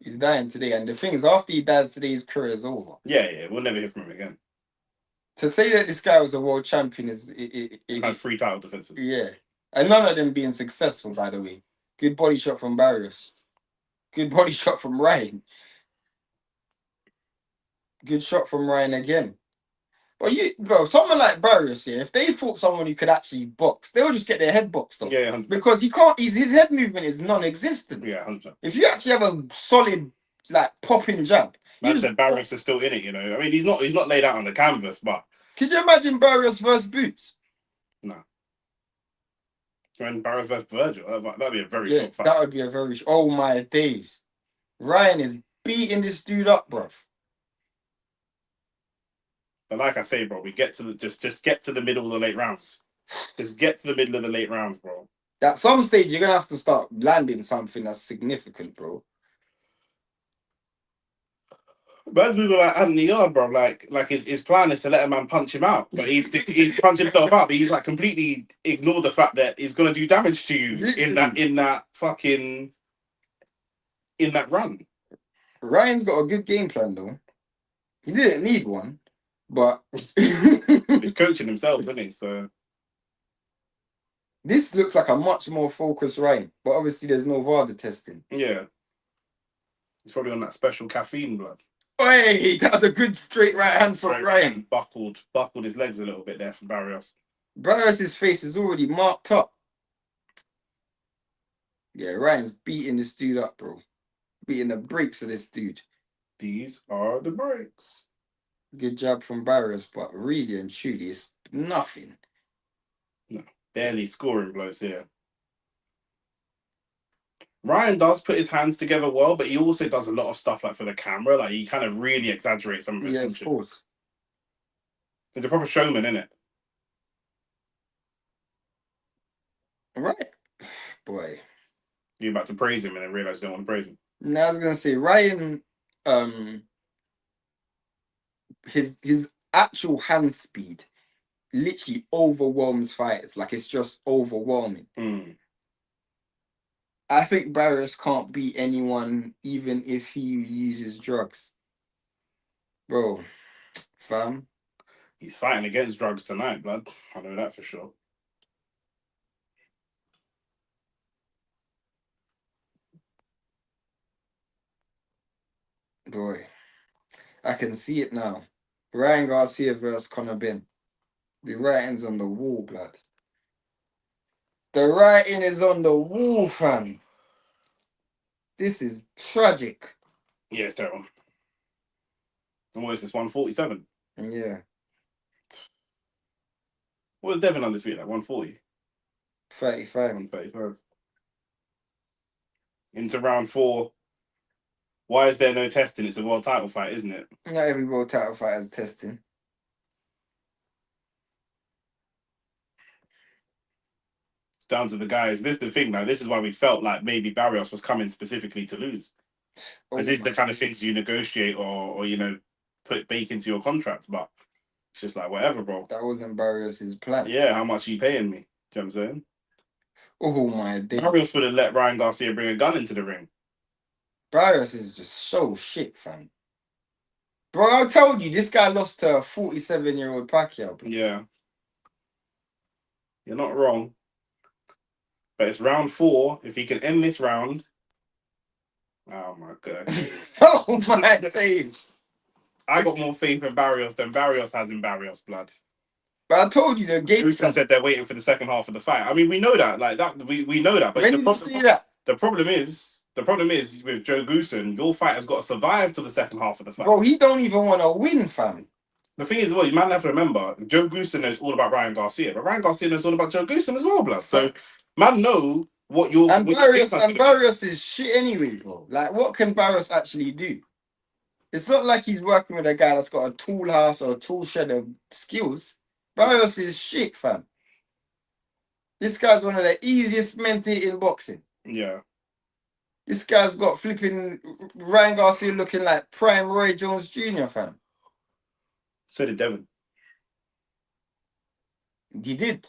He's dying today, and the thing is, after he dies today, his career is over. Yeah, we'll never hear from him again. To say that this guy was a world champion is had 3 title defenses. Yeah, and none of them being successful, by the way. Good body shot from Barrios. Good body shot from Ryan. Good shot from Ryan again. But someone like Barrios here, if they fought someone who could actually box, they'll just get their head boxed off. Yeah, 100%. Because he can't. His head movement is non-existent. Yeah, 100%. If you actually have a solid, like, popping jab. Man said Barrios is still in it, you know. I mean, he's not laid out on the canvas, but could you imagine Barrios versus Boots? No. When Barrios versus Virgil, that'd be a very good fight. That would be a very. Oh my days! Ryan is beating this dude up, bruv. But like I say, bro, we get to the just get to the middle of the late rounds. Just get to the middle of the late rounds, bro. At some stage, you're gonna have to start landing something that's significant, bro. But as we were like Nahir, bro, like his plan is to let a man punch him out, but he's punching himself out, but he's like completely ignored the fact that he's gonna do damage to you in that run. Ryan's got a good game plan though. He didn't need one, but he's coaching himself, isn't he? So this looks like a much more focused Ryan, but obviously there's no VAR testing. Yeah, he's probably on that special caffeine blood. Hey, that was a good straight right hand from Ryan. Buckled his legs a little bit there from Barrios. Barrios' face is already marked up. Yeah, Ryan's beating this dude up, bro. Beating the brakes of this dude. These are the brakes. Good job from Barrios, but really and truly, it's nothing. No, barely scoring blows here. Ryan does put his hands together well, but he also does a lot of stuff like for the camera. Like he kind of really exaggerates some of his punches. Of course. He's a proper showman, isn't it? Right. Boy. You're about to praise him and then realize you don't want to praise him. No, I was gonna say Ryan, his actual hand speed literally overwhelms fighters. Like it's just overwhelming. I think Barrios can't beat anyone even if he uses drugs. Bro, fam. He's fighting against drugs tonight, blood. I know that for sure. Boy, I can see it now. Ryan Garcia versus Conor Benn. The writing's on the wall, blood. The writing is on the wall, fam. This is tragic. Yeah, it's terrible. And what is this, 147? Yeah. What was Devin on this week, like 140? 35. 135. Into round 4. Why is there no testing? It's a world title fight, isn't it? Not every world title fight has testing. Down to the guys. This is the thing, now. This is why we felt like maybe Barrios was coming specifically to lose. Because this is the kind of things you negotiate or bake into your contract. But It's just like, whatever, bro. That wasn't Barrios' plan. Yeah, how much are you paying me? Do you know what I'm saying? Oh my days. Barrios would have let Ryan Garcia bring a gun into the ring. Barrios is just so shit, fam. Bro, I told you, this guy lost to a 47-year-old Pacquiao. Bro. Yeah. You're not wrong. But it's round 4. If he can end this round. Oh my god. Oh my days. I got more faith in Barrios than Barrios has in Barrios, blood. But I told you the game. Richardson said they're waiting for the second half of the fight. I mean, we know that. Like that, we know that. But when did you see that? The problem is with Joe Goosen, your fight has got to survive to the second half of the fight. Bro, he don't even want to win, fam. The thing is, well, you might have to remember, Joe Goosen knows all about Ryan Garcia, but Ryan Garcia knows all about Joe Goosen as well, blood. So, man, know what you're... And Barrios is shit anyway, bro. Like, what can Barrios actually do? It's not like he's working with a guy that's got a tool house or a tool shed of skills. Barrios is shit, fam. This guy's one of the easiest men to hit in boxing. Yeah. This guy's got flipping Ryan Garcia looking like prime Roy Jones Jr., fam. So did Devin. He did.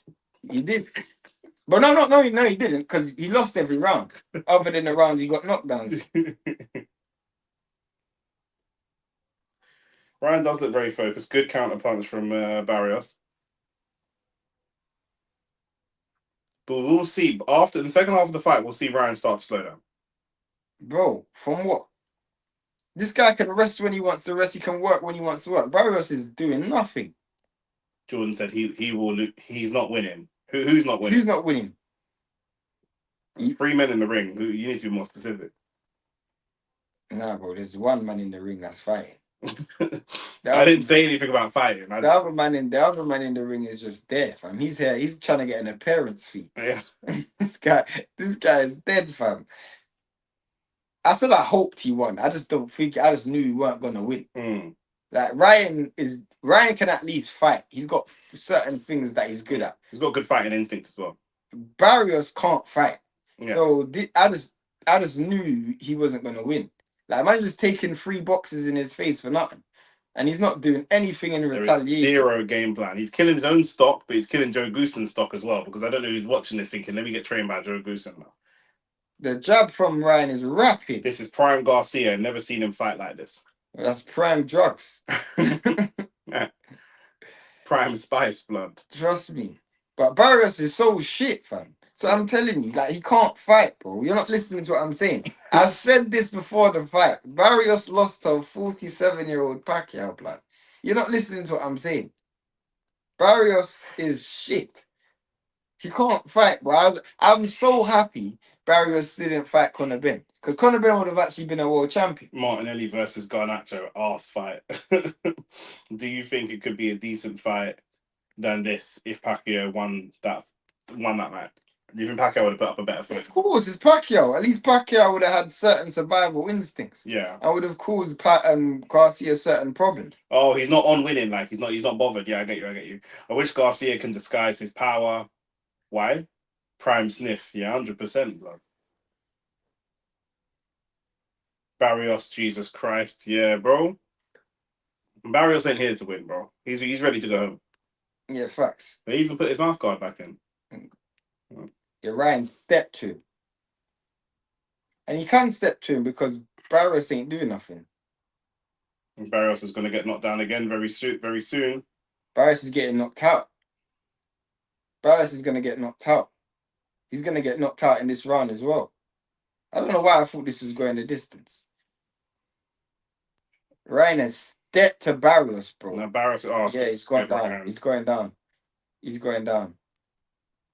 But no, he didn't, because he lost every round. Other than the rounds he got knockdowns. Ryan does look very focused. Good counter punch from Barrios. But we'll see. After the second half of the fight, we'll see Ryan start to slow down. Bro, from what? This guy can rest when he wants to rest. He can work when he wants to work. Barrios is doing nothing. Jordan said he will. He's not winning. Who's not winning? Who's not winning? There's 3 men in the ring. You need to be more specific. Nah, bro. There's one man in the ring that's fighting. I didn't say anything about fighting. The other man in the ring is just there, fam. He's here. He's trying to get an appearance fee. Yes. This guy is dead, fam. I said I hoped he won. I just knew he weren't gonna win. Like Ryan can at least fight. He's got certain things that he's good at. He's got good fighting instinct as well. Barrios can't fight. Yeah. So I just knew he wasn't gonna win. Like man just taking 3 boxes in his face for nothing. And he's not doing anything in retaliation. There is zero game plan. He's killing his own stock, but he's killing Joe Goosen's stock as well. Because I don't know who's watching this thinking, let me get trained by Joe Goosen now. The jab from Ryan is rapid. This is prime Garcia. Never seen him fight like this. That's prime drugs. Prime spice, blood. Trust me. But Barrios is so shit, fam. So I'm telling you, like, he can't fight, bro. You're not listening to what I'm saying. I said this before the fight. Barrios lost to a 47-year-old Pacquiao, blood. You're not listening to what I'm saying. Barrios is shit. He can't fight, bro. I'm so happy Barrios didn't fight Conor Benn. Because Conor Benn would have actually been a world champion. Martinelli versus Garnacho, arse fight. Do you think it could be a decent fight than this if Pacquiao won that night? Do you think Pacquiao would have put up a better fight? Of course, it's Pacquiao. At least Pacquiao would have had certain survival instincts. Yeah. I would have caused Garcia certain problems. Oh, he's not on winning. Like he's not bothered. Yeah, I get you. I wish Garcia can disguise his power. Why? Prime sniff. Yeah, 100%, bro. Barrios, Jesus Christ. Yeah, bro. Barrios ain't here to win, bro. He's ready to go home. Yeah, facts. They even put his mouth guard back in. Yeah, Ryan stepped to him. And he can step to him because Barrios ain't doing nothing. And Barrios is going to get knocked down again very soon. Barrios is getting knocked out. Barrios is going to get knocked out. He's going to get knocked out in this round as well. I don't know why I thought this was going the distance. Ryan has stepped to Barrios, bro. No, Barrios. Oh, yeah, he's going down. He's going down.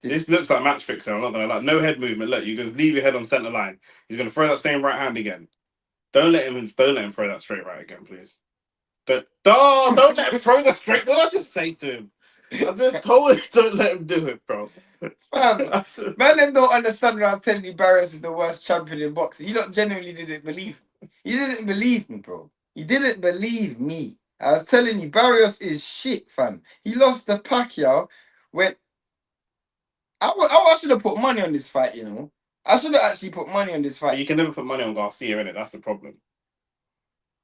This looks like match fixing. I'm not gonna lie. No head movement. Look, you just leave your head on center line. He's gonna throw that same right hand again. Don't let him throw that straight right again, please. Don't let him throw the straight. What did I just say to him? I just told him don't let him do it, bro. Man, don't understand when I was telling you Barrios is the worst champion in boxing. You lot genuinely didn't believe me. You didn't believe me, bro. You didn't believe me. I was telling you, Barrios is shit, fam. He lost to Pacquiao when... I should have put money on this fight, you know. I should have actually put money on this fight. You can never put money on Garcia, innit? That's the problem.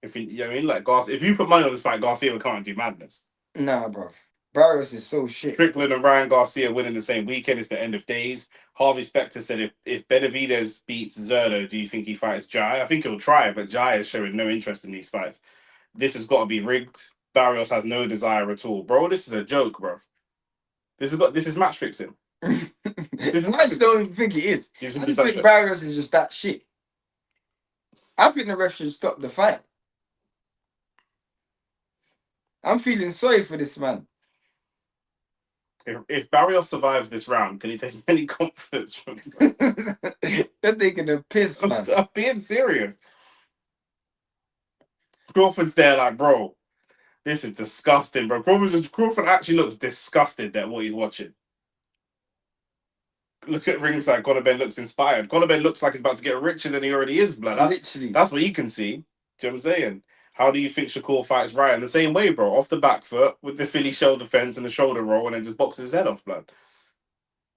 If you know what I mean, like Garcia, if you put money on this fight, Garcia will come and do madness. Nah, bro. Barrios is so shit. Strickland and Ryan Garcia winning the same weekend. It's the end of days. Harvey Specter said if Benavidez beats Zerdo, do you think he fights Jai? I think he'll try, but Jai is showing no interest in these fights. This has got to be rigged. Barrios has no desire at all. Bro, this is a joke, bro. This is match fixing. This I just don't think it is. I just think Barrios is just that shit. I think the ref should stop the fight. I'm feeling sorry for this man. If Barrios survives this round, can he take any confidence from this? They're taking a piss, man. I'm being serious. Crawford's there like, bro, this is disgusting, bro. Crawford actually looks disgusted at what he's watching. Look at ringside. Conor Benn looks inspired. Conor Benn looks like he's about to get richer than he already is, blood. That's what he can see. Do you know what I'm saying? How do you think Shakur fights Ryan? The same way, bro. Off the back foot with the Philly shell defense and the shoulder roll, and then just boxes his head off, blood.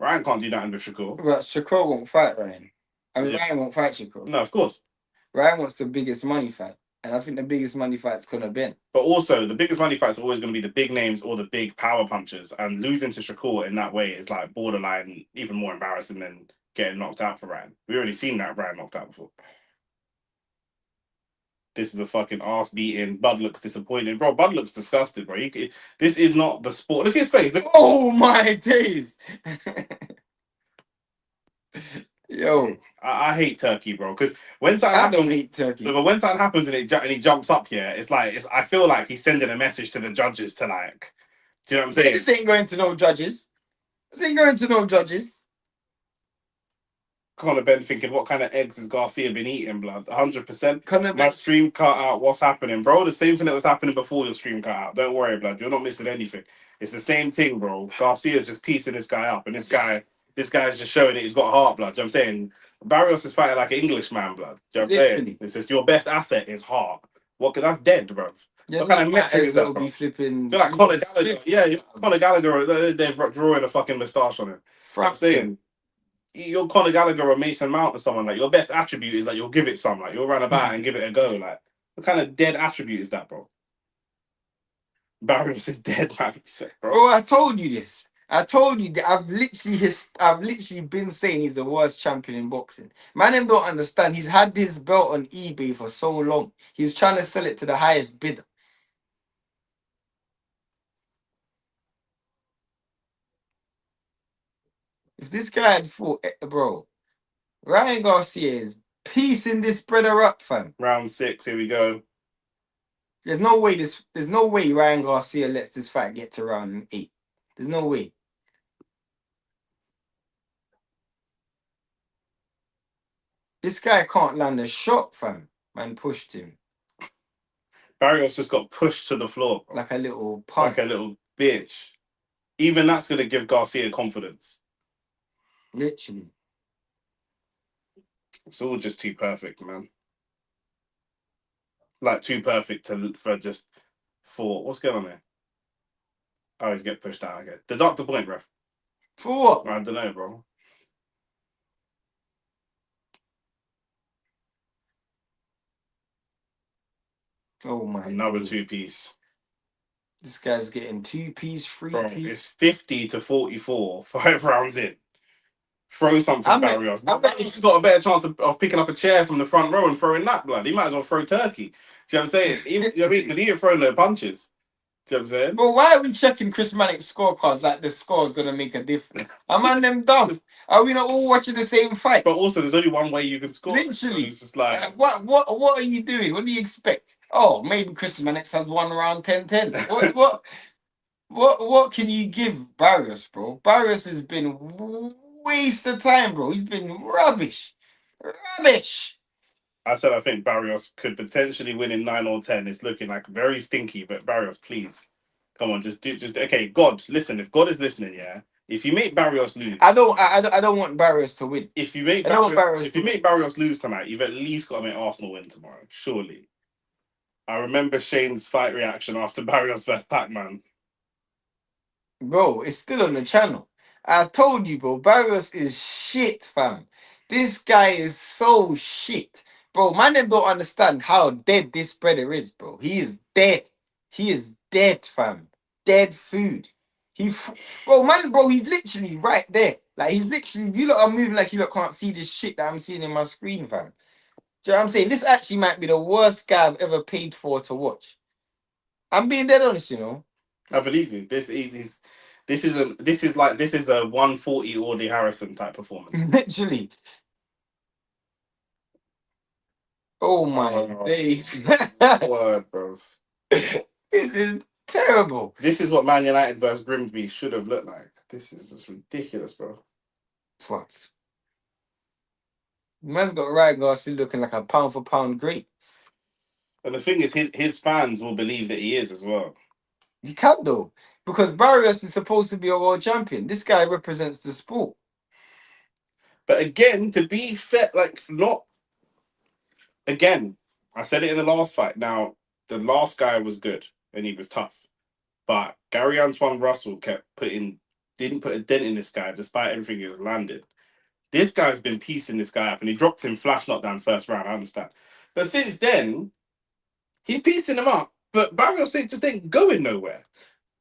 Ryan can't do that under Shakur. But Shakur won't fight Ryan. I mean, Ryan won't fight Shakur. No, of course. Ryan wants the biggest money fight. And I think the biggest money fight's Conor Benn. But also, the biggest money fights are always going to be the big names or the big power punchers. And losing to Shakur in that way is like borderline, even more embarrassing than getting knocked out for Ryan. We already seen that Ryan knocked out before. This is a fucking ass beating. Bud looks disappointed. Bro, Bud looks disgusted, bro. This is not the sport. Look at his face. Oh my days. Yo. I hate Turkey, bro. Because when something happens, don't hate Turkey. But when something happens and he jumps up, yeah, it's like I feel like he's sending a message to the judges to like, do you know what I'm saying? This ain't going to no judges. This ain't going to no judges. Conor Benn thinking, what kind of eggs has Garcia been eating, blood? 100%. My stream cut out. What's happening, bro? The same thing that was happening before your stream cut out. Don't worry, blood. You're not missing anything. It's the same thing, bro. Garcia's just piecing this guy up, and this guy's just showing that he's got heart, blood. Do you know what I'm saying? Barrios is fighting like an Englishman, blood. Do you know what I'm saying? It's just your best asset is heart. What? That's dead, bro. Yeah, what kind of metric is that, bro? Flipping. You're like Conor Gallagher. Yeah, Conor Gallagher. They're drawing a fucking moustache on him. I'm saying. You're Conor Gallagher or Mason Mount or someone. Like, your best attribute is that you'll give it some. Like, you'll run about and give it a go. Like, what kind of dead attribute is that, bro? Barrios is dead, man. Bro. Bro, I told you this. I told you that I've literally been saying he's the worst champion in boxing. Man, them don't understand. He's had this belt on eBay for so long. He's trying to sell it to the highest bidder. If this guy had fought, bro, Ryan Garcia is piecing this spreader up, fam. Round 6, here we go. There's no way Ryan Garcia lets this fight get to round 8. There's no way. This guy can't land a shot, fam. Man pushed him. Barrios just got pushed to the floor, bro. Like a little punk. Like a little bitch. Even that's going to give Garcia confidence. Literally. It's all just too perfect, man. Like, too perfect for what's going on there? Oh, he's getting pushed out again. Deduct the point, ref. For what? I don't know, bro. Oh my. Another 2-piece. This guy's getting 2-piece, 3-piece. It's 50 to 44, 5 rounds in. Throw something, Barrios. He's got a better chance of picking up a chair from the front row and throwing that, blood. He might as well throw turkey. Do you know what I'm saying? Because he ain't throwing no punches. Do you know what I'm saying? But why are we checking Chris Mannix's scorecards like the score is going to make a difference? Am them dumb? Are we not all watching the same fight? But also, there's only one way you can score. Literally. So it's just like... What are you doing? What do you expect? Oh, maybe Chris Mannix has one round 10-10. What can you give Barrios, bro? Barrios has been waste of time, bro. He's been rubbish. Rubbish. I said I think Barrios could potentially win in 9 or 10. It's looking like very stinky, but Barrios, please. Come on, okay, God, listen, if God is listening, yeah. If you make Barrios lose, I don't want Barrios to win. If you make Barrios lose tonight, you've at least got to make Arsenal win tomorrow, surely. I remember Shane's fight reaction after Barrios vs Pac-Man. Bro, it's still on the channel. I told you, bro, Barrios is shit, fam. This guy is so shit. Bro, man, them don't understand how dead this brother is, bro. He is dead. He is dead, fam. dead food. Bro, he's literally right there. Like, he's literally, if you look, I'm moving like you lot can't see this shit that I'm seeing in my screen, fam. Do you know what I'm saying? This actually might be the worst guy I've ever paid for to watch. I'm being dead honest, you know. I believe you. This is a 140 Audie Harrison type performance. Literally. Oh my days. Word, bro. This is terrible. This is what Man United versus Grimsby should have looked like. This is just ridiculous, bro. Fuck. Man's got Ryan Garcia looking like a pound for pound great. And the thing is, his fans will believe that he is as well. He can't though, because Barrios is supposed to be a world champion. This guy represents the sport. But again, to be fair, like not again. I said it in the last fight. Now the last guy was good and he was tough, but Gary Antoine Russell didn't put a dent in this guy despite everything he was landed. This guy's been piecing this guy up, and he dropped him flash knockdown first round. I understand, but since then he's piecing him up. But Barrios just ain't going nowhere.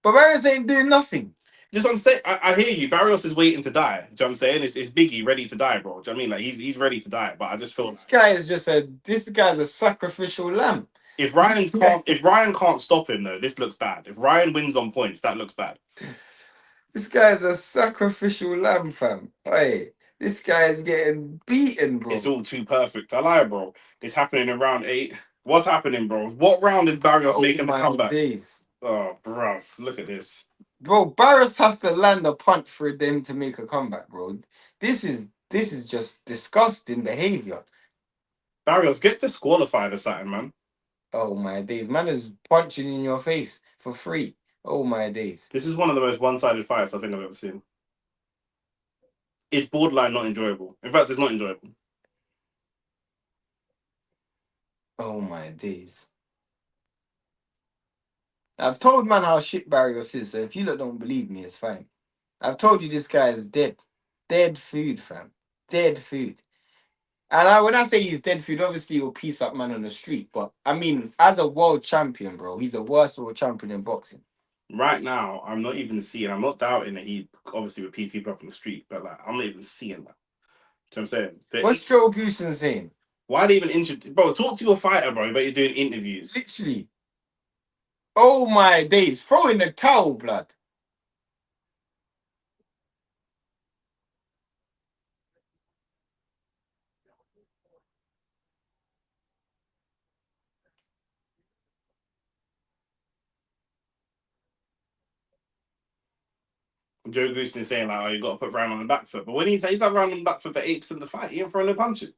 But Barrios ain't doing nothing. This is what I'm saying. I hear you. Barrios is waiting to die. Do you know what I'm saying? It's Biggie ready to die, bro. Do you know what I mean? Like he's ready to die. But I just feel this guy's a sacrificial lamb. If Ryan can't stop him though, this looks bad. If Ryan wins on points, that looks bad. This guy's a sacrificial lamb, fam. Hey, this guy is getting beaten, bro. It's all too perfect. I lie, bro. It's happening in round 8. What's happening, bro? What round is Barrios making the comeback? Days. Oh, bruv, look at this. Bro, Barrios has to land a punch for them to make a comeback, bro. This is just disgusting behavior. Barrios, get disqualified or something, man. Oh my days. Man is punching in your face for free. Oh my days. This is one of the most one-sided fights I think I've ever seen. It's borderline not enjoyable. In fact, it's not enjoyable. Oh my days. I've told man how shit Barrios is, so if you lot don't believe me, it's fine. I've told you this guy is dead. Dead food, fam. Dead food. And when I say he's dead food, obviously he'll piece up man on the street. But I mean, as a world champion, bro, he's the worst world champion in boxing. Right now, I'm not not doubting that he obviously would piece people up on the street, but like I'm not even seeing that. Do you know what I'm saying? What's Joe Goosen saying? Why they even introduce, bro? Talk to your fighter, bro. But you're doing interviews. Literally. Oh my days. Throw in the towel, blood. Joe Goosen is saying like, "Oh, you got to put Ryan on the back foot," but when he's had Ryan on the back foot for 8% of the fight, he ain't throwing no punches.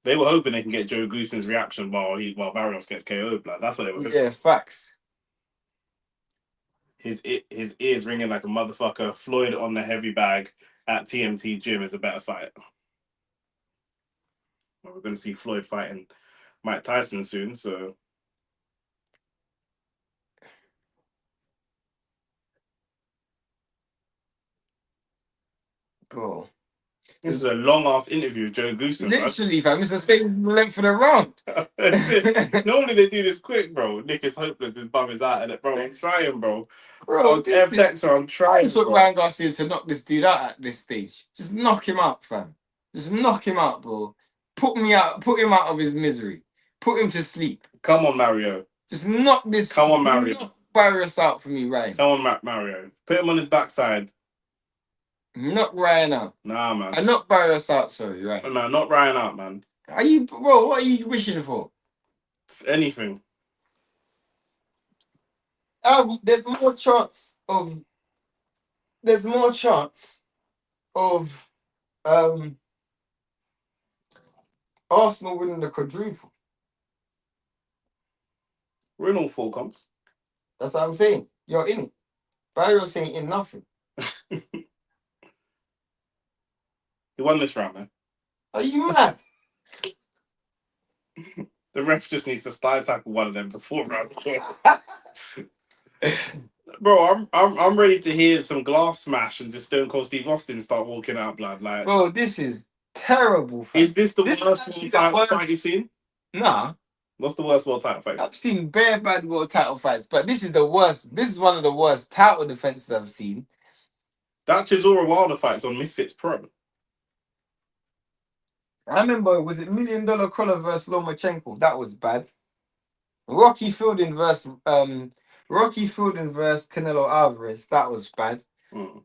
They were hoping they can get Joe Goosen's reaction while Barrios gets KO'd. Like, that's what they were hoping. Yeah, facts. His ears ringing like a motherfucker. Floyd on the heavy bag at TMT Gym is a better fight. Well, we're going to see Floyd fighting Mike Tyson soon, so. Bro. This is a long ass interview with Joe Goosen. Literally, fam. It's the same length for the round. Normally they do this quick, bro. Nick is hopeless. His bum is out, and bro, I'm trying, bro. Bro, I'm trying. That's what Ryan Garcia to knock this dude out at this stage. Just knock him out, fam. Just knock him out, bro. Put him out of his misery. Put him to sleep. Come on, Mario. Just knock this. Come on, Mario. Knock Barrios out for me, Ryan. Come on, Mario. Put him on his backside. Knock Ryan out. Nah, man. I knocked Barrios out, sorry, right? No, not Ryan out, man. Bro, what are you wishing for? It's anything. There's more chance of Arsenal winning the quadruple. We're in all 4 comps. That's what I'm saying. You're in it. Barrios ain't in nothing. He won this round, man. Are you mad? The ref just needs to slide tackle one of them before round 4. Bro, I'm ready to hear some glass smash and just Stone Cold Steve Austin start walking out, blood. Like, bro, this is terrible. Fam. Is this the worst fight you've seen? Nah, What's the worst world title fight? I've seen bare bad world title fights, but this is the worst. This is one of the worst title defenses I've seen. That Chisora Wilder fight's on Misfits Pro. I remember, was it $1 Million Collar versus Lomachenko? That was bad. Rocky Fielding versus Canelo Alvarez. That was bad. Mm.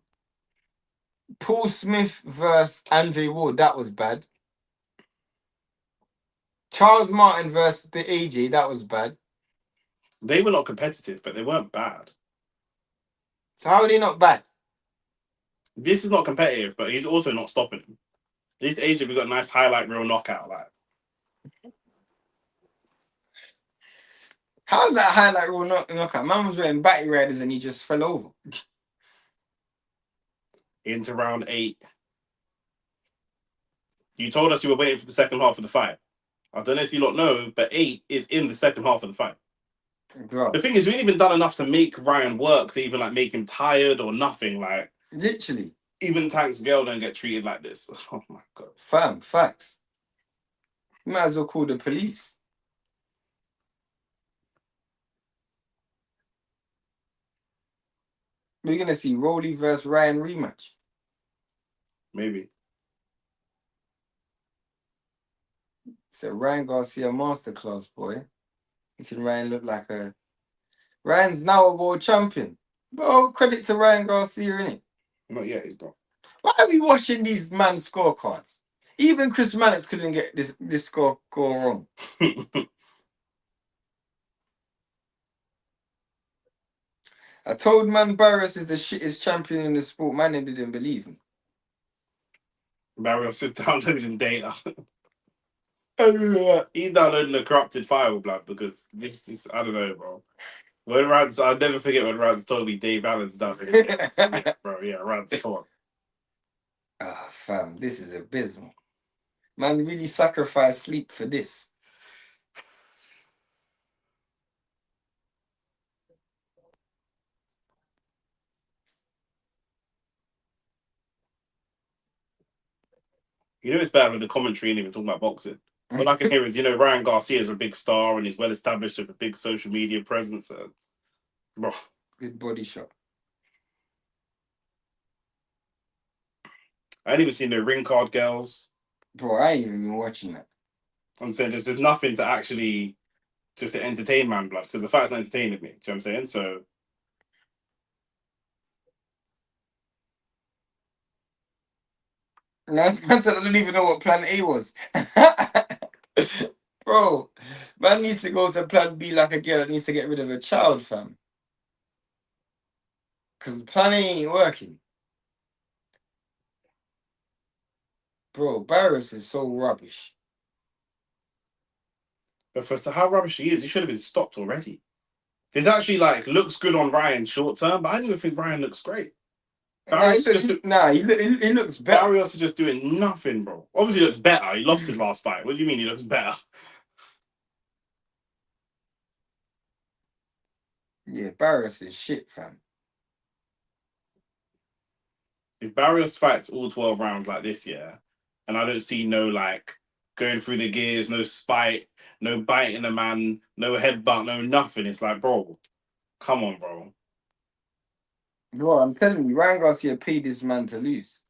Paul Smith versus Andre Ward. That was bad. Charles Martin versus the AJ. That was bad. They were not competitive, but they weren't bad. So how are they not bad? This is not competitive, but he's also not stopping him. This AJ, we got a nice highlight reel knockout. Like, How's that highlight rule knockout? Man was wearing batty riders and he just fell over. into round 8. You told us you were waiting for the second half of the fight. I don't know if you lot know, but 8 is in the second half of the fight. Bro. The thing is, we ain't even done enough to make Ryan work, to even like make him tired or nothing. Like, Literally. even Tank's girl don't get treated like this. Oh my god. Fam, facts. You might as well call the police. We're gonna see Rolly versus Ryan rematch. Maybe. It's a Ryan Garcia masterclass, boy. Making Ryan look like a... Ryan's now a world champion. Bro, credit to Ryan Garcia, innit? Not yet, he's not. Why are we watching these man's scorecards? Even Chris Mannix couldn't get this score wrong. I told man Barrios is the shittest champion in the sport. Man, they didn't believe him. Barrios is downloading data. He's downloading the corrupted file, blood, because this is, I don't know, bro. When Rance, I'll never forget when Rance told me Dave Allen's done it. Yeah, bro, yeah, Rance taught. Ah, fam, this is abysmal. Man really sacrificed sleep for this. You know it's bad with the commentary and even talking about boxing. What I can hear is, Ryan Garcia is a big star and he's well established with a big social media presence. Bro. Good body shot. I ain't even seen no ring card girls. Bro, I ain't even been watching that. I'm saying there's nothing to actually just to entertain man blood, because the fight's not entertaining me. Do you know what I'm saying? So Man said I don't even know what plan A was. Bro, man needs to go to plan B like a girl that needs to get rid of a child, fam. Because plan A ain't working. Bro, Barrios is so rubbish. but for how rubbish he is, he should have been stopped already. He's actually looks good on Ryan short term, but I don't even think Ryan looks great. Barrios he looks better. Barrios is just doing nothing, bro. Obviously, he looks better. He lost his last fight. What do you mean he looks better? Yeah, Barrios is shit, fam. If Barrios fights all 12 rounds like this, yeah, and I don't see no going through the gears, no spite, no biting the man, no headbutt, no nothing. It's like, bro, come on, bro. Bro, I'm telling you, Ryan Garcia paid this man to lose.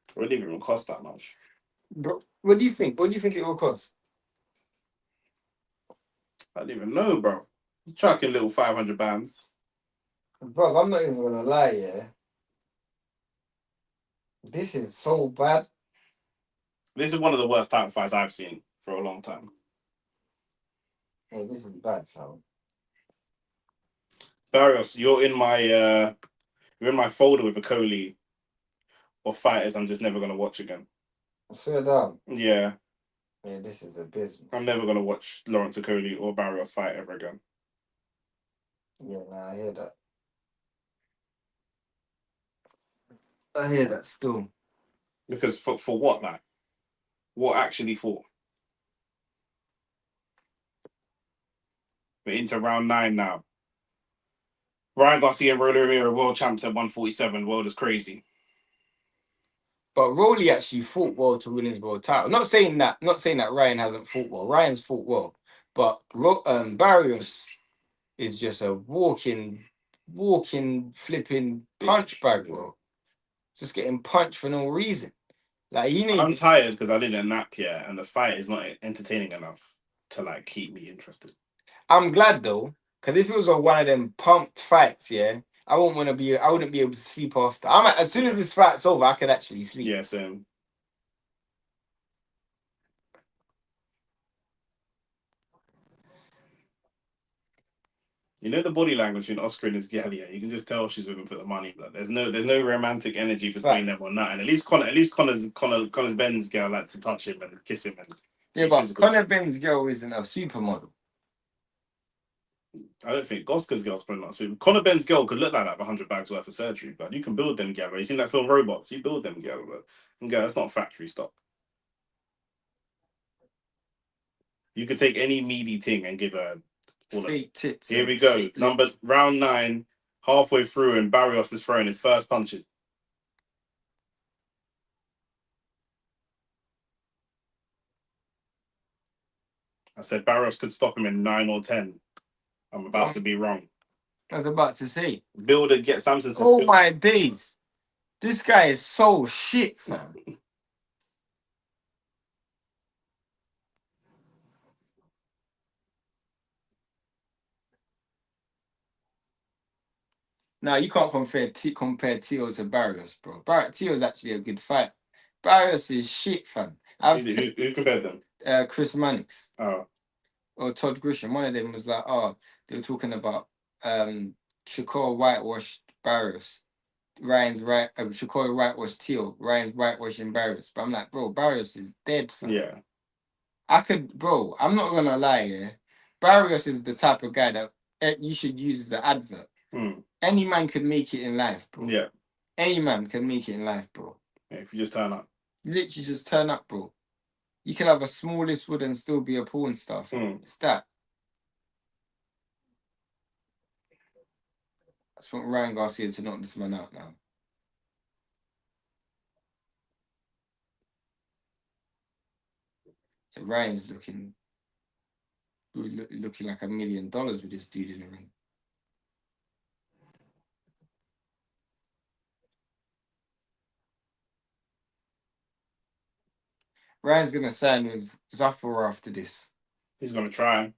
It wouldn't even cost that much. Bro, what do you think? What do you think it will cost? I don't even know, bro. You're chucking little 500 bands. Bro, I'm not even gonna lie, yeah. This is so bad. This is one of the worst title fights I've seen for a long time. Hey, this is bad, fam. Barrios, you're in my folder with a Coley of fighters I'm just never gonna watch again. I swear down. Yeah. Yeah, this is abysmal. I'm never gonna watch Lawrence Okoli or Barrios fight ever again. Yeah, nah, I hear that. I hear that still. Because for what, like? What actually for? We're into round 9 now. Ryan Garcia and Rolly Romero world champs at 147. World is crazy. But Rolly actually fought well to win his world title. Not saying that Ryan hasn't fought well. Ryan's fought well, but Barrios is just a walking, flipping punch bag, bro. Just getting punched for no reason. Like I'm tired because I didn't nap yet, and the fight is not entertaining enough to like keep me interested. I'm glad though, because if it was one of them pumped fights, yeah, I wouldn't be able to sleep after. As soon as this fight's over, I could actually sleep. Yeah, same. You know the body language in Oscar and his gal, yeah, you can just tell she's with him for the money. But there's no romantic energy between them or nothing. At least Connor's Ben's girl likes to touch him and kiss him. Yeah, but Conor Benn's girl isn't a supermodel. I don't think Oscar's girl's probably not super. Conor Benn's girl could look like that with 100 bags worth of surgery, but you can build them girl. You seen that film Robots? You build them girl, but girl, that's not factory stock. You could take any meaty thing and give her. Tits. Here we go. Round 9, halfway through, and Barrios is throwing his first punches. I said Barrios could stop him in 9 or 10. I'm about to be wrong. I was about to say. Builder get Samson. Oh my days. This guy is so shit, fam. Now you can't compare Tio to Barrios, bro. Tio's actually a good fight. Barrios is shit, fam. Who compared them? Chris Mannix. Oh. Or Todd Grisham. One of them was like, they were talking about Shakur whitewashed Barrios. Shakur whitewashed Tio. Ryan's whitewashing Barrios. But I'm like, bro, Barrios is dead, fam. Yeah. I'm not gonna lie, yeah. Barrios is the type of guy that you should use as an advert. Any man can make it in life, bro. Yeah. Any man can make it in life, bro. Yeah, if you just turn up. Literally just turn up, bro. You can have a smallest wood and still be a porn star. It's that. I just want Ryan Garcia to knock this man out now. Yeah, Ryan's looking like $1 million with this dude in the ring. Ryan's going to sign with Zafar after this. He's going to try.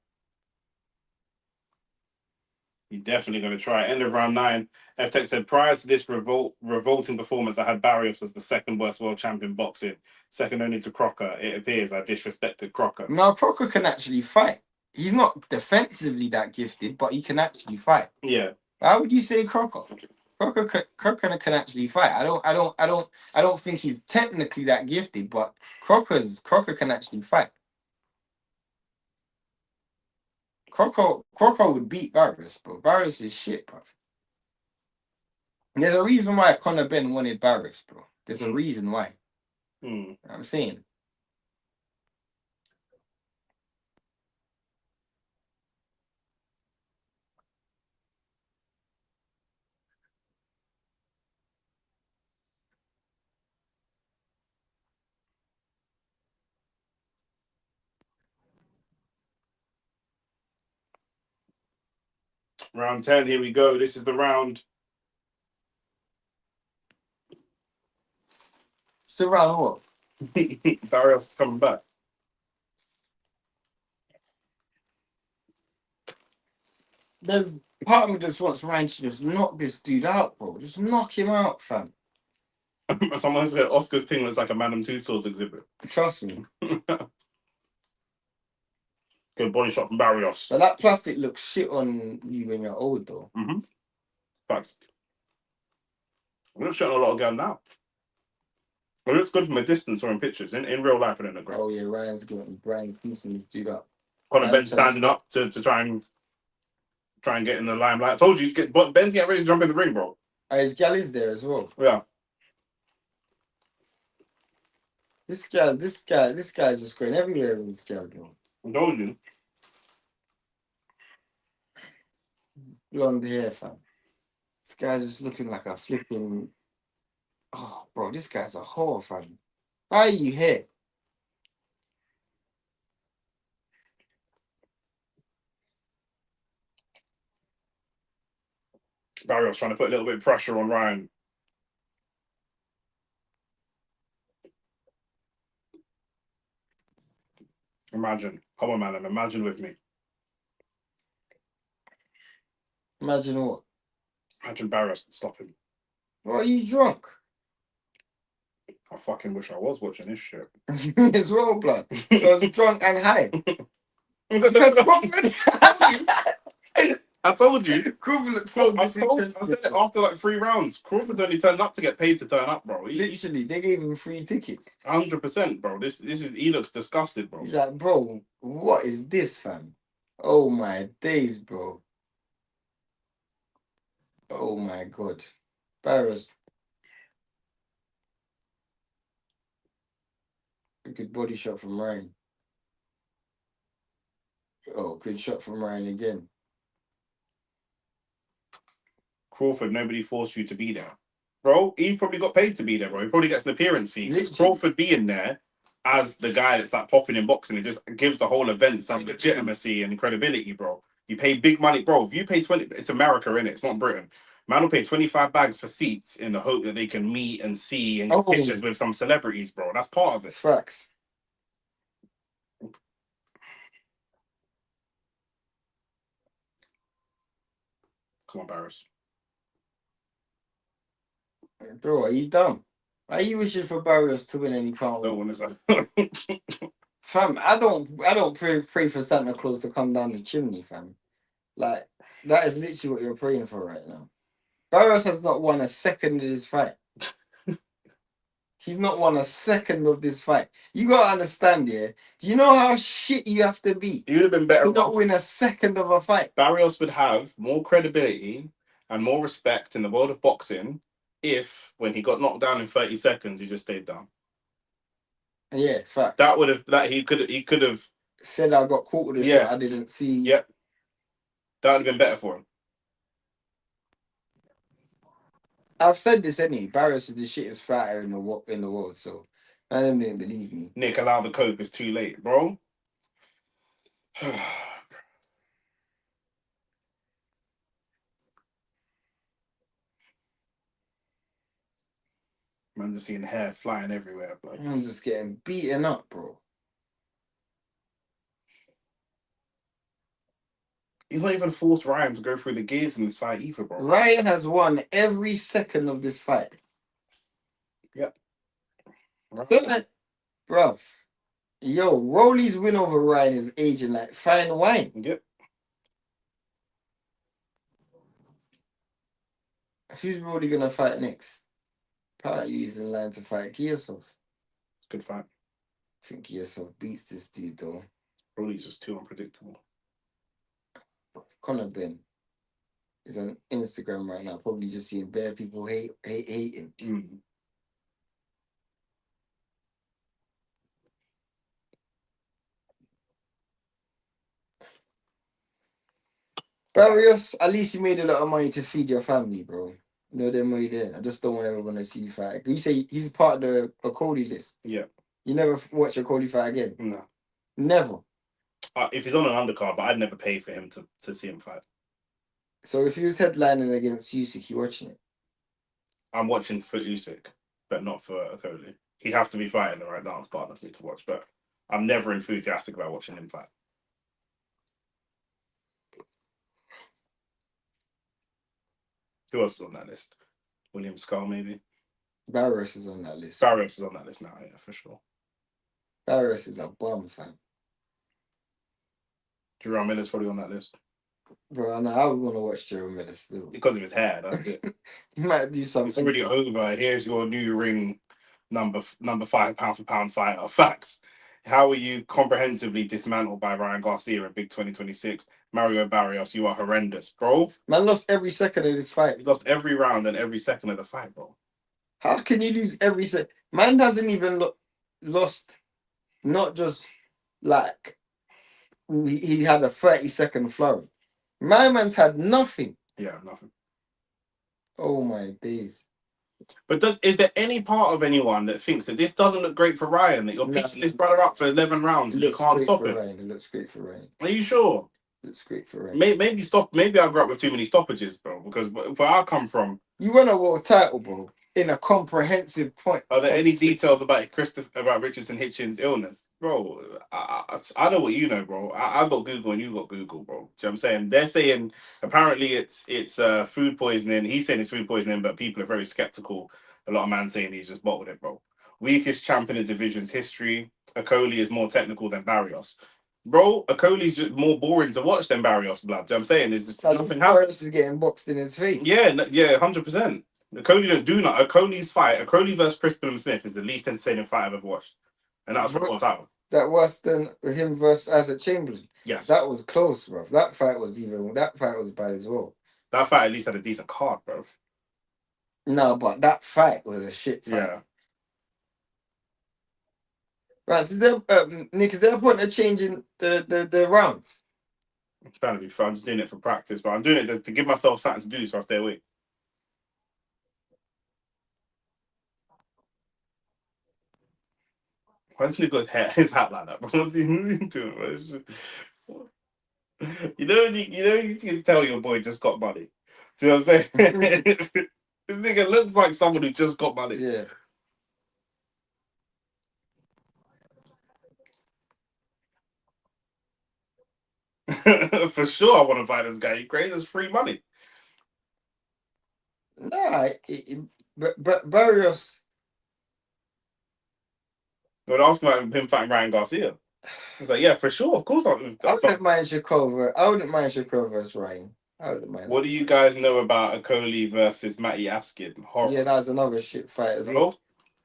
He's definitely going to try. End of round 9. FTech said, prior to this revolting performance, I had Barrios as the second worst world champion boxing. Second only to Crocker. It appears I disrespected Crocker. No, Crocker can actually fight. He's not defensively that gifted, but he can actually fight. Yeah. How would you say Crocker? Crocker can actually fight. I don't think he's technically that gifted, but Crocker can actually fight. Crocker would beat Barrios, bro. Barrios is shit, bro. There's a reason why Conor Benn wanted Barrios, bro. There's a reason why. I'm saying. Round 10, here we go. This is the round. It's the round what? Barrios is coming back. There's part of me just wants Ryan to just knock this dude out, bro. Just knock him out, fam. Someone said Oscar's thing looks like a Madame Tussauds exhibit. Trust me. Good body shot from Barrios. But that plastic looks shit on you when you're old, though. Facts. It looks shit on a lot of girls now. It looks good from a distance or in pictures. In real life, it don't look great. Oh, yeah, Ryan's getting Brian piecing this dude up. Conor Benn standing up to try and get in the limelight. I told you, Ben's getting ready to jump in the ring, bro. His gal is there as well. Yeah. This guy's just going everywhere with this gal, bro. I told you. Blonde hair, fam. This guy's just looking like a flipping. Oh, Bro, this guy's a whore, fam. Why are you here? Barrios trying to put a little bit of pressure on Ryan. Imagine. Come on, man. Imagine with me. Imagine what? Imagine Barrios could stop him. Bro, are you drunk? I fucking wish I was watching this shit. It's well, blood. I was drunk and high. I told you. Crawford looked so disinterested. I said it after like 3 rounds. Crawford's only turned up to get paid to turn up, bro. Literally, they gave him free tickets. 100%, bro. This is he looks disgusted, bro. He's like, bro, what is this, fam? Oh my days, bro. Oh my god. Barrios. A good body shot from Ryan. Oh, good shot from Ryan again. Crawford, nobody forced you to be there. Bro, he probably got paid to be there, bro. He probably gets an appearance fee. Because Crawford being there as the guy that's like popping in boxing, it just gives the whole event some legitimacy and credibility, bro. You pay big money, bro. If you pay 20, it's America, innit? It's not Britain. Man will pay 25 bags for seats in the hope that they can meet and see and get pictures with some celebrities, bro. That's part of it. Facts. Come on, Barrios. Bro, are you dumb? Why are you wishing for Barrios to win any can't No win? one is a Fam, I don't pray for Santa Claus to come down the chimney, fam. Like, that is literally what you're praying for right now. Barrios has not won a second of this fight. He's not won a second of this fight. You gotta understand, yeah. Do you know how shit you have to be? You would have been better to not win a second of a fight. Barrios would have more credibility and more respect in the world of boxing if, when he got knocked down in 30 seconds, he just stayed down. Yeah, fact. That would have he could have said I got caught with this shot I didn't see. Yep. That would have been better for him. I've said this anyway. Barrios is the shittest fighter in the world, so I don't even believe me. Nick, allow the cope. It's too late, bro. Man, just seeing hair flying everywhere, bro. I'm just getting beaten up, bro. He's not even forced Ryan to go through the gears in this fight either, bro. Ryan has won every second of this fight. Yep. Right. Bruv. Yo, Rolly's win over Ryan is aging like fine wine. Yep. Who's Rolly gonna fight next? Apparently he's in line to fight Giasov. Good fight. I think Giasov beats this dude though. Rolly's just too unpredictable. Conor Benn is on Instagram right now, probably just seeing bare people hating. Barrios, at least you made a lot of money to feed your family, bro. No, them way there. I just don't ever want to see you fight. You say he's part of a Cody list. Yeah. You never watch a Cody fight again? No. Never. If he's on an undercard, but I'd never pay for him to see him fight. So if he was headlining against Usyk, you watching it? I'm watching for Usyk, but not for Okoli. He'd have to be fighting the right dance partner for me to watch, but I'm never enthusiastic about watching him fight. Who else is on that list? William Skull, maybe? Barrios is on that list. Barrios is on that list now, yeah, for sure. Barrios is a bum, fam. Jerome Miller's probably on that list. Bro, no, I would want to watch Jerome Miller still. Because of his hair, that's it. He might do something. It's already over. Here's your new ring number 5 pound for pound fighter. Facts. How were you comprehensively dismantled by Ryan Garcia in Big 2026? Mario Barrios, you are horrendous, bro. Man lost every second of this fight. He lost every round and every second of the fight, bro. How can you lose every second? Man hasn't even lost, not just like he had a 30-second flurry. My man's had nothing. Yeah, nothing. Oh my days. But is there any part of anyone that thinks that this doesn't look great for Ryan? That you're No, piecing this brother up for 11 rounds it and you looks can't great stop for him? Ryan. It looks great for Ryan. Are you sure? It looks great for Ryan. Maybe stop. Maybe I grew up with too many stoppages, bro. Because where I come from, You won a world title, bro, in a comprehensive point. are there any details about Richardson Hitchens' illness, bro? I know what you know, bro. I got Google and you got Google, bro. Do you know what I'm saying? They're saying apparently it's food poisoning. He's saying it's food poisoning, but people are very skeptical. A lot of man saying he's just bottled it, bro. Weakest champion in division's history. Okoli is more technical than Barrios. Bro, Okoli's just more boring to watch than Barrios, blood. Do you know what I'm saying? There's just nothing happening. Barrios is getting boxed in his face. Yeah, 100%. Okoli don't do nothing. Okoli's fight, Okoli versus Crispin Smith, is the least entertaining fight I've ever watched. And that was for the world title. That worse than him versus Isaac Chamberlain. Yes. That was close, bro. That fight was bad as well. That fight at least had a decent card, bro. No, but that fight was a shit fight. Yeah. Right, so Nick, is there a point of changing the rounds? I'm trying to be fun. I'm just doing it for practice, but I'm doing it to give myself something to do so I stay awake. Why does Nico's his hat like that, bro? What's he doing, bro? You can tell your boy just got money. See what I'm saying? This nigga looks like someone who just got money. Yeah. For sure, I want to fight this guy. He crazy. It's free money. Nah, but Barrios. But ask me about him fighting Ryan Garcia. I was like, yeah, for sure, of course. I wouldn't mind Shakur. I wouldn't mind Shakur versus Ryan. I wouldn't mind. What do you guys know about Okoli versus Matty Askin? Horrible. Yeah, that was another shit fight as well.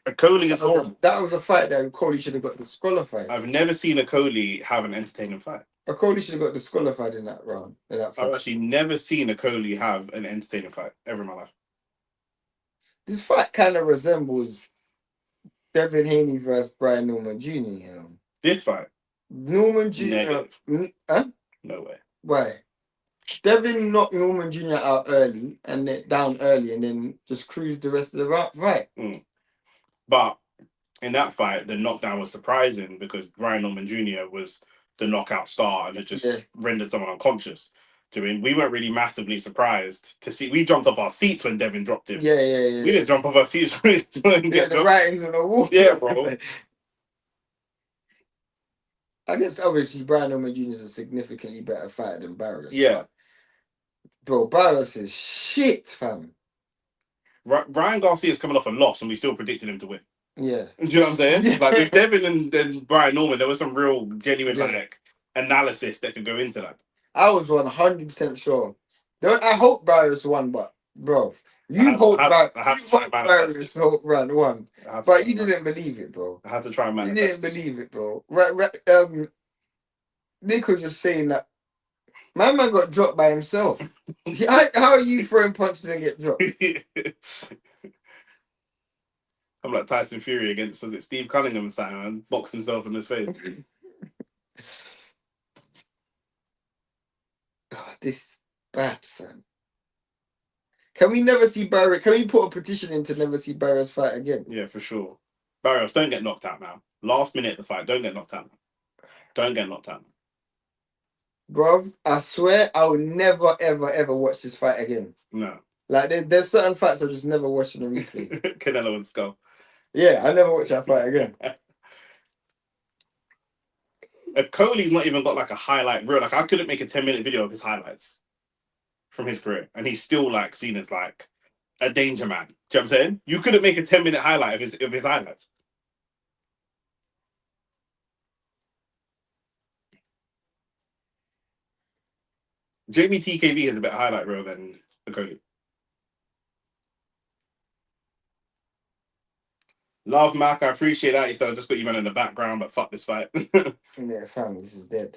Okoli is horrible. That was a fight that Okoli should have got disqualified. I've never seen Okoli have an entertaining fight. Okoli should have got disqualified in that round. I've actually never seen Okoli have an entertaining fight ever in my life. This fight kind of resembles Devin Haney versus Brian Norman Jr., you know. This fight? Norman Jr. Huh? No way. Why? Devin knocked Norman Jr. out early and then down early and then just cruised the rest of the fight. But in that fight, the knockdown was surprising because Ryan Norman Jr. was the knockout star and it just rendered someone unconscious. Do you mean we weren't really massively surprised to see? We jumped off our seats when Devin dropped him. Yeah. We didn't jump off our seats. The writings on the wall. Yeah, bro. I guess obviously Brian Norman Jr. is a significantly better fighter than Barrios. Yeah. Bro, Barrios is shit, fam. Ryan Garcia is coming off a loss and we still predicted him to win. Yeah. Do you know what I'm saying? Yeah. Like with Devin and Brian Norman, there was some real genuine like analysis that could go into that. I was 100% sure. I hope Barrios won, but bro, you hope Barrios won. But you didn't believe it, bro. I had to try and manifest. You didn't believe it, bro. Nick was just saying that my man got dropped by himself. How are you throwing punches and get dropped? I'm like Tyson Fury against, was it Steve Cunningham sign and boxed himself in his face. Oh, this is bad, fam. Can we never see Barrios? Can we put a petition in to never see Barrios fight again? Yeah, for sure. Barrios, don't get knocked out now. Last minute of the fight, don't get knocked out. Don't get knocked out. Bruv, I swear I will never, ever, ever watch this fight again. No. Like, there's certain fights I just never watch in a replay. Canelo and Skull. Yeah, I never watch that fight again. Coley's not even got like a highlight reel. Like I couldn't make a 10-minute video of his highlights from his career, and he's still like seen as like a danger man. Do you know what I'm saying? You couldn't make a 10-minute highlight of his highlights. Jamie TKV has a better highlight reel than Coley. Love Mac, I appreciate that. He said I just got you man in the background, but fuck this fight. Yeah, fam, this is dead.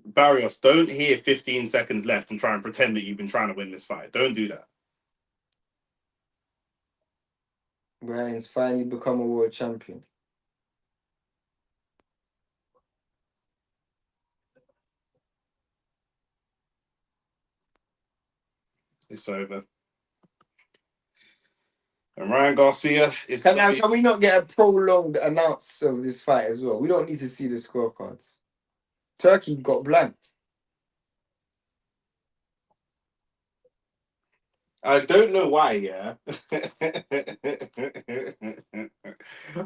Barrios, don't hear 15 seconds left and try and pretend that you've been trying to win this fight. Don't do that. Ryan's finally become a world champion. It's over. And Ryan Garcia is Can we not get a prolonged announce of this fight as well? We don't need to see the scorecards. Turkey got blanked. I don't know why, yeah.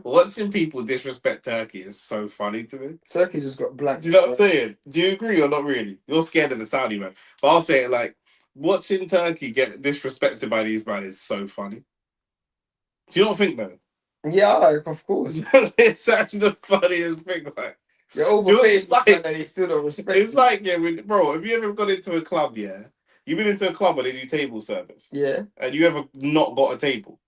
Watching people disrespect Turkey is so funny to me. Turkey just got blanked. Do you know what I'm saying? Do you agree or not really? You're scared of the Saudi man. But I'll say it like, watching Turkey get disrespected by these men is so funny. Do you not think though? Yeah, of course. It's actually the funniest thing. Like, You're overpaid, it's like, and they still don't respect it's you. like, yeah, bro, have you ever gone into a club, yeah? You've been into a club where they do table service. Yeah. And you ever not got a table?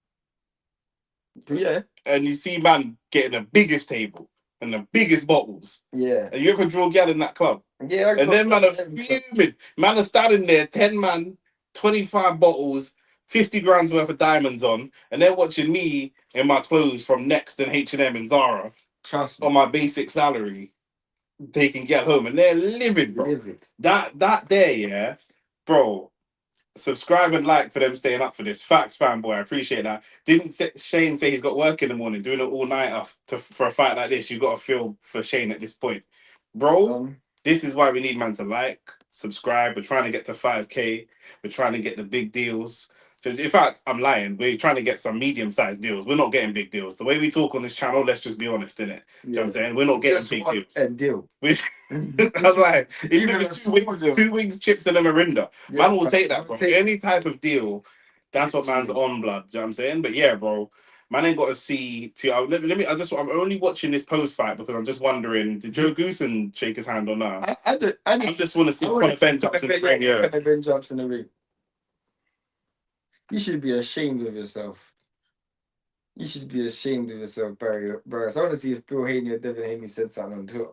Yeah. And you see man getting the biggest table and the biggest bottles. Yeah. And you ever draw gal in that club? Yeah. And then man are fuming. Man are standing there, 10 man, 25 bottles, 50 grand's worth of diamonds on, and they're watching me in my clothes from Next and H&M and Zara. Trust me. On my basic salary, taking gal home, and they're living, bro. Livid. That there, yeah, bro. Subscribe and like for them staying up for this. Facts, fanboy. I appreciate that. Didn't Shane say he's got work in the morning, doing it all night for a fight like this? You got to feel for Shane at this point, bro. This is why we need man to like, subscribe. We're trying to get to 5K. We're trying to get the big deals. In fact, I'm lying. We're trying to get some medium-sized deals. We're not getting big deals. The way we talk on this channel, let's just be honest, innit? You know what I'm saying? We're not getting big deals. A deal. I'm like, even if it's 2 wings, chips, and a Mirinda, man will take that, bro. Any type of deal, that's what man's on, blood. You know what I'm saying? But yeah, bro, man ain't got to see. Let me. I'm only watching this post fight because I'm just wondering, did Joe Goosen shake his hand or not? I just want to see Conor Benn jumps in the ring. Yeah, Conor Benn jumps in the ring. You should be ashamed of yourself. You should be ashamed of yourself, Barrios. I want to see if Bill Haney or Devin Haney said something on Twitter.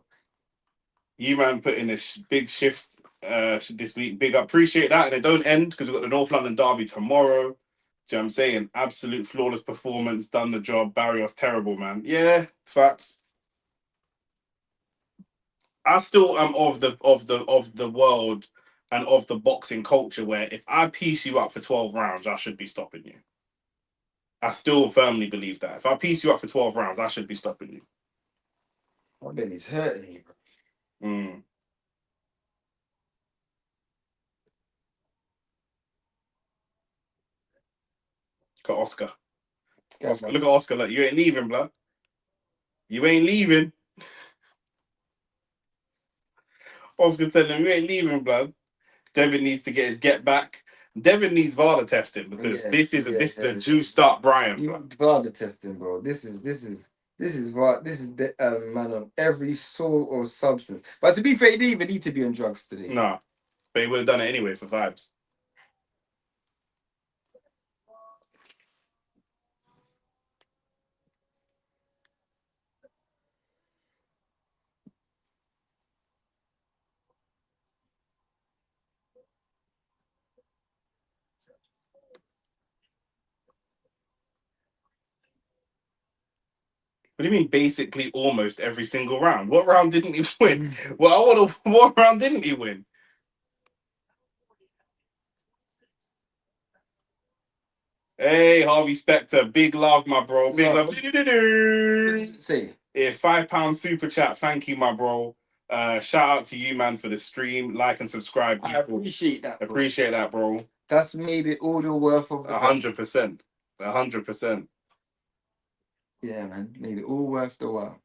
You man put in a big shift this week. Big up. Appreciate that. And it don't end because we've got the North London Derby tomorrow. Do you know what I'm saying? Absolute flawless performance. Done the job. Barrios terrible, man. Yeah, facts. I still am of the world and of the boxing culture where if I piece you up for 12 rounds, I should be stopping you. I still firmly believe that. If I piece you up for 12 rounds, I should be stopping you. I bet he's hurting you, bro. Got Oscar. Oscar. Look at Oscar. Like, you ain't leaving, blood. You ain't leaving. Oscar telling him, you ain't leaving, blood. Devin needs to get his get back. Devin needs VADA testing because this is a juiced up Brian. You want VADA testing, bro. This is the man on every sort of substance. But to be fair, he didn't even need to be on drugs today. Nah, but he would have done it anyway for vibes. What do you mean basically almost every single round? What round didn't he win? Well, what round didn't he win? Hey, Harvey Specter, big love, my bro. Big love. What does it say? Yeah, £5 super chat. Thank you, my bro. Shout out to you, man, for the stream. Like and subscribe. I appreciate that. Bro. Appreciate that, bro. That's made it all the worth of 100%. 100%. Yeah, man, made it all worth the while.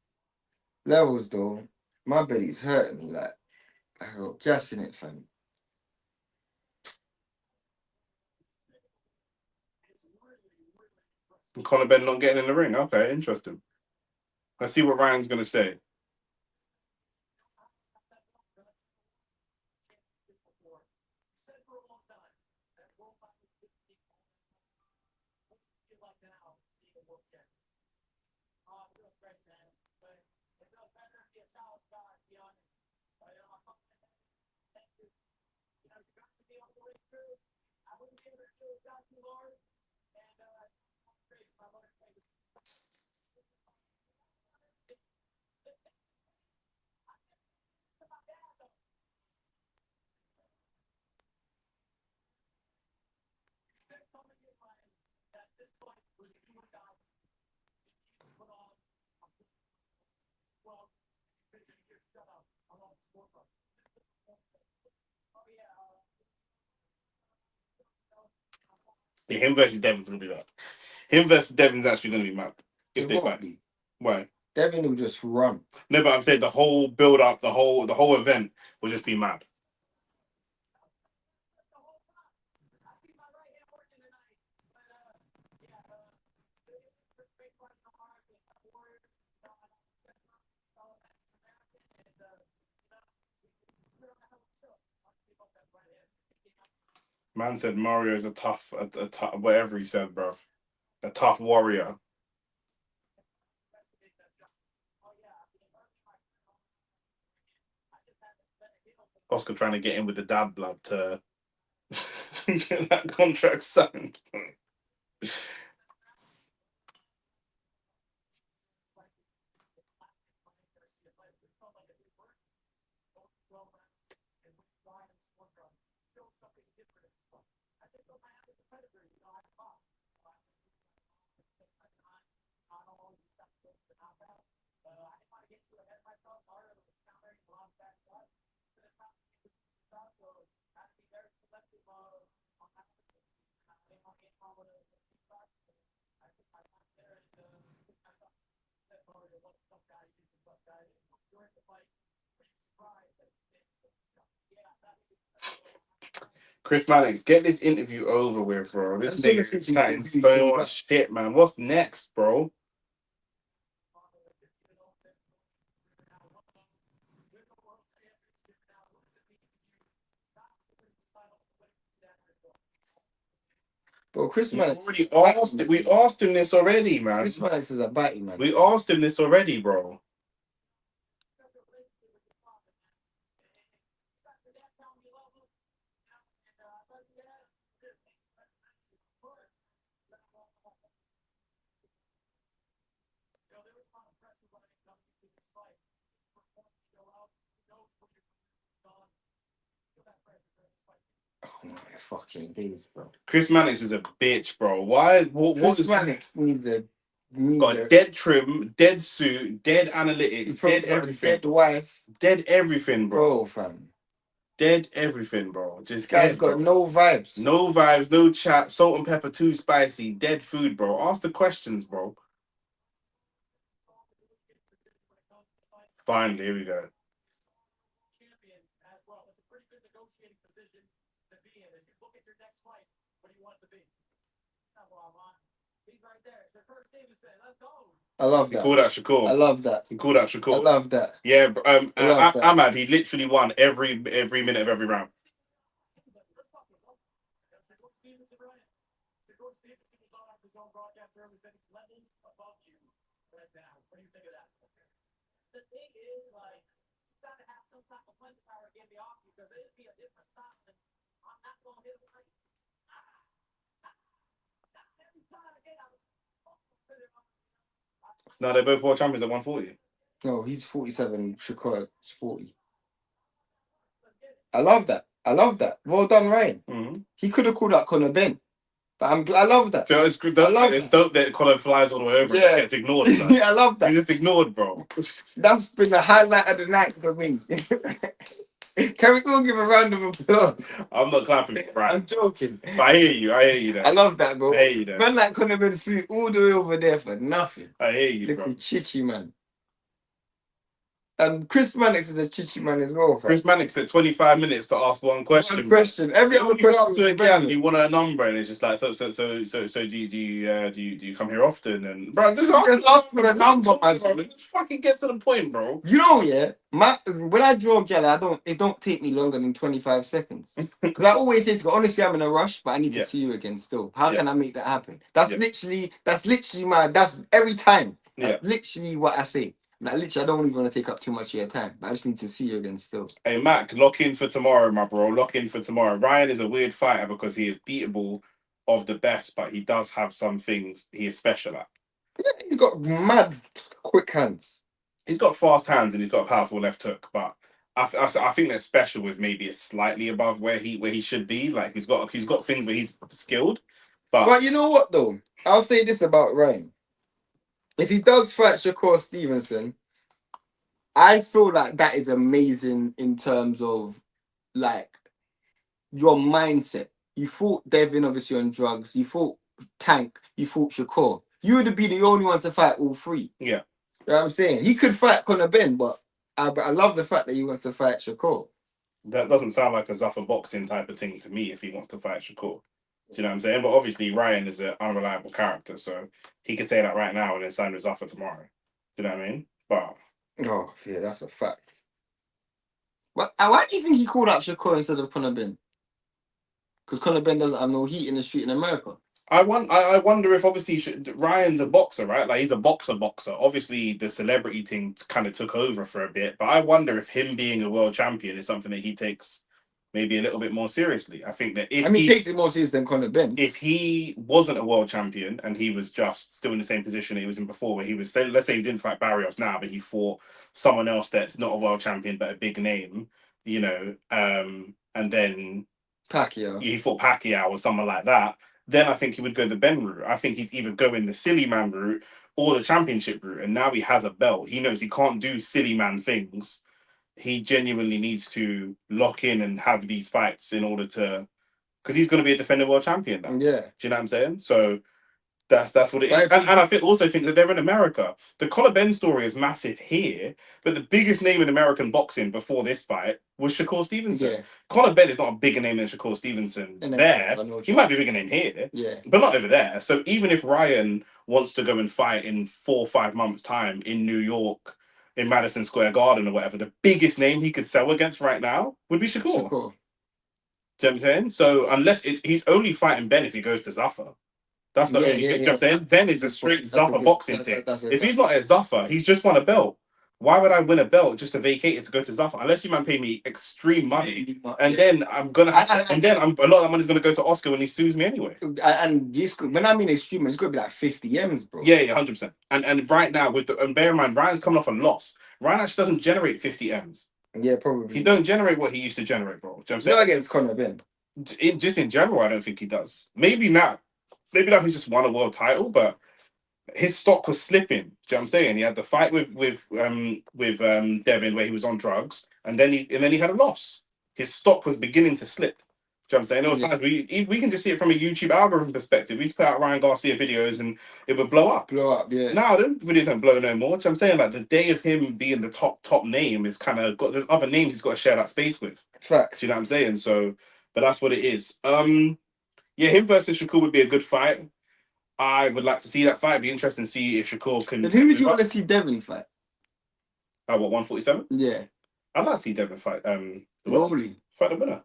Levels though, my belly's hurting me. Like I got gas in it, fam. Conor Benn not getting in the ring. Okay, interesting. Let's see what Ryan's gonna say. Yeah, him versus Devon's gonna be that. Him versus Devon's actually gonna be mad if It they won't fight. be. Why? Devin will just run. No, but I'm saying the whole build up, the whole event will just be mad. Man said Mario is a tough, a tough, whatever he said, bruv. A tough warrior. Oscar trying to get in with the dad blood to get that contract signed. Chris Mannix, get this interview over with, bro. This nigga is chatting so much shit, man. What's next, bro? Bro, Chris Mannix. We asked him this already, man. Chris Mannix is a batty, man. We asked him this already, bro. Oh my fucking days, bro. Chris Mannix is a bitch, bro. Why? Chris Mannix needs a dead trim, dead suit, dead analytics, dead everything, dead wife, dead everything, bro. Fam. Dead everything, bro. Just this guy's dead, got bro. no vibes. No vibes, no chat, salt and pepper too spicy, dead food, bro. Ask the questions, bro. Finally, here we go. I love that. You call that Shakur? I love that. You call that Shakur? I love that. Yeah, that. Ahmad, he literally won every minute of every round. No, they're both world champions at 140. No, he's 47. Shakur is 40. I love that. I love that. Well done, Ryan. Mm-hmm. He could have called out Conor Benn. But I love that. So it's dope that Conor flies all the way over and just gets ignored. Like. Yeah, I love that. He's just ignored, bro. That's been the highlight of the night for me. Can we all give a round of applause? I'm not clapping for Ryan. I'm joking. But I hear you there. I love that, bro. I hear you there. Man like Conor Benn flew all the way over there for nothing. I hear you, Little bro. chichi man. And Chris Mannix is a chichi man as well. Chris Mannix took 25 minutes to ask one question. Every other question. You go up to a girl and you want a number, and it's just like, so do you come here often? And bro, just ask for a number, man. Just fucking get to the point, bro. You know, yeah. When I draw a girl, it don't take me longer than 25 seconds. Because I always say, honestly, I'm in a rush, but I need to see you again still. How can I make that happen? That's literally that's every time. That's literally what I say. Like, literally, I don't even want to take up too much of your time, but I just need to see you again still. Hey, Mac, lock in for tomorrow, my bro. Lock in for tomorrow. Ryan is a weird fighter because he is beatable of the best, but he does have some things he is special at. Yeah, he's got mad quick hands. He's got fast hands and he's got a powerful left hook, but I think that special is maybe slightly above where he should be. Like he's got things where he's skilled, but you know what though? I'll say this about Ryan. If he does fight Shakur Stevenson, I feel like that is amazing in terms of like your mindset. You fought Devin obviously on drugs. You fought Tank. You fought Shakur. You would be the only one to fight all three. Yeah. You know what I'm saying? He could fight Conor Benn, but I love the fact that he wants to fight Shakur. That doesn't sound like a Zuffer boxing type of thing to me if he wants to fight Shakur. Do you know what I'm saying? But obviously Ryan is an unreliable character, so he could say that right now and then sign with Zuffer tomorrow. Do you know what I mean? But Oh yeah, that's a fact. But why do you think he called out Shakur instead of Conor Benn? Because Conor Benn doesn't have no heat in the street in America. I wonder if obviously Ryan's a boxer, right? Like he's a boxer. Obviously, the celebrity thing kind of took over for a bit, but I wonder if him being a world champion is something that he takes maybe a little bit more seriously. I think that I mean, he takes it more serious than Conor Benn. if he wasn't a world champion and he was just still in the same position he was in before, where he was, let's say he didn't fight Barrios now, but he fought someone else that's not a world champion but a big name, and then Pacquiao. he fought Pacquiao or someone like that, then I think he would go the Ben route. I think he's either going the silly man route or the championship route. And now he has a belt. He knows he can't do silly man things. He genuinely needs to lock in and have these fights in order to, because he's going to be a defending world champion now. Yeah. Do you know what I'm saying? So that's what it is. And I also think that they're in America. The Conor Benn story is massive here, but the biggest name in American boxing before this fight was Shakur Stevenson. Yeah. Conor Benn is not a bigger name than Shakur Stevenson there. He might be a bigger name here, but not over there. So even if Ryan wants to go and fight in 4 or 5 months' time in New York, in Madison Square Garden or whatever, the biggest name he could sell against right now would be Shakur. Do you know what I'm saying? So unless he's only fighting Ben if he goes to Zuffa. That's the only thing. You know what I'm saying? Then it's a straight Zuffa boxing thing. If he's not at Zuffa, he's just won a belt. Why would I win a belt just to vacate it to go to Zuffa? Unless you man pay me extreme money, and then I'm gonna have to, and then a lot of that money's gonna go to Oscar when he sues me anyway. And when I mean extreme, it's gonna be like 50 M's, bro. Yeah, 100%. And right now and bear in mind, Ryan's coming off a loss. Ryan actually doesn't generate 50 M's. Yeah, probably. He don't generate what he used to generate, bro. Do you know what I'm saying? Not against Conor Benn. Just in general, I don't think he does. Maybe now he's just won a world title, but his stock was slipping. Do you know what I'm saying? He had the fight with Devin where he was on drugs, and then he had a loss. His stock was beginning to slip. Do you know what I'm saying? There was times we can just see it from a YouTube algorithm perspective. We used to put out Ryan Garcia videos and it would blow up. Yeah. Now the videos don't blow no more. Do you know what I'm saying? Like the day of him being the top name is kind of got, there's other names he's got to share that space with. Facts. Do you know what I'm saying? So, but that's what it is. Yeah, him versus Shakur would be a good fight. I would like to see that fight. It'd be interesting to see if Shakur can. Then who would you want to see Devin fight? What, 147? Yeah. I'd like to see Devin fight. Rolly. Fight the winner.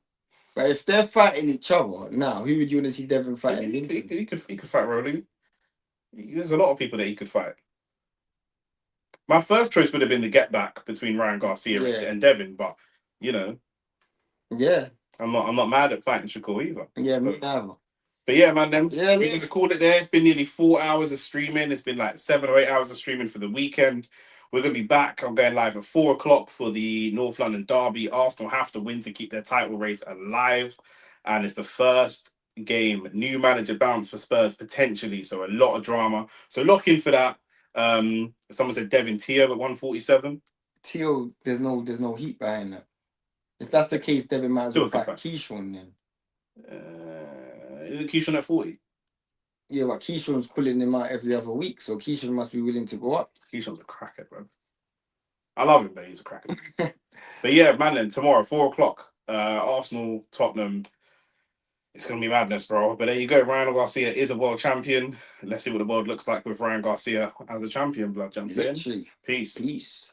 But if they're fighting each other now, who would you want to see Devin fighting? He could fight Rolly. There's a lot of people that he could fight. My first choice would have been the get back between Ryan Garcia and Devin, but yeah, I'm not mad at fighting Shakur either. Yeah, me neither. But yeah, man, we're going to call it there. It's been nearly 4 hours of streaming. It's been like 7 or 8 hours of streaming for the weekend. We're going to be back. I'm going live at 4 o'clock for the North London Derby. Arsenal have to win to keep their title race alive. And it's the first game. New manager bounce for Spurs, potentially. So a lot of drama. So lock in for that. Someone said Devin Teo at 147. Teo, there's no heat behind that. If that's the case, Devin might as well fight Keyshawn then. Is it Keyshawn at 40? Yeah, but Keyshawn's pulling him out every other week, so Keyshawn must be willing to go up. Keyshawn's a cracker, bro. I love him, but he's a cracker. But yeah, man, then tomorrow, 4 o'clock, Arsenal, Tottenham. It's going to be madness, bro. But there you go. Ryan Garcia is a world champion. Let's see what the world looks like with Ryan Garcia as a champion, blood. Peace.